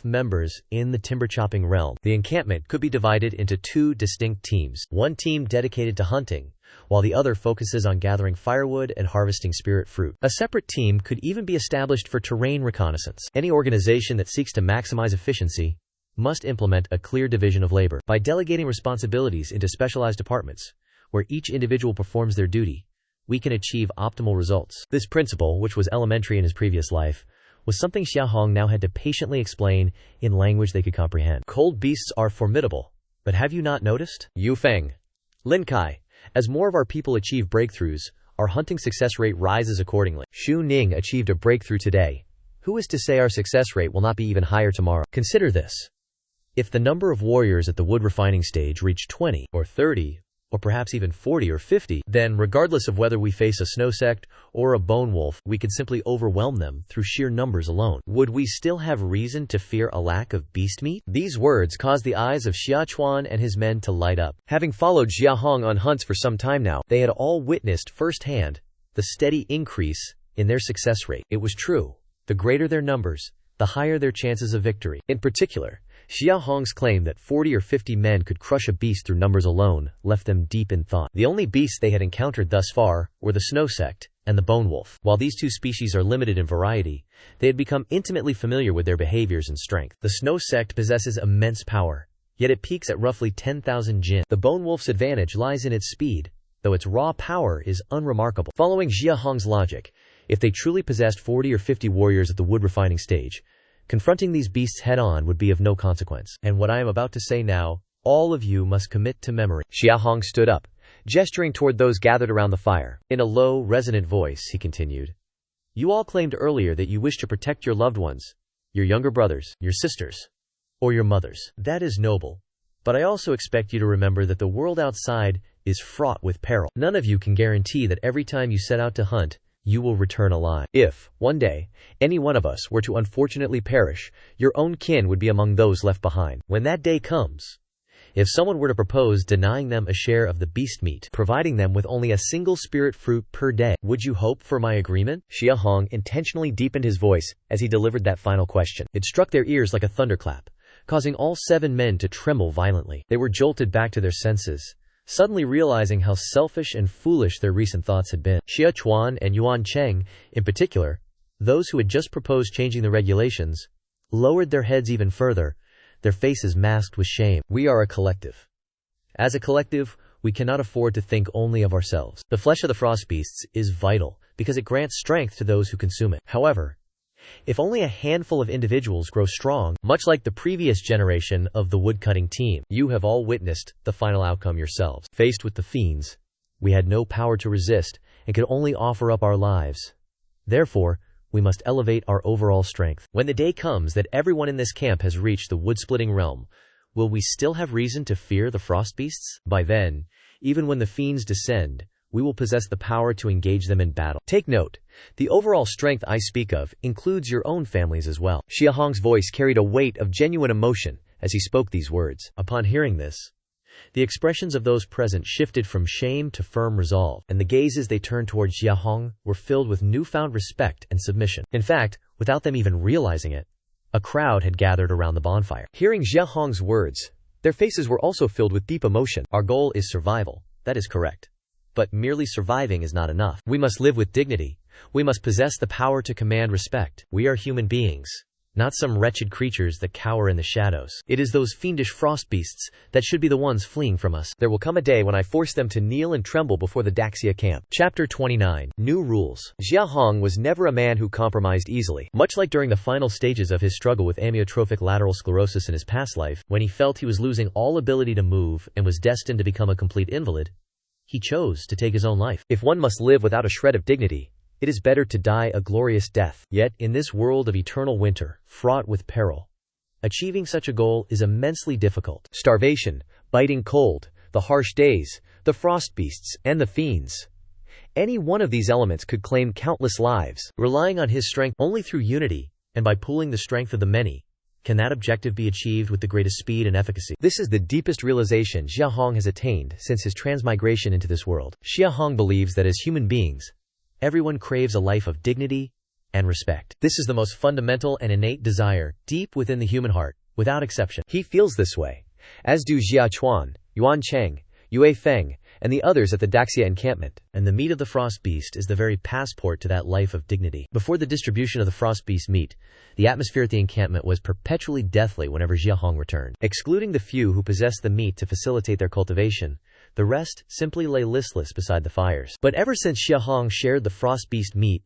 members in the timber-chopping realm. The encampment could be divided into two distinct teams, one team dedicated to hunting, while the other focuses on gathering firewood and harvesting spirit fruit. A separate team could even be established for terrain reconnaissance. Any organization that seeks to maximize efficiency must implement a clear division of labor. By delegating responsibilities into specialized departments, where each individual performs their duty, we can achieve optimal results. This principle, which was elementary in his previous life, was something Xia Hong now had to patiently explain in language they could comprehend. Cold beasts are formidable, but have you not noticed? Yu Feng, Lin Kai, as more of our people achieve breakthroughs, our hunting success rate rises accordingly. Xu Ning achieved a breakthrough today. Who is to say our success rate will not be even higher tomorrow? Consider this. If the number of warriors at the wood refining stage reach 20 or 30, or perhaps even 40 or 50, then regardless of whether we face a snow sect or a bone wolf, we could simply overwhelm them through sheer numbers alone. Would we still have reason to fear a lack of beast meat? These words caused the eyes of Xia Chuan and his men to light up. Having followed Xia Hong on hunts for some time now, they had all witnessed firsthand the steady increase in their success rate. It was true. The greater their numbers, the higher their chances of victory. In particular, Xia Hong's claim that 40 or 50 men could crush a beast through numbers alone left them deep in thought. The only beasts they had encountered thus far were the snow sect and the bone wolf. While these two species are limited in variety, they had become intimately familiar with their behaviors and strength. The snow sect possesses immense power, yet it peaks at roughly 10,000 jin. The bone wolf's advantage lies in its speed, though its raw power is unremarkable. Following Xia Hong's logic, if they truly possessed 40 or 50 warriors at the wood refining stage, confronting these beasts head-on would be of no consequence. And what I am about to say now, all of you must commit to memory. Xia Hong stood up, gesturing toward those gathered around the fire. In a low, resonant voice, he continued, "You all claimed earlier that you wish to protect your loved ones, your younger brothers, your sisters, or your mothers. That is noble. But I also expect you to remember that the world outside is fraught with peril. None of you can guarantee that every time you set out to hunt, you will return alive. If, one day, any one of us were to unfortunately perish, your own kin would be among those left behind. When that day comes, if someone were to propose denying them a share of the beast meat, providing them with only a single spirit fruit per day, would you hope for my agreement?" Xia Hong intentionally deepened his voice as he delivered that final question. It struck their ears like a thunderclap, causing all 7 men to tremble violently. They were jolted back to their senses, suddenly realizing how selfish and foolish their recent thoughts had been. Xia Chuan and Yuan Cheng, in particular, those who had just proposed changing the regulations, lowered their heads even further, their faces masked with shame. We are a collective. As a collective, we cannot afford to think only of ourselves. The flesh of the frost beasts is vital because it grants strength to those who consume it. However, if only a handful of individuals grow strong, much like the previous generation of the woodcutting team, you have all witnessed the final outcome yourselves. Faced with the fiends, we had no power to resist and could only offer up our lives. Therefore, we must elevate our overall strength. When the day comes that everyone in this camp has reached the wood-splitting realm, will we still have reason to fear the frost beasts? By then, even when the fiends descend, we will possess the power to engage them in battle. Take note, the overall strength I speak of includes your own families as well. Xia Hong's voice carried a weight of genuine emotion as he spoke these words. Upon hearing this, the expressions of those present shifted from shame to firm resolve, and the gazes they turned toward Xia Hong were filled with newfound respect and submission. In fact, without them even realizing it, a crowd had gathered around the bonfire. Hearing Xia Hong's words, their faces were also filled with deep emotion. Our goal is survival. That is correct. But merely surviving is not enough. We must live with dignity. We must possess the power to command respect. We are human beings, not some wretched creatures that cower in the shadows. It is those fiendish frost beasts that should be the ones fleeing from us. There will come a day when I force them to kneel and tremble before the Daxia camp. Chapter 29. New Rules. Jia Hong was never a man who compromised easily. Much like during the final stages of his struggle with amyotrophic lateral sclerosis in his past life, when he felt he was losing all ability to move and was destined to become a complete invalid, he chose to take his own life. If one must live without a shred of dignity, it is better to die a glorious death. Yet, in this world of eternal winter, fraught with peril, achieving such a goal is immensely difficult. Starvation, biting cold, the harsh days, the frost beasts, and the fiends. Any one of these elements could claim countless lives. Relying on his strength only through unity, and by pooling the strength of the many, can that objective be achieved with the greatest speed and efficacy? This is the deepest realization Jia Hong has attained since his transmigration into this world. Jia Hong believes that as human beings, everyone craves a life of dignity and respect. This is the most fundamental and innate desire, deep within the human heart, without exception. He feels this way, as do Jia Chuan, Yuan Cheng, Yue Feng, and the others at the Daxia encampment, and the meat of the frost beast is the very passport to that life of dignity. Before the distribution of the frost beast meat, the atmosphere at the encampment was perpetually deathly whenever Jia Hong returned. Excluding the few who possessed the meat to facilitate their cultivation, the rest simply lay listless beside the fires. But ever since Jia Hong shared the frost beast meat,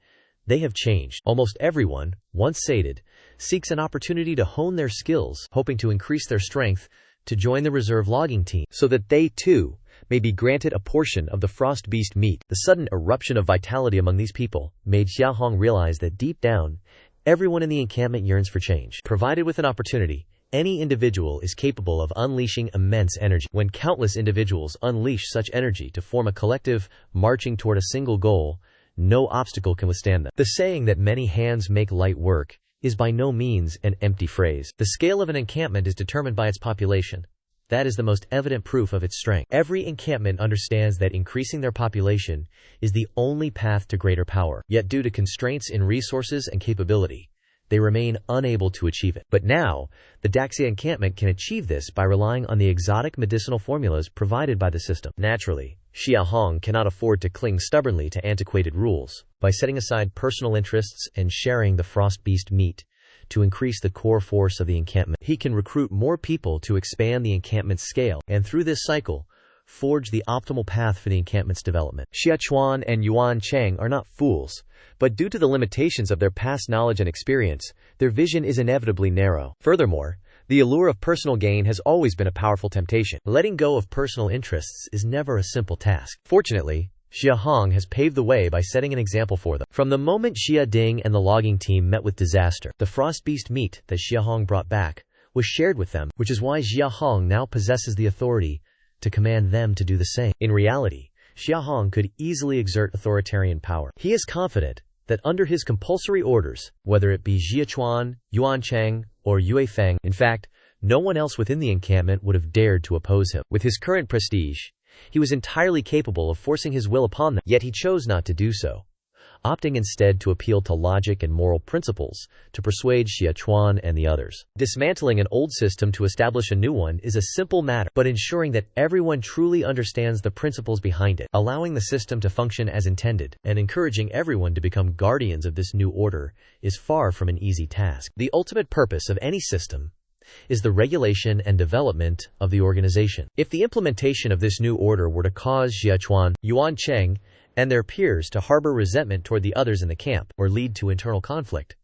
they have changed. Almost everyone, once sated, seeks an opportunity to hone their skills, hoping to increase their strength, to join the reserve logging team, so that they, too, may be granted a portion of the frost beast meat. The sudden eruption of vitality among these people made Jia Hong realize that deep down, everyone in the encampment yearns for change. Provided with an opportunity, any individual is capable of unleashing immense energy. When countless individuals unleash such energy to form a collective, marching toward a single goal, no obstacle can withstand them. The saying that many hands make light work is by no means an empty phrase. The scale of an encampment is determined by its population. That is the most evident proof of its strength. Every encampment understands that increasing their population is the only path to greater power. Yet due to constraints in resources and capability, they remain unable to achieve it. But now, the Daxia encampment can achieve this by relying on the exotic medicinal formulas provided by the system. Naturally, Jia Hong cannot afford to cling stubbornly to antiquated rules. By setting aside personal interests and sharing the frost beast meat to increase the core force of the encampment, he can recruit more people to expand the encampment's scale, and through this cycle, forge the optimal path for the encampment's development. Xia Chuan and Yuan Cheng are not fools, but due to the limitations of their past knowledge and experience, their vision is inevitably narrow. Furthermore, the allure of personal gain has always been a powerful temptation. Letting go of personal interests is never a simple task. Fortunately, Jia Hong has paved the way by setting an example for them. From the moment Xia Ding and the logging team met with disaster, the frost beast meat that Jia Hong brought back was shared with them, which is why Jia Hong now possesses the authority to command them to do the same. In reality, Jia Hong could easily exert authoritarian power. He is confident that under his compulsory orders, whether it be Jia Chuan, Yuan Cheng, or Yue Feng, in fact, no one else within the encampment would have dared to oppose him. With his current prestige, he was entirely capable of forcing his will upon them, yet he chose not to do so, opting instead to appeal to logic and moral principles to persuade Xia Chuan and the others. Dismantling an old system to establish a new one is a simple matter, but ensuring that everyone truly understands the principles behind it, allowing the system to function as intended, and encouraging everyone to become guardians of this new order is far from an easy task. The ultimate purpose of any system is the regulation and development of the organization. If the implementation of this new order were to cause Jia Chuan, Yuan Cheng, and their peers to harbor resentment toward the others in the camp, or lead to internal conflict,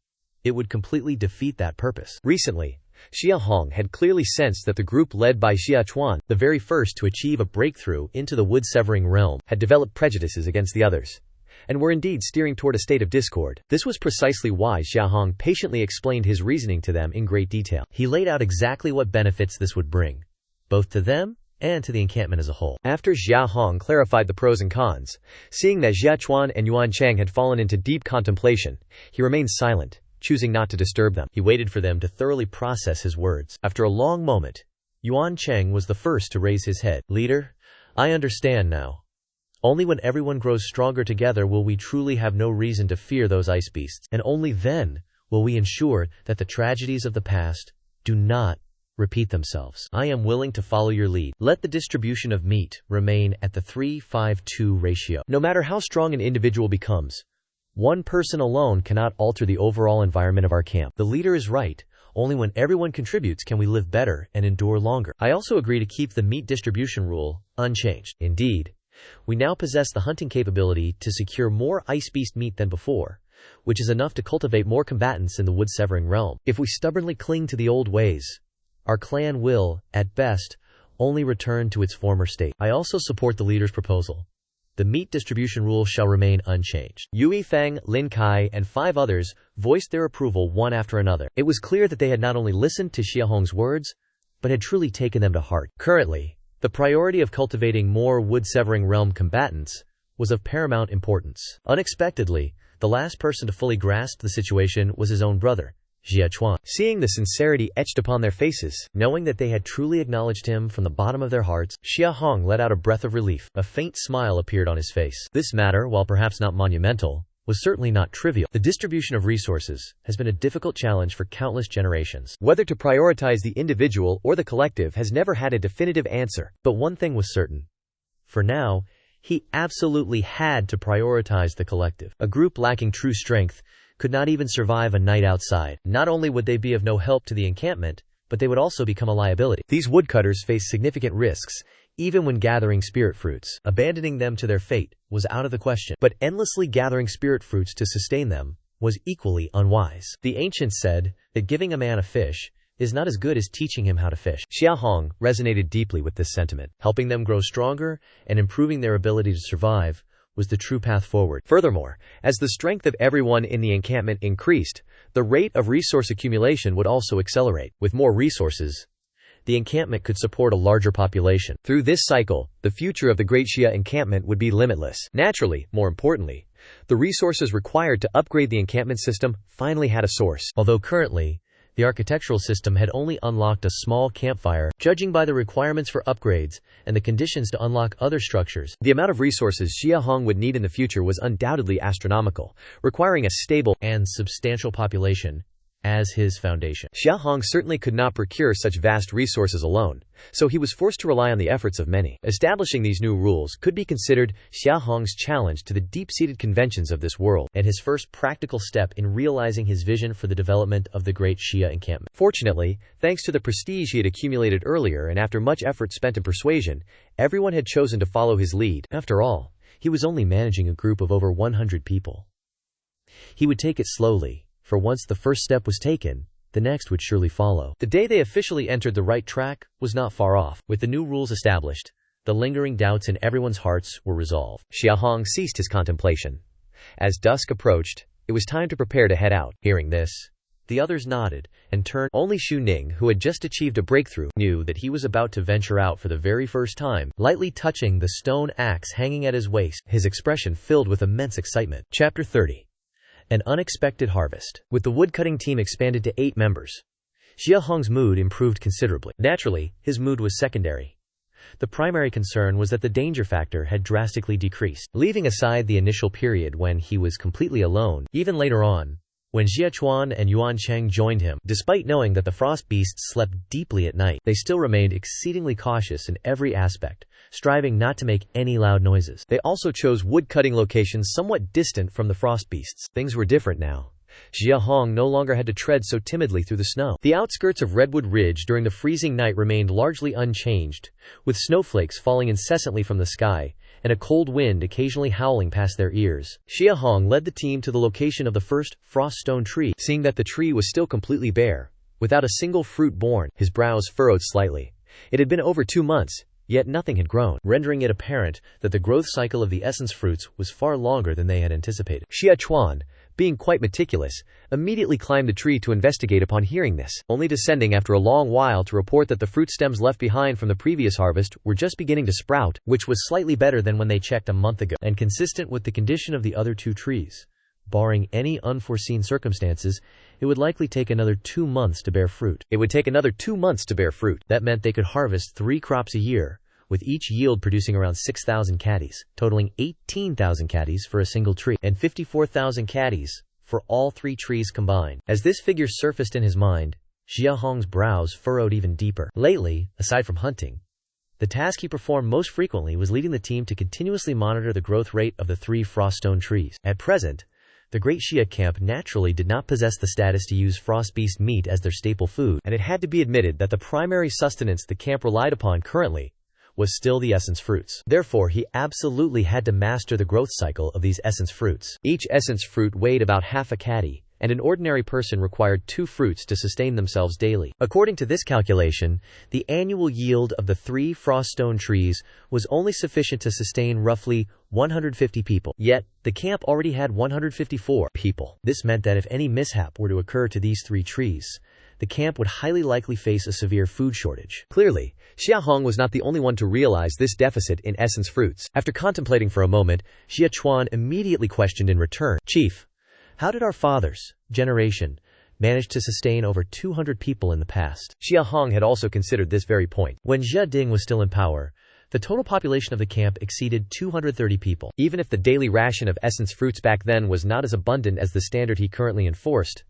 it would completely defeat that purpose. Recently, Jia Hong had clearly sensed that the group led by Jia Chuan, the very first to achieve a breakthrough into the wood-severing realm, had developed prejudices against the others, and were indeed steering toward a state of discord. This was precisely why Jia Hong patiently explained his reasoning to them in great detail. He laid out exactly what benefits this would bring, both to them and to the encampment as a whole. After Jia Hong clarified the pros and cons, seeing that Jia Chuan and Yuan Cheng had fallen into deep contemplation, he remained silent, choosing not to disturb them. He waited for them to thoroughly process his words. After a long moment, Yuan Cheng was the first to raise his head. "Leader, I understand now. Only when everyone grows stronger together will we truly have no reason to fear those ice beasts, and only then will we ensure that the tragedies of the past do not repeat themselves. I am willing to follow your lead. Let the distribution of meat remain at the 3-5-2 ratio. No matter how strong an individual becomes, One person alone cannot alter the overall environment of our camp. The leader is right. Only when everyone contributes can we live better and endure longer. I also agree to keep the meat distribution rule unchanged. Indeed, we now possess the hunting capability to secure more ice beast meat than before, which is enough to cultivate more combatants in the wood-severing realm. If we stubbornly cling to the old ways, our clan will, at best, only return to its former state. I also support the leader's proposal. The meat distribution rule shall remain unchanged. Yui Feng, Lin Kai, and 5 others voiced their approval one after another. It was clear that they had not only listened to Xia Hong's words, but had truly taken them to heart. Currently, the priority of cultivating more wood-severing realm combatants was of paramount importance. Unexpectedly, the last person to fully grasp the situation was his own brother, Jia Chuan. Seeing the sincerity etched upon their faces, knowing that they had truly acknowledged him from the bottom of their hearts, Xia Hong let out a breath of relief. A faint smile appeared on his face. This matter, while perhaps not monumental, was certainly not trivial. The distribution of resources has been a difficult challenge for countless generations. Whether to prioritize the individual or the collective has never had a definitive answer, but one thing was certain. For now, he absolutely had to prioritize the collective. A group lacking true strength could not even survive a night outside. Not only would they be of no help to the encampment, but they would also become a liability. These woodcutters faced significant risks, even when gathering spirit fruits. Abandoning them to their fate was out of the question, but endlessly gathering spirit fruits to sustain them was equally unwise. The ancients said that giving a man a fish is not as good as teaching him how to fish. Xia Hong resonated deeply with this sentiment. Helping them grow stronger and improving their ability to survive was the true path forward. Furthermore, as the strength of everyone in the encampment increased, the rate of resource accumulation would also accelerate. With more resources, the encampment could support a larger population. Through this cycle, the future of the Great Xia encampment would be limitless. Naturally, more importantly, the resources required to upgrade the encampment system finally had a source. Although currently, the architectural system had only unlocked a small campfire, judging by the requirements for upgrades and the conditions to unlock other structures, the amount of resources Xia Hong would need in the future was undoubtedly astronomical, requiring a stable and substantial population as his foundation. Xia Hong certainly could not procure such vast resources alone, so he was forced to rely on the efforts of many. Establishing these new rules could be considered Xia Hong's challenge to the deep-seated conventions of this world, and his first practical step in realizing his vision for the development of the Great Xia encampment. Fortunately, thanks to the prestige he had accumulated earlier and after much effort spent in persuasion, everyone had chosen to follow his lead. After all, he was only managing a group of over 100 people. He would take it slowly, for once the first step was taken, the next would surely follow. The day they officially entered the right track was not far off. With the new rules established, the lingering doubts in everyone's hearts were resolved. Xia Hong ceased his contemplation. As dusk approached, it was time to prepare to head out. Hearing this, the others nodded and turned. Only Xu Ning, who had just achieved a breakthrough, knew that he was about to venture out for the very first time, lightly touching the stone axe hanging at his waist, his expression filled with immense excitement. Chapter 30. An unexpected harvest. With the woodcutting team expanded to 8 members, Xia Hong's mood improved considerably. Naturally, his mood was secondary. The primary concern was that the danger factor had drastically decreased. Leaving aside the initial period when he was completely alone, even later on, when Jia Chuan and Yuan Cheng joined him, despite knowing that the frost beasts slept deeply at night, they still remained exceedingly cautious in every aspect, striving not to make any loud noises. They also chose wood-cutting locations somewhat distant from the frost beasts. Things were different now. Xia Hong no longer had to tread so timidly through the snow. The outskirts of Redwood Ridge during the freezing night remained largely unchanged, with snowflakes falling incessantly from the sky, and a cold wind occasionally howling past their ears. Xia Hong led the team to the location of the first frost stone tree. Seeing that the tree was still completely bare, without a single fruit borne, his brows furrowed slightly. It had been over 2 months, yet nothing had grown, rendering it apparent that the growth cycle of the essence fruits was far longer than they had anticipated. Xia Chuan, being quite meticulous, immediately climbed the tree to investigate upon hearing this, only descending after a long while to report that the fruit stems left behind from the previous harvest were just beginning to sprout, which was slightly better than when they checked a month ago, and consistent with the condition of the other 2 trees. Barring any unforeseen circumstances, it would likely take another 2 months to bear fruit. That meant they could harvest 3 crops a year, with each yield producing around 6,000 caddies, totaling 18,000 caddies for a single tree, and 54,000 caddies for all 3 trees combined. As this figure surfaced in his mind, Xia Hong's brows furrowed even deeper. Lately, aside from hunting, the task he performed most frequently was leading the team to continuously monitor the growth rate of the 3 froststone trees. At present, The Great Xia camp naturally did not possess the status to use frost beast meat as their staple food, and it had to be admitted that the primary sustenance the camp relied upon currently was still the essence fruits. Therefore, he absolutely had to master the growth cycle of these essence fruits. Each essence fruit weighed about half a caddy, and an ordinary person required 2 fruits to sustain themselves daily. According to this calculation, the annual yield of the 3 froststone trees was only sufficient to sustain roughly 150 people. Yet, the camp already had 154 people. This meant that if any mishap were to occur to these 3 trees, the camp would highly likely face a severe food shortage. Clearly, Xia Hong was not the only one to realize this deficit in essence fruits. After contemplating for a moment, Xia Chuan immediately questioned in return, "Chief, how did our father's generation manage to sustain over 200 people in the past?" Xia Hong had also considered this very point. When Jia Ding was still in power, the total population of the camp exceeded 230 people. Even if the daily ration of essence fruits back then was not as abundant as the standard he currently enforced,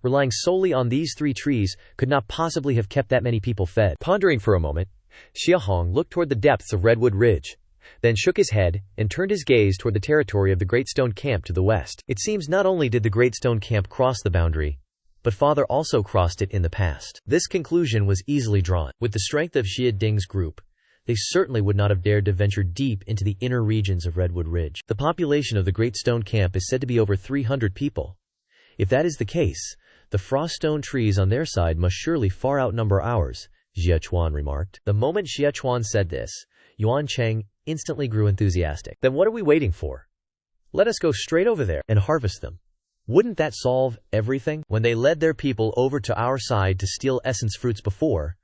relying solely on these 3 trees could not possibly have kept that many people fed. Pondering for a moment, Xia Hong looked toward the depths of Redwood Ridge, then shook his head and turned his gaze toward the territory of the Great Stone Camp to the west. It seems not only did the Great Stone Camp cross the boundary, but father also crossed it in the past. This conclusion was easily drawn. With the strength of Xia Ding's group, they certainly would not have dared to venture deep into the inner regions of Redwood Ridge. The population of the Great Stone Camp is said to be over 300 people. If that is the case, the froststone trees on their side must surely far outnumber ours, Xia Chuan remarked. The moment Xia Chuan said this, Yuan Cheng instantly grew enthusiastic. Then what are we waiting for? Let us go straight over there and harvest them. Wouldn't that solve everything? When they led their people over to our side to steal essence fruits before,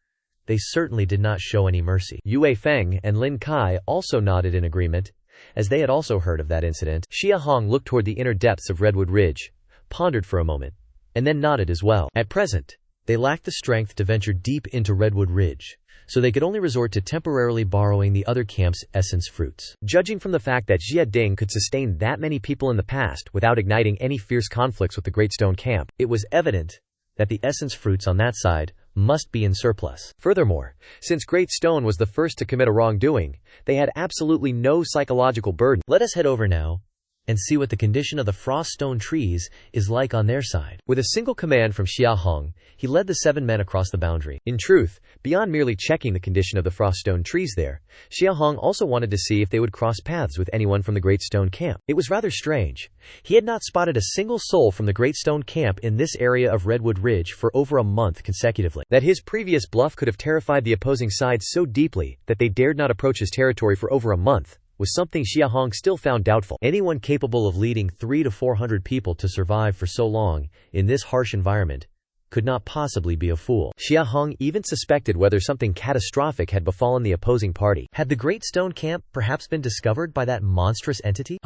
they certainly did not show any mercy. Yue Feng and Lin Kai also nodded in agreement, as they had also heard of that incident. Xia Hong looked toward the inner depths of Redwood Ridge, pondered for a moment, and then nodded as well. At present, they lacked the strength to venture deep into Redwood Ridge, so they could only resort to temporarily borrowing the other camp's essence fruits. Judging from the fact that Jia Ding could sustain that many people in the past without igniting any fierce conflicts with the Great Stone Camp, it was evident that the essence fruits on that side must be in surplus. Furthermore, since Great Stone was the first to commit a wrongdoing, they had absolutely no psychological burden. Let us head over now and see what the condition of the froststone trees is like on their side. With a single command from Xia Hong, he led the 7 men across the boundary. In truth, beyond merely checking the condition of the froststone trees there, Xia Hong also wanted to see if they would cross paths with anyone from the Great Stone Camp. It was rather strange. He had not spotted a single soul from the Great Stone Camp in this area of Redwood Ridge for over a month consecutively. That his previous bluff could have terrified the opposing side so deeply that they dared not approach his territory for over a month was something Xia Hong still found doubtful. Anyone capable of leading 300 to 400 people to survive for so long in this harsh environment could not possibly be a fool. Xia Hong even suspected whether something catastrophic had befallen the opposing party. Had the Great Stone Camp perhaps been discovered by that monstrous entity?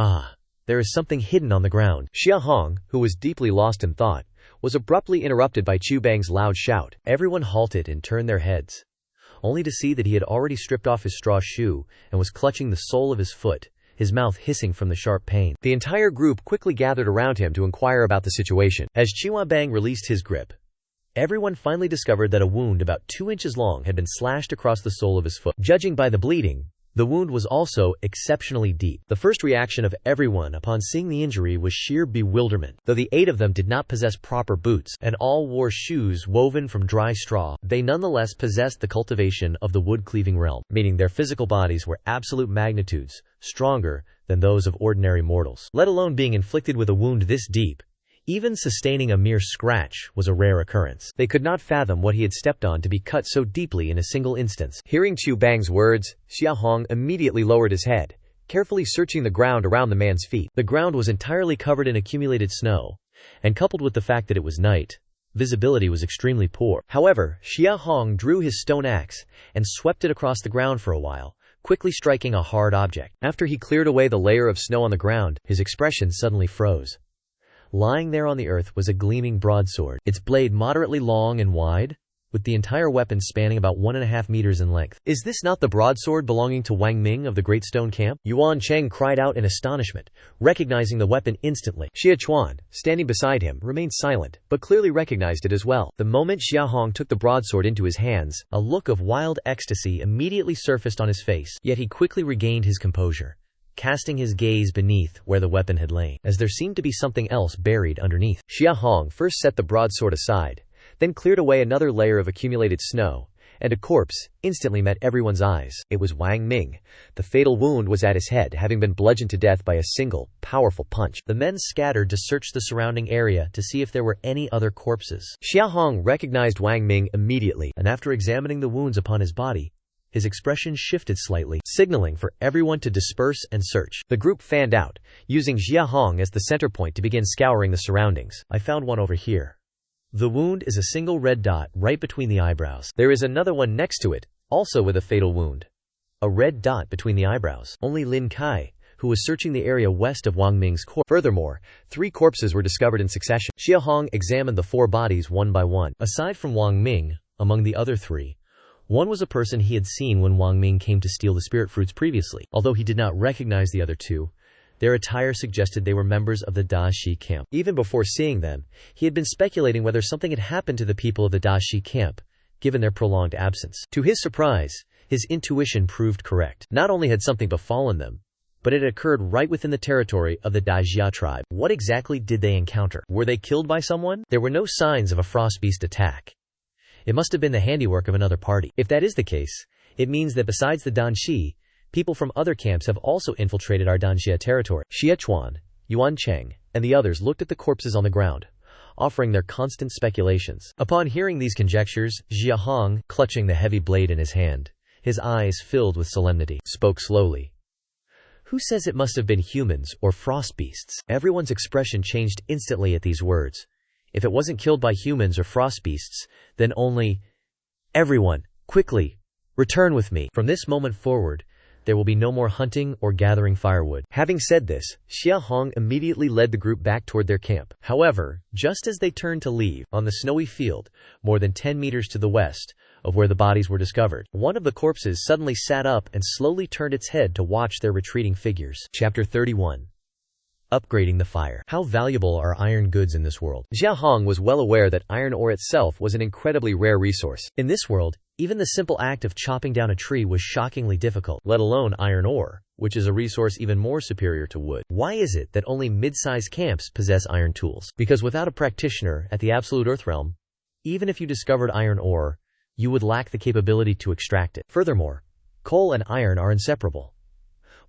There is something hidden on the ground. Xia Hong, who was deeply lost in thought, was abruptly interrupted by Chu Bang's loud shout. Everyone halted and turned their heads, only to see that he had already stripped off his straw shoe and was clutching the sole of his foot, his mouth hissing from the sharp pain. The entire group quickly gathered around him to inquire about the situation. As Chiwa Bang released his grip, everyone finally discovered that a wound about 2 inches long had been slashed across the sole of his foot. Judging by the bleeding, the wound was also exceptionally deep. The first reaction of everyone upon seeing the injury was sheer bewilderment. Though the 8 of them did not possess proper boots and all wore shoes woven from dry straw, they nonetheless possessed the cultivation of the wood-cleaving realm, meaning their physical bodies were absolute magnitudes, stronger than those of ordinary mortals. Let alone being inflicted with a wound this deep, even sustaining a mere scratch was a rare occurrence. They could not fathom what he had stepped on to be cut so deeply in a single instance. Hearing Chu Bang's words, Xia Hong immediately lowered his head, carefully searching the ground around the man's feet. The ground was entirely covered in accumulated snow, and coupled with the fact that it was night, visibility was extremely poor. However, Xia Hong drew his stone axe and swept it across the ground for a while, quickly striking a hard object. After he cleared away the layer of snow on the ground, his expression suddenly froze. Lying there on the earth was a gleaming broadsword, its blade moderately long and wide, with the entire weapon spanning about 1.5 meters in length. Is this not the broadsword belonging to Wang Ming of the Great Stone Camp? Yuan Cheng cried out in astonishment, recognizing the weapon instantly. Xia Chuan, standing beside him, remained silent, but clearly recognized it as well. The moment Xia Hong took the broadsword into his hands, a look of wild ecstasy immediately surfaced on his face, yet he quickly regained his composure, casting his gaze beneath where the weapon had lain, as there seemed to be something else buried underneath. Xia Hong first set the broadsword aside, then cleared away another layer of accumulated snow, and a corpse instantly met everyone's eyes. It was Wang Ming. The fatal wound was at his head, having been bludgeoned to death by a single, powerful punch. The men scattered to search the surrounding area to see if there were any other corpses. Xia Hong recognized Wang Ming immediately, and after examining the wounds upon his body, his expression shifted slightly, signaling for everyone to disperse and search. The group fanned out, using Xia Hong as the center point to begin scouring the surroundings. I found one over here. The wound is a single red dot right between the eyebrows. There is another one next to it, also with a fatal wound. A red dot between the eyebrows. Only Lin Kai, who was searching the area west of Wang Ming's corpse. Furthermore, 3 corpses were discovered in succession. Xia Hong examined the 4 bodies one by one. Aside from Wang Ming, among the other 3, one was a person he had seen when Wang Ming came to steal the spirit fruits previously. Although he did not recognize the other 2, their attire suggested they were members of the Da Shi camp. Even before seeing them, he had been speculating whether something had happened to the people of the Da Shi camp, given their prolonged absence. To his surprise, his intuition proved correct. Not only had something befallen them, but it had occurred right within the territory of the Da Jia tribe. What exactly did they encounter? Were they killed by someone? There were no signs of a frost beast attack. It must have been the handiwork of another party. If that is the case, it means that besides the Dan Shi, people from other camps have also infiltrated our Danjia territory. Xie Chuan, Yuan Cheng, and the others looked at the corpses on the ground, offering their constant speculations. Upon hearing these conjectures, Xia Hong, clutching the heavy blade in his hand, his eyes filled with solemnity, spoke slowly. Who says it must have been humans or frost beasts? Everyone's expression changed instantly at these words. If it wasn't killed by humans or frost beasts, then only... Everyone, quickly, return with me. From this moment forward, there will be no more hunting or gathering firewood. Having said this, Xia Hong immediately led the group back toward their camp. However, just as they turned to leave, on the snowy field, more than 10 meters to the west of where the bodies were discovered, one of the corpses suddenly sat up and slowly turned its head to watch their retreating figures. Chapter 31. Upgrading the fire. How valuable are iron goods in this world? Xia Hong was well aware that iron ore itself was an incredibly rare resource. In this world, even the simple act of chopping down a tree was shockingly difficult, let alone iron ore, which is a resource even more superior to wood. Why is it that only mid-sized camps possess iron tools? Because without a practitioner at the absolute Earthrealm, even if you discovered iron ore, you would lack the capability to extract it. Furthermore, coal and iron are inseparable.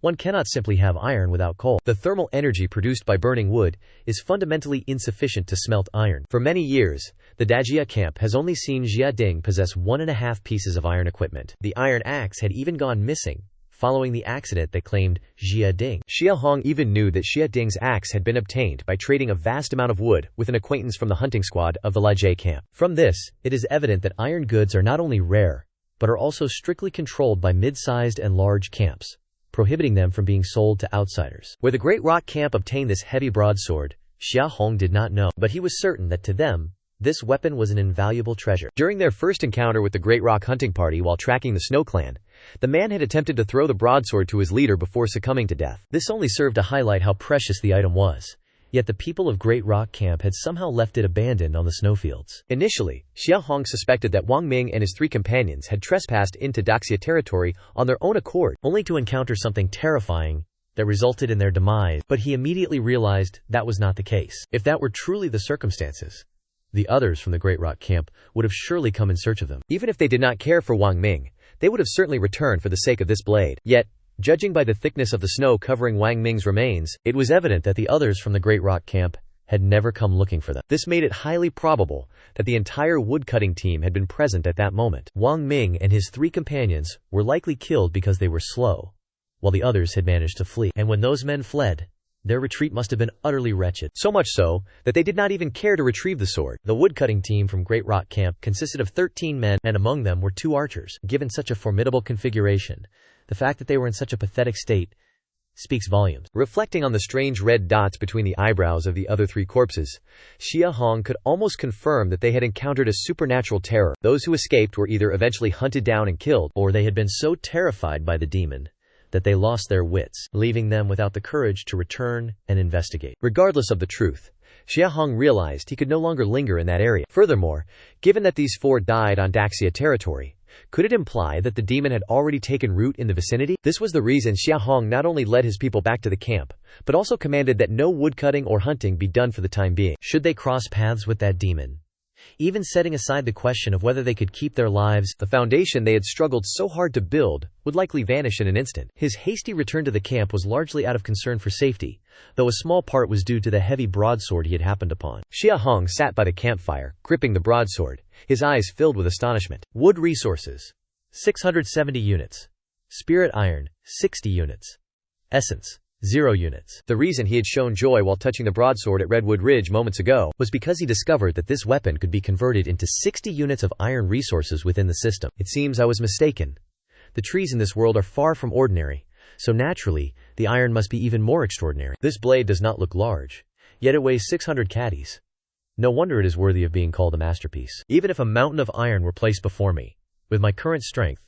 One cannot simply have iron without coal. The thermal energy produced by burning wood is fundamentally insufficient to smelt iron. For many years, the Dajia camp has only seen Jia Ding possess 1.5 pieces of iron equipment. The iron axe had even gone missing, following the accident that claimed Jia Ding. Xia Hong even knew that Jia Ding's axe had been obtained by trading a vast amount of wood with an acquaintance from the hunting squad of the Lajie camp. From this, it is evident that iron goods are not only rare, but are also strictly controlled by mid-sized and large camps, prohibiting them from being sold to outsiders. Where the Great Rock camp obtained this heavy broadsword, Xia Hong did not know, but he was certain that to them, this weapon was an invaluable treasure. During their first encounter with the Great Rock hunting party while tracking the Snow Clan, the man had attempted to throw the broadsword to his leader before succumbing to death. This only served to highlight how precious the item was. Yet the people of Great Rock camp had somehow left it abandoned on the snowfields. Initially, Xia Hong suspected that Wang Ming and his 3 companions had trespassed into Daxia territory on their own accord, only to encounter something terrifying that resulted in their demise, but he immediately realized that was not the case. If that were truly the circumstances, the others from the Great Rock camp would have surely come in search of them. Even if they did not care for Wang Ming, they would have certainly returned for the sake of this blade. Yet, judging by the thickness of the snow covering Wang Ming's remains, it was evident that the others from the Great Rock camp had never come looking for them. This made it highly probable that the entire woodcutting team had been present at that moment. Wang Ming and his 3 companions were likely killed because they were slow, while the others had managed to flee. And when those men fled, their retreat must have been utterly wretched. So much so, that they did not even care to retrieve the sword. The woodcutting team from Great Rock camp consisted of 13 men, and among them were 2 archers. Given such a formidable configuration, the fact that they were in such a pathetic state speaks volumes. Reflecting on the strange red dots between the eyebrows of the other 3 corpses, Xia Hong could almost confirm that they had encountered a supernatural terror. Those who escaped were either eventually hunted down and killed, or they had been so terrified by the demon that they lost their wits, leaving them without the courage to return and investigate. Regardless of the truth, Xia Hong realized he could no longer linger in that area. Furthermore, given that these 4 died on Daxia territory, Could it imply that the demon had already taken root in the vicinity? This was the reason Xia Hong not only led his people back to the camp, but also commanded that no woodcutting or hunting be done for the time being. Should they cross paths with that demon? Even setting aside the question of whether they could keep their lives, the foundation they had struggled so hard to build would likely vanish in an instant. His hasty return to the camp was largely out of concern for safety, though a small part was due to the heavy broadsword he had happened upon. Xia Hong sat by the campfire, gripping the broadsword, his eyes filled with astonishment. Wood resources: 670 units. Spirit iron: 60 units. Essence: 0 units. The reason he had shown joy while touching the broadsword at Redwood Ridge moments ago was because he discovered that this weapon could be converted into 60 units of iron resources within the system. It seems I was mistaken. The trees in this world are far from ordinary, so naturally, the iron must be even more extraordinary. This blade does not look large, yet it weighs 600 caddies. No wonder it is worthy of being called a masterpiece. Even if a mountain of iron were placed before me, with my current strength,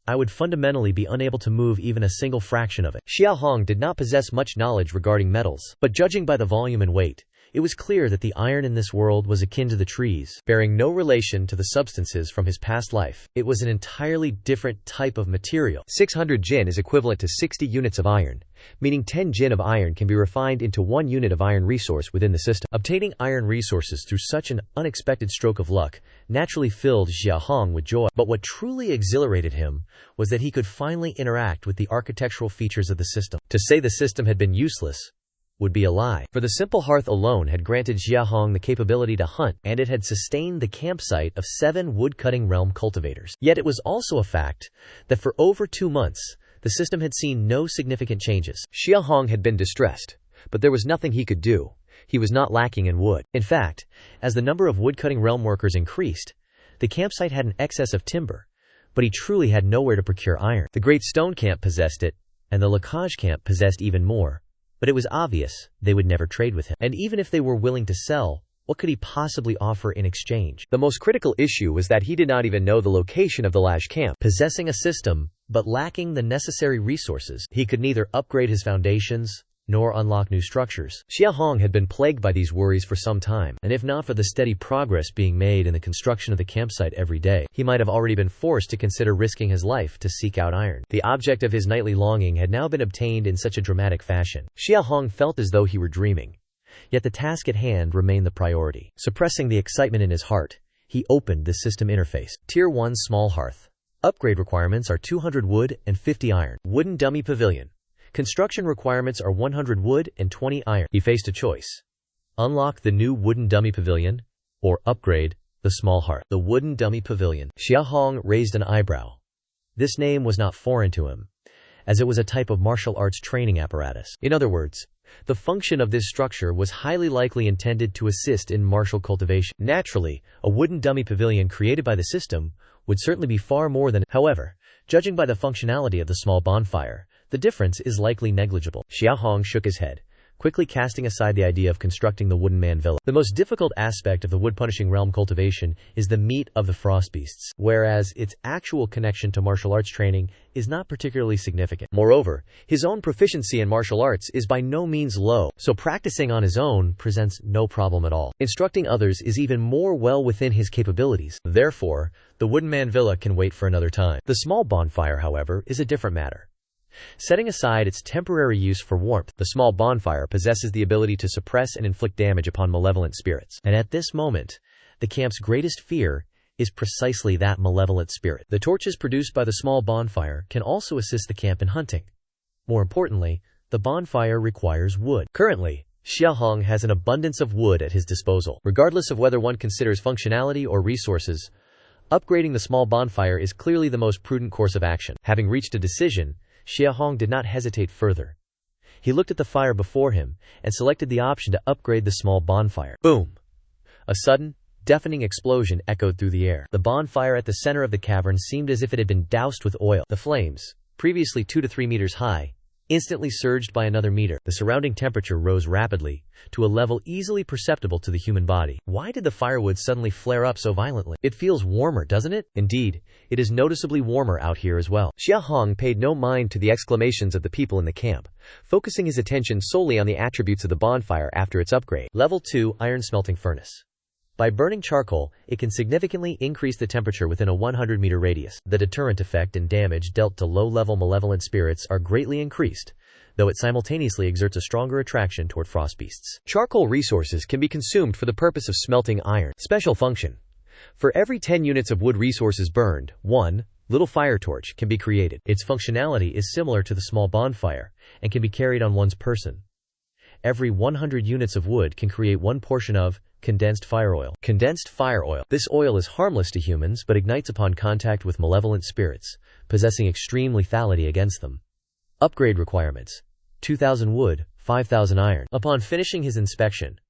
I would fundamentally be unable to move even a single fraction of it. Xia Hong did not possess much knowledge regarding metals, but judging by the volume and weight, it was clear that the iron in this world was akin to the trees, bearing no relation to the substances from his past life. It was an entirely different type of material. 600 jin is equivalent to 60 units of iron, meaning 10 jin of iron can be refined into 1 unit of iron resource within the system. Obtaining iron resources through such an unexpected stroke of luck naturally filled Xia Hong with joy. But what truly exhilarated him was that he could finally interact with the architectural features of the system. To say the system had been useless would be a lie, for the simple hearth alone had granted Xia Hong the capability to hunt, and it had sustained the campsite of 7 woodcutting realm cultivators. Yet it was also a fact that for over 2 months, the system had seen no significant changes. Xia Hong had been distressed, but there was nothing he could do. He was not lacking in wood. In fact, as the number of woodcutting realm workers increased, the campsite had an excess of timber, but he truly had nowhere to procure iron. The Great Stone Camp possessed it, and the Lacage Camp possessed even more. But it was obvious they would never trade with him. And even if they were willing to sell, what could he possibly offer in exchange? The most critical issue was that he did not even know the location of the Laj camp. Possessing a system, but lacking the necessary resources, he could neither upgrade his foundations nor unlock new structures. Xia Hong had been plagued by these worries for some time, and if not for the steady progress being made in the construction of the campsite every day, he might have already been forced to consider risking his life to seek out iron. The object of his nightly longing had now been obtained in such a dramatic fashion. Xia Hong felt as though he were dreaming, yet the task at hand remained the priority. Suppressing the excitement in his heart, he opened the system interface. Tier 1 Small Hearth. Upgrade requirements are 200 wood and 50 iron. Wooden Dummy Pavilion. Construction requirements are 100 wood and 20 iron. He faced a choice. Unlock the new Wooden Dummy Pavilion, or upgrade the Small Hearth. The Wooden Dummy Pavilion. Xia Hong raised an eyebrow. This name was not foreign to him, as it was a type of martial arts training apparatus. In other words, the function of this structure was highly likely intended to assist in martial cultivation. Naturally, a wooden dummy pavilion created by the system would certainly be far more than. However, judging by the functionality of the small bonfire, the difference is likely negligible. Xia Hong shook his head, quickly casting aside the idea of constructing the wooden man villa. The most difficult aspect of the wood-punishing realm cultivation is the meat of the frost beasts, whereas its actual connection to martial arts training is not particularly significant. Moreover, his own proficiency in martial arts is by no means low, so practicing on his own presents no problem at all. Instructing others is even more well within his capabilities. Therefore, the wooden man villa can wait for another time. The small bonfire, however, is a different matter. Setting aside its temporary use for warmth, the small bonfire possesses the ability to suppress and inflict damage upon malevolent spirits. And at this moment, the camp's greatest fear is precisely that malevolent spirit. The torches produced by the small bonfire can also assist the camp in hunting. More importantly, the bonfire requires wood. Currently, Xia Hong has an abundance of wood at his disposal. Regardless of whether one considers functionality or resources, upgrading the small bonfire is clearly the most prudent course of action. Having reached a decision, Xia Hong did not hesitate further. He looked at the fire before him and selected the option to upgrade the small bonfire. Boom! A sudden, deafening explosion echoed through the air. The bonfire at the center of the cavern seemed as if it had been doused with oil. The flames, previously 2 to 3 meters high, instantly surged by another meter. The surrounding temperature rose rapidly, to a level easily perceptible to the human body. Why did the firewood suddenly flare up so violently? It feels warmer, doesn't it? Indeed, it is noticeably warmer out here as well. Xia Hong paid no mind to the exclamations of the people in the camp, focusing his attention solely on the attributes of the bonfire after its upgrade. Level 2 Iron Smelting Furnace. By burning charcoal, it can significantly increase the temperature within a 100-meter radius. The deterrent effect and damage dealt to low-level malevolent spirits are greatly increased, though it simultaneously exerts a stronger attraction toward frost beasts. Charcoal resources can be consumed for the purpose of smelting iron. Special function. For every 10 units of wood resources burned, one little fire torch can be created. Its functionality is similar to the small bonfire and can be carried on one's person. Every 100 units of wood can create one portion of condensed fire oil. Condensed fire oil. This oil is harmless to humans but ignites upon contact with malevolent spirits, possessing extreme lethality against them. Upgrade requirements: 2,000 wood, 5,000 iron. Upon finishing his inspection,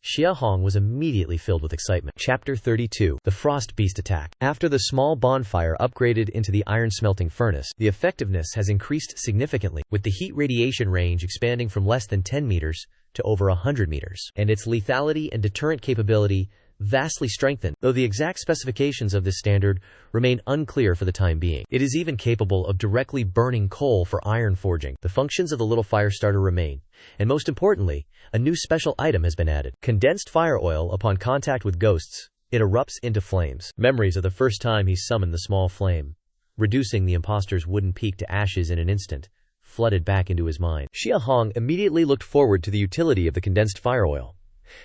Xia Hong was immediately filled with excitement. Chapter 32. The Frost Beast Attack. After the small bonfire upgraded into the iron-smelting furnace, the effectiveness has increased significantly, with the heat radiation range expanding from less than 10 meters to over 100 meters, and its lethality and deterrent capability vastly strengthened, though the exact specifications of this standard remain unclear for the time being. It is even capable of directly burning coal for iron forging. The functions of the little fire starter remain, and most importantly, a new special item has been added. Condensed fire oil. Upon contact with ghosts, it erupts into flames. Memories of the first time he summoned the small flame, reducing the impostor's wooden peak to ashes in an instant, flooded back into his mind. Xia Hong immediately looked forward to the utility of the condensed fire oil.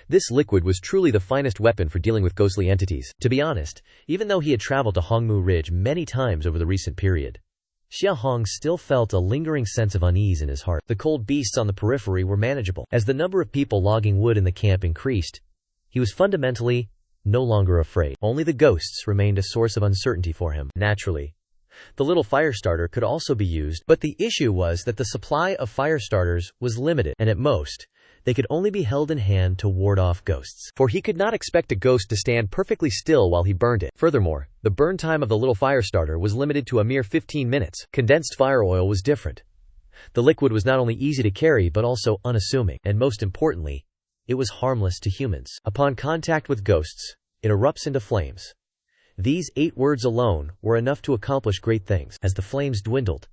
This liquid was truly the finest weapon for dealing with ghostly entities. To be honest, even though he had traveled to Hongmu Ridge many times over the recent period, Xia Hong still felt a lingering sense of unease in his heart. The cold beasts on the periphery were manageable. As the number of people logging wood in the camp increased, he was fundamentally no longer afraid. Only the ghosts remained a source of uncertainty for him. Naturally, the little fire starter could also be used, but the issue was that the supply of fire starters was limited, and at most, they could only be held in hand to ward off ghosts, for he could not expect a ghost to stand perfectly still while he burned it. Furthermore, the burn time of the little fire starter was limited to a mere 15 minutes. Condensed fire oil was different. The liquid was not only easy to carry but also unassuming, and most importantly, it was harmless to humans. Upon contact with ghosts, it erupts into flames. These 8 words alone were enough to accomplish great things. As the flames dwindled,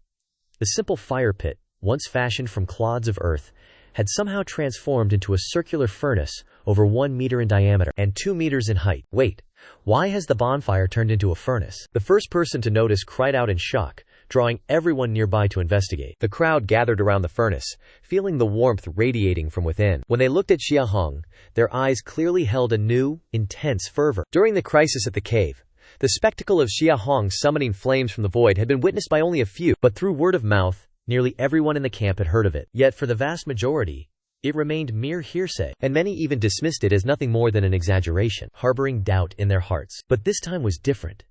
the simple fire pit, once fashioned from clods of earth, had somehow transformed into a circular furnace over 1 meter in diameter and 2 meters in height. Wait, why has the bonfire turned into a furnace? The first person to notice cried out in shock, drawing everyone nearby to investigate. The crowd gathered around the furnace, feeling the warmth radiating from within. When they looked at Xia Hong, their eyes clearly held a new, intense fervor. During the crisis at the cave, the spectacle of Xia Hong summoning flames from the void had been witnessed by only a few, but through word of mouth, nearly everyone in the camp had heard of it. Yet for the vast majority, it remained mere hearsay, and many even dismissed it as nothing more than an exaggeration, harboring doubt in their hearts. But this time was different.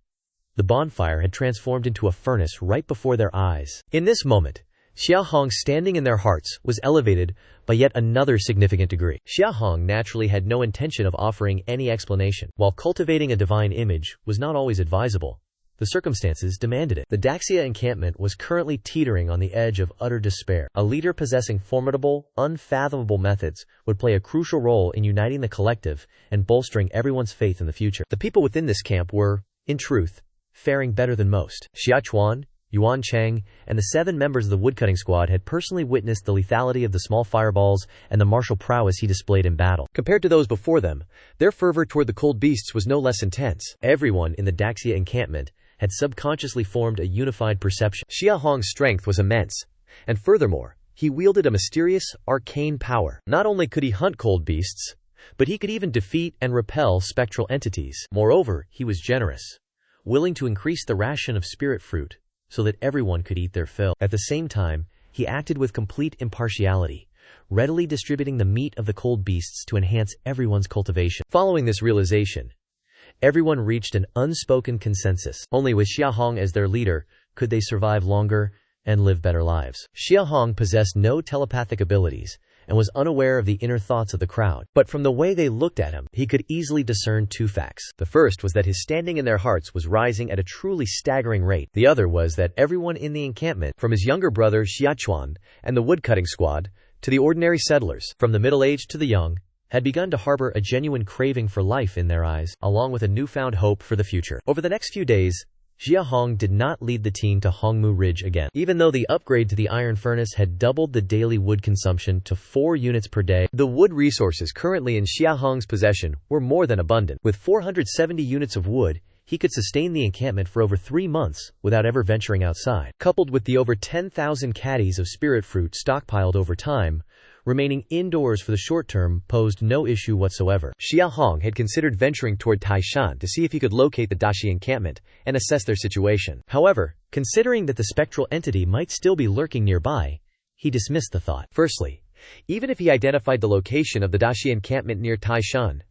The bonfire had transformed into a furnace right before their eyes. In this moment, Xia Hong's standing in their hearts was elevated by yet another significant degree. Xia Hong naturally had no intention of offering any explanation. While cultivating a divine image was not always advisable, the circumstances demanded it. The Daxia encampment was currently teetering on the edge of utter despair. A leader possessing formidable, unfathomable methods would play a crucial role in uniting the collective and bolstering everyone's faith in the future. The people within this camp were, in truth, faring better than most. Xia Chuan, Yuan Cheng, and the 7 members of the woodcutting squad had personally witnessed the lethality of the small fireballs and the martial prowess he displayed in battle. Compared to those before them, their fervor toward the cold beasts was no less intense. Everyone in the Daxia encampment had subconsciously formed a unified perception. Xia Hong's strength was immense, and furthermore, he wielded a mysterious, arcane power. Not only could he hunt cold beasts, but he could even defeat and repel spectral entities. Moreover, he was generous, willing to increase the ration of spirit fruit so that everyone could eat their fill. At the same time, he acted with complete impartiality, readily distributing the meat of the cold beasts to enhance everyone's cultivation. Following this realization, everyone reached an unspoken consensus. Only with Xia Hong as their leader could they survive longer and live better lives. Xia Hong possessed no telepathic abilities and was unaware of the inner thoughts of the crowd. But from the way they looked at him, he could easily discern 2 facts. The first was that his standing in their hearts was rising at a truly staggering rate. The other was that everyone in the encampment, from his younger brother Xia Chuan and the woodcutting squad, to the ordinary settlers, from the middle-aged to the young, had begun to harbor a genuine craving for life in their eyes, along with a newfound hope for the future. Over the next few days, Jia Hong did not lead the team to Hongmu Ridge again. Even though the upgrade to the iron furnace had doubled the daily wood consumption to 4 units per day, the wood resources currently in Jia Hong's possession were more than abundant. With 470 units of wood, he could sustain the encampment for over 3 months without ever venturing outside. Coupled with the over 10,000 caddies of spirit fruit stockpiled over time, remaining indoors for the short term posed no issue whatsoever. Xia Hong had considered venturing toward Taishan to see if he could locate the Dashi encampment and assess their situation. However, considering that the spectral entity might still be lurking nearby, he dismissed the thought. Firstly, even if he identified the location of the Dashi encampment near Taishan,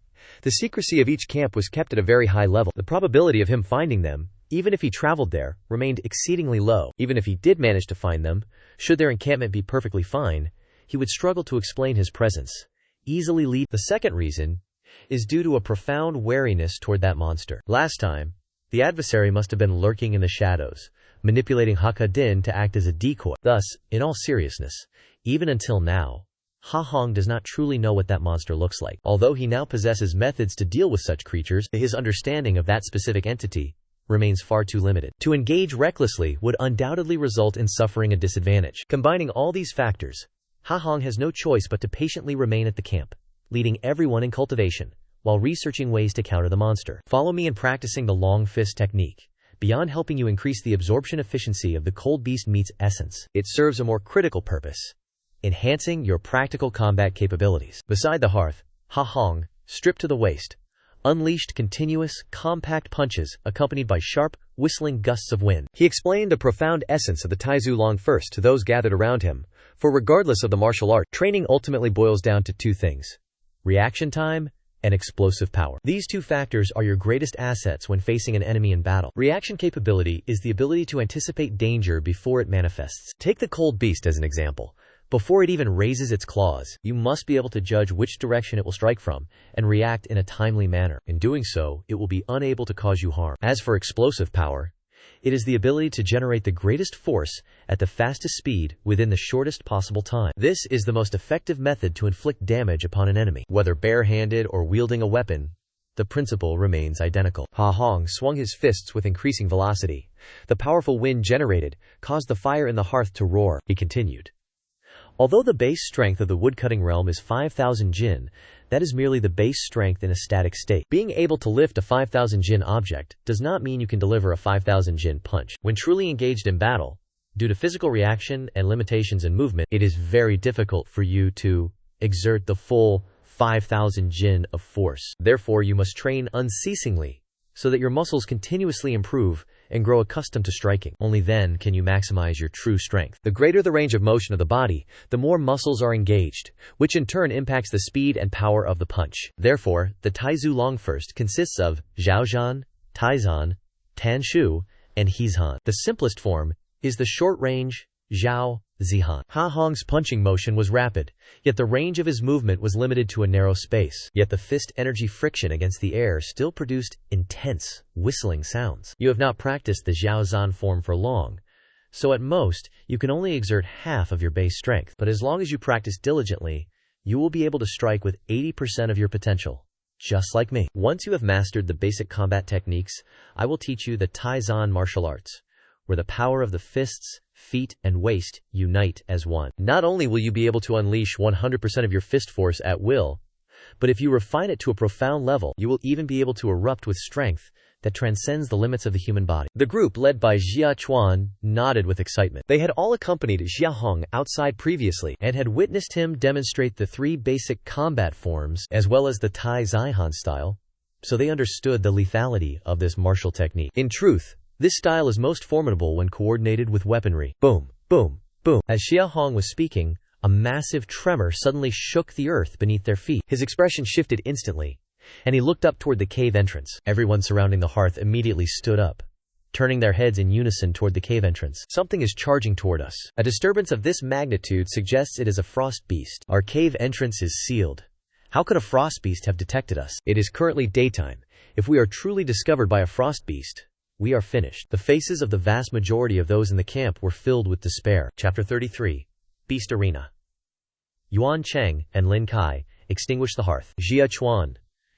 the secrecy of each camp was kept at a very high level. The probability of him finding them, even if he traveled there, remained exceedingly low. Even if he did manage to find them, should their encampment be perfectly fine, he would struggle to explain his presence, easily lead. The second reason is due to a profound wariness toward that monster. Last time, the adversary must have been lurking in the shadows, manipulating Hakka Din to act as a decoy. Thus, in all seriousness, even until now, Ha Hong does not truly know what that monster looks like. Although he now possesses methods to deal with such creatures, his understanding of that specific entity remains far too limited. To engage recklessly would undoubtedly result in suffering a disadvantage. Combining all these factors, Ha Hong has no choice but to patiently remain at the camp, leading everyone in cultivation, while researching ways to counter the monster. Follow me in practicing the long fist technique. Beyond helping you increase the absorption efficiency of the cold beast meat's essence, it serves a more critical purpose: enhancing your practical combat capabilities. Beside the hearth, Ha Hong, stripped to the waist, unleashed continuous, compact punches accompanied by sharp, whistling gusts of wind. He explained the profound essence of the Taizu Long First to those gathered around him, for regardless of the martial art, training ultimately boils down to 2 things: reaction time and explosive power. These 2 factors are your greatest assets when facing an enemy in battle. Reaction capability is the ability to anticipate danger before it manifests. Take the cold beast as an example. Before it even raises its claws, you must be able to judge which direction it will strike from and react in a timely manner. In doing so, it will be unable to cause you harm. As for explosive power, it is the ability to generate the greatest force at the fastest speed within the shortest possible time. This is the most effective method to inflict damage upon an enemy. Whether barehanded or wielding a weapon, the principle remains identical. Ha Hong swung his fists with increasing velocity. The powerful wind generated caused the fire in the hearth to roar. He continued. Although the base strength of the woodcutting realm is 5,000 jin, that is merely the base strength in a static state. Being able to lift a 5,000 jin object does not mean you can deliver a 5,000 jin punch. When truly engaged in battle, due to physical reaction and limitations in movement, it is very difficult for you to exert the full 5,000 jin of force. Therefore, you must train unceasingly so that your muscles continuously improve and grow accustomed to striking. Only then can you maximize your true strength. The greater the range of motion of the body, the more muscles are engaged, which in turn impacts the speed and power of the punch. Therefore, the Taizu Long First consists of Zhaozhan, Taizan, Tanshu, and Heizhan. The simplest form is the short-range Zhao Zihan. Ha Hong's punching motion was rapid, yet the range of his movement was limited to a narrow space. Yet the fist energy friction against the air still produced intense, whistling sounds. You have not practiced the Zhaozhan form for long, so at most, you can only exert half of your base strength. But as long as you practice diligently, you will be able to strike with 80% of your potential. Just like me. Once you have mastered the basic combat techniques, I will teach you the Taizan martial arts, where the power of the fists, feet, and waist unite as one. Not only will you be able to unleash 100% of your fist force at will, but if you refine it to a profound level, you will even be able to erupt with strength that transcends the limits of the human body. The group led by Jia Chuan nodded with excitement. They had all accompanied Jia Hong outside previously and had witnessed him demonstrate the 3 basic combat forms as well as the Tai Zihan style, so they understood the lethality of this martial technique. In truth, this style is most formidable when coordinated with weaponry. Boom, boom, boom. As Xia Hong was speaking, a massive tremor suddenly shook the earth beneath their feet. His expression shifted instantly, and he looked up toward the cave entrance. Everyone surrounding the hearth immediately stood up, turning their heads in unison toward the cave entrance. Something is charging toward us. A disturbance of this magnitude suggests it is a frost beast. Our cave entrance is sealed. How could a frost beast have detected us? It is currently daytime. If we are truly discovered by a frost beast, we are finished. The faces of the vast majority of those in the camp were filled with despair. Chapter 33. Beast Arena. Yuan Cheng and Lin Kai, extinguish the hearth. Jia Chuan,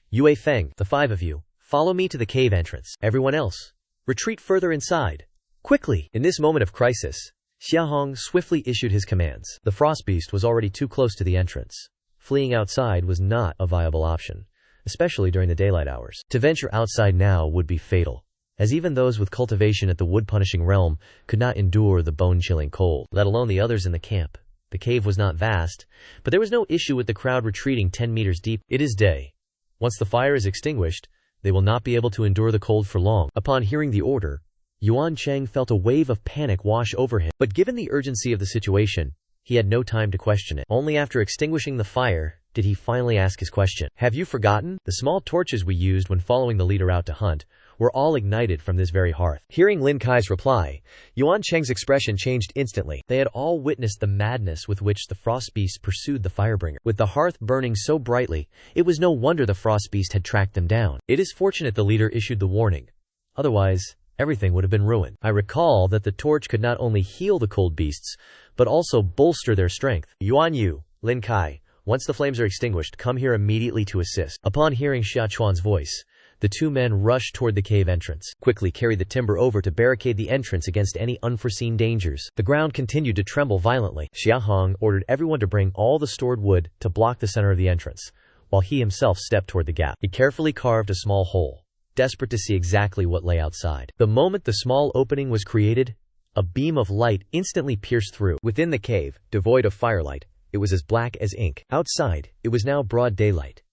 Yue Feng, the 5 of you, follow me to the cave entrance. Everyone else, Retreat further inside. Quickly! In this moment of crisis, Xiahong swiftly issued his commands. The frost beast was already too close to the entrance. Fleeing outside was not a viable option, especially during the daylight hours. To venture outside now would be fatal, as even those with cultivation at the wood-punishing realm could not endure the bone-chilling cold, let alone the others in the camp. The cave was not vast, but there was no issue with the crowd retreating 10 meters deep. It is day. Once the fire is extinguished, they will not be able to endure the cold for long. Upon hearing the order, Yuan Cheng felt a wave of panic wash over him, but given the urgency of the situation, he had no time to question it. Only after extinguishing the fire did he finally ask his question. Have you forgotten? The small torches we used when following the leader out to hunt were all ignited from this very hearth. Hearing Lin Kai's reply, Yuan Cheng's expression changed instantly. They had all witnessed the madness with which the frost beast pursued the firebringer. With the hearth burning so brightly, it was no wonder the frost beast had tracked them down. It is fortunate the leader issued the warning. Otherwise, everything would have been ruined. I recall that the torch could not only heal the cold beasts, but also bolster their strength. Yuan Yu, Lin Kai, once the flames are extinguished, come here immediately to assist. Upon hearing Xia Chuan's voice, the two men rushed toward the cave entrance. Quickly carried the timber over to barricade the entrance against any unforeseen dangers. The ground continued to tremble violently. Xia Hong ordered everyone to bring all the stored wood to block the center of the entrance, while he himself stepped toward the gap. He carefully carved a small hole, desperate to see exactly what lay outside. The moment the small opening was created, a beam of light instantly pierced through. Within the cave, devoid of firelight, it was as black as ink. Outside, it was now broad daylight.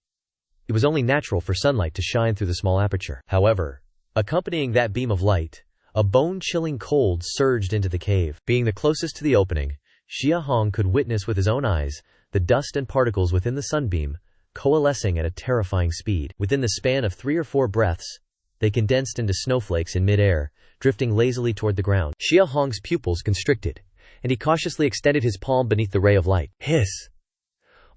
It was only natural for sunlight to shine through the small aperture. However, accompanying that beam of light, a bone-chilling cold surged into the cave. Being the closest to the opening, Xia Hong could witness with his own eyes the dust and particles within the sunbeam coalescing at a terrifying speed. Within the span of 3 or 4 breaths, they condensed into snowflakes in midair, drifting lazily toward the ground. Xia Hong's pupils constricted, and he cautiously extended his palm beneath the ray of light. Hiss!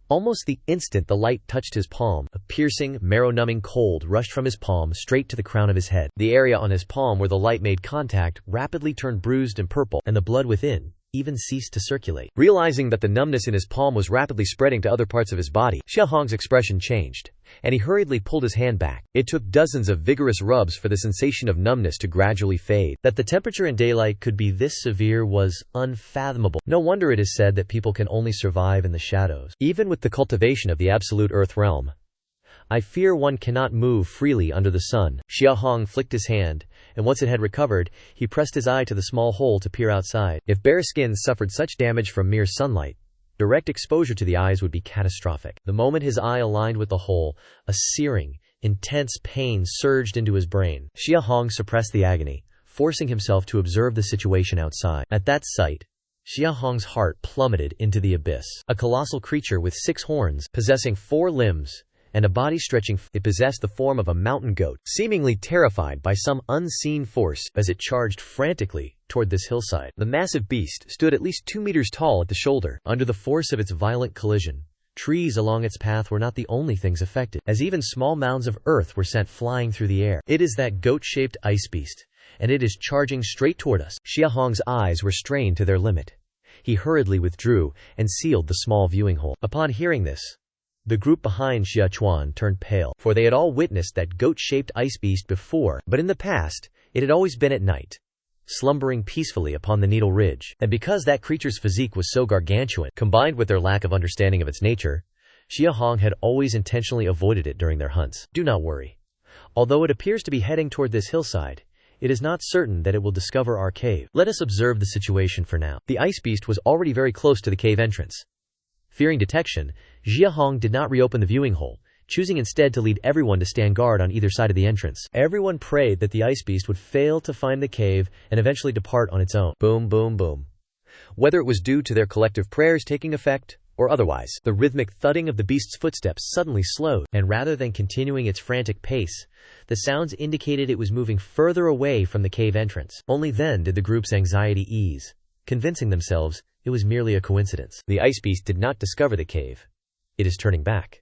Almost the instant the light touched his palm, a piercing, marrow-numbing cold rushed from his palm straight to the crown of his head. The area on his palm where the light made contact rapidly turned bruised and purple, and the blood within even ceased to circulate. Realizing that the numbness in his palm was rapidly spreading to other parts of his body, Xia Hong's expression changed, and he hurriedly pulled his hand back. It took dozens of vigorous rubs for the sensation of numbness to gradually fade. That the temperature in daylight could be this severe was unfathomable. No wonder it is said that people can only survive in the shadows. Even with the cultivation of the absolute earth realm, I fear one cannot move freely under the sun. Xia Hong flicked his hand, and once it had recovered, he pressed his eye to the small hole to peer outside. If bare skin suffered such damage from mere sunlight, direct exposure to the eyes would be catastrophic. The moment his eye aligned with the hole, a searing, intense pain surged into his brain. Xia Hong suppressed the agony, forcing himself to observe the situation outside. At that sight, Xia Hong's heart plummeted into the abyss. A colossal creature with 6 horns, possessing 4 limbs, and a body stretching. It possessed the form of a mountain goat, seemingly terrified by some unseen force as it charged frantically toward this hillside. The massive beast stood at least 2 meters tall at the shoulder. Under the force of its violent collision, trees along its path were not the only things affected, as even small mounds of earth were sent flying through the air. It is that goat-shaped ice beast, and it is charging straight toward us. Xia Hong's eyes were strained to their limit. He hurriedly withdrew and sealed the small viewing hole. Upon hearing this, the group behind Xia Chuan turned pale, for they had all witnessed that goat-shaped ice beast before, but in the past, it had always been at night, slumbering peacefully upon the Needle Ridge. And because that creature's physique was so gargantuan, combined with their lack of understanding of its nature, Xia Hong had always intentionally avoided it during their hunts. Do not worry. Although it appears to be heading toward this hillside, it is not certain that it will discover our cave. Let us observe the situation for now. The ice beast was already very close to the cave entrance. Fearing detection, Xia Hong did not reopen the viewing hole, choosing instead to lead everyone to stand guard on either side of the entrance. Everyone prayed that the ice beast would fail to find the cave and eventually depart on its own. Boom, boom, boom. Whether it was due to their collective prayers taking effect, or otherwise, the rhythmic thudding of the beast's footsteps suddenly slowed, and rather than continuing its frantic pace, the sounds indicated it was moving further away from the cave entrance. Only then did the group's anxiety ease, convincing themselves it was merely a coincidence. The ice beast did not discover the cave. It is turning back.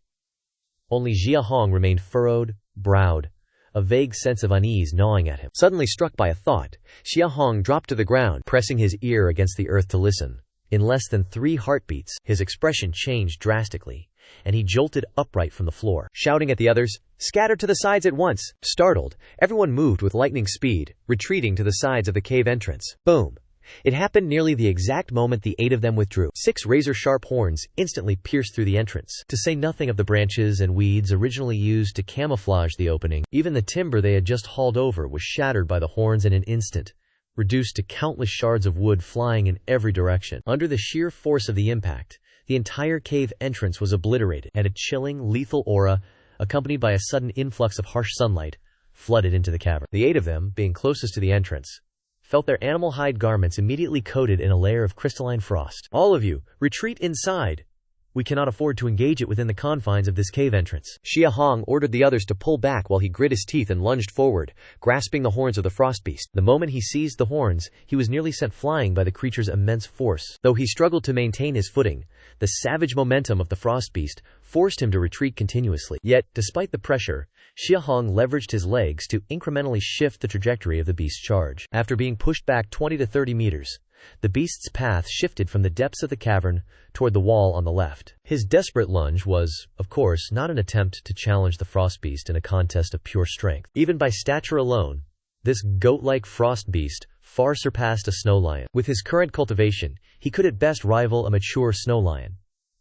Only Xia Hong remained furrowed, browed, a vague sense of unease gnawing at him. Suddenly struck by a thought, Xia Hong dropped to the ground, pressing his ear against the earth to listen. In less than 3 heartbeats, his expression changed drastically, and he jolted upright from the floor, shouting at the others, "Scatter to the sides at once!" Startled, everyone moved with lightning speed, retreating to the sides of the cave entrance. Boom! It happened nearly the exact moment the 8 of them withdrew. 6 razor-sharp horns instantly pierced through the entrance, to say nothing of the branches and weeds originally used to camouflage the opening. Even the timber they had just hauled over was shattered by the horns in an instant, reduced to countless shards of wood flying in every direction. Under the sheer force of the impact, the entire cave entrance was obliterated, and a chilling, lethal aura, accompanied by a sudden influx of harsh sunlight, flooded into the cavern. The 8 of them, being closest to the entrance, felt their animal hide garments immediately coated in a layer of crystalline frost. "All of you, retreat inside. We cannot afford to engage it within the confines of this cave entrance." Xia Hong ordered the others to pull back while he grit his teeth and lunged forward, grasping the horns of the frost beast. The moment he seized the horns, he was nearly sent flying by the creature's immense force. Though he struggled to maintain his footing, the savage momentum of the frost beast forced him to retreat continuously. Yet, despite the pressure, Xia Hong leveraged his legs to incrementally shift the trajectory of the beast's charge. After being pushed back 20 to 30 meters, the beast's path shifted from the depths of the cavern toward the wall on the left. His desperate lunge was, of course, not an attempt to challenge the frost beast in a contest of pure strength. Even by stature alone, this goat-like frost beast far surpassed a snow lion. With his current cultivation, he could at best rival a mature snow lion.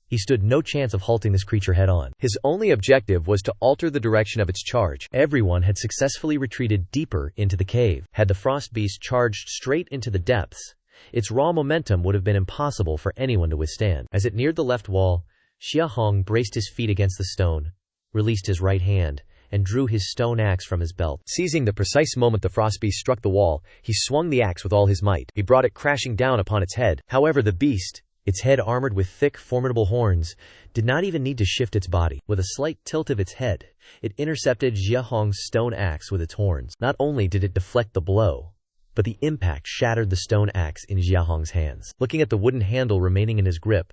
He stood no chance of halting this creature head-on. His only objective was to alter the direction of its charge. Everyone had successfully retreated deeper into the cave. Had the frost beast charged straight into the depths, its raw momentum would have been impossible for anyone to withstand. As it neared the left wall, Xia Hong braced his feet against the stone, released his right hand, and drew his stone axe from his belt. Seizing the precise moment the frost beast struck the wall, he swung the axe with all his might. He brought it crashing down upon its head. However, the beast, its head armored with thick, formidable horns, did not even need to shift its body. With a slight tilt of its head, it intercepted Xia Hong's stone axe with its horns. Not only did it deflect the blow, but the impact shattered the stone axe in Xia Hong's hands. Looking at the wooden handle remaining in his grip,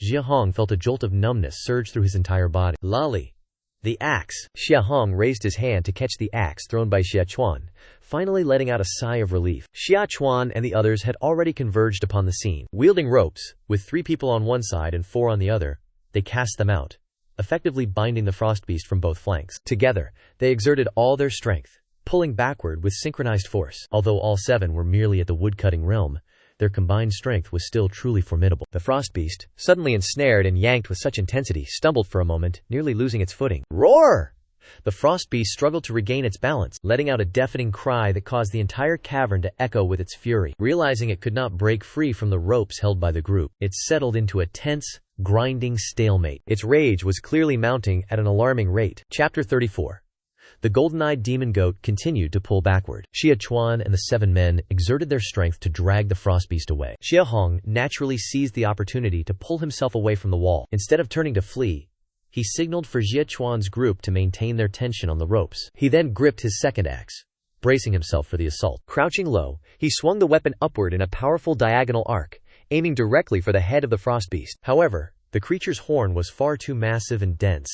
Xia Hong felt a jolt of numbness surge through his entire body. "Lali! The axe!" Xia Hong raised his hand to catch the axe thrown by Xia Chuan, finally letting out a sigh of relief. Xia Chuan and the others had already converged upon the scene. Wielding ropes, with 3 people on one side and 4 on the other, they cast them out, effectively binding the frost beast from both flanks. Together, they exerted all their strength, pulling backward with synchronized force. Although all 7 were merely at the woodcutting realm, their combined strength was still truly formidable. The frost beast, suddenly ensnared and yanked with such intensity, stumbled for a moment, nearly losing its footing. "Roar!" The frost beast struggled to regain its balance, letting out a deafening cry that caused the entire cavern to echo with its fury. Realizing it could not break free from the ropes held by the group, it settled into a tense, grinding stalemate. Its rage was clearly mounting at an alarming rate. Chapter 34. The golden-eyed demon goat continued to pull backward. Xia Chuan and the 7 men exerted their strength to drag the frost beast away. Xia Hong naturally seized the opportunity to pull himself away from the wall. Instead of turning to flee, he signaled for Xia Chuan's group to maintain their tension on the ropes. He then gripped his second axe, bracing himself for the assault. Crouching low, he swung the weapon upward in a powerful diagonal arc, aiming directly for the head of the frost beast. However, the creature's horn was far too massive and dense.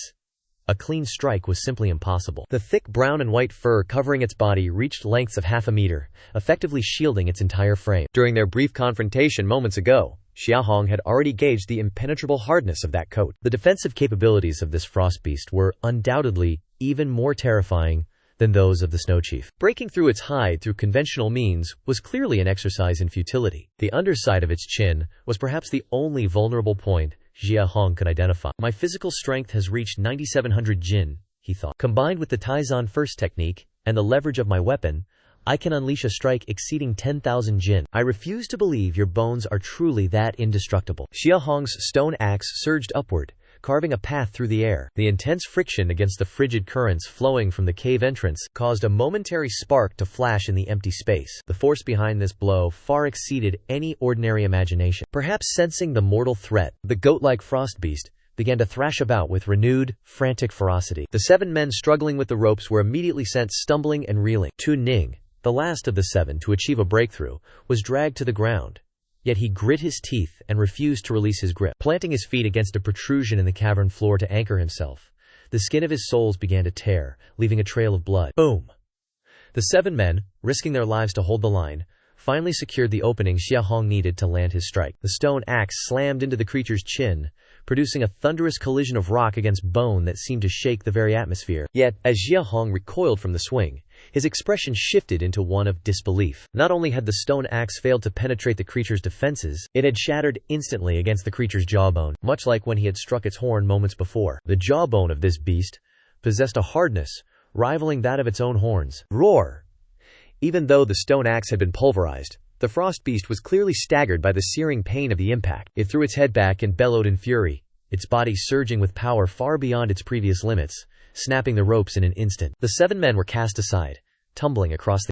A clean strike was simply impossible. The thick brown and white fur covering its body reached lengths of half a meter, effectively shielding its entire frame. During their brief confrontation moments ago, Xia Hong had already gauged the impenetrable hardness of that coat. The defensive capabilities of this frost beast were undoubtedly even more terrifying than those of the snow chief. Breaking through its hide through conventional means was clearly an exercise in futility. The underside of its chin was perhaps the only vulnerable point Xia Hong could identify. "My physical strength has reached 9,700 jin," he thought. "Combined with the Taizan first technique and the leverage of my weapon, I can unleash a strike exceeding 10,000 jin. I refuse to believe your bones are truly that indestructible." Xia Hong's stone axe surged upward, carving a path through the air. The intense friction against the frigid currents flowing from the cave entrance caused a momentary spark to flash in the empty space. The force behind this blow far exceeded any ordinary imagination. Perhaps sensing the mortal threat, the goat-like frost beast began to thrash about with renewed, frantic ferocity. The 7 men struggling with the ropes were immediately sent stumbling and reeling. Tu Ning, the last of the 7 to achieve a breakthrough, was dragged to the ground. Yet he grit his teeth and refused to release his grip. Planting his feet against a protrusion in the cavern floor to anchor himself, the skin of his soles began to tear, leaving a trail of blood. Boom! The 7 men, risking their lives to hold the line, finally secured the opening Xia Hong needed to land his strike. The stone axe slammed into the creature's chin, producing a thunderous collision of rock against bone that seemed to shake the very atmosphere. Yet, as Jia Hong recoiled from the swing, his expression shifted into one of disbelief. Not only had the stone axe failed to penetrate the creature's defenses, it had shattered instantly against the creature's jawbone, much like when he had struck its horn moments before. The jawbone of this beast possessed a hardness rivaling that of its own horns. Roar! Even though the stone axe had been pulverized, the frost beast was clearly staggered by the searing pain of the impact. It threw its head back and bellowed in fury, its body surging with power far beyond its previous limits, snapping the ropes in an instant. The 7 men were cast aside, tumbling across the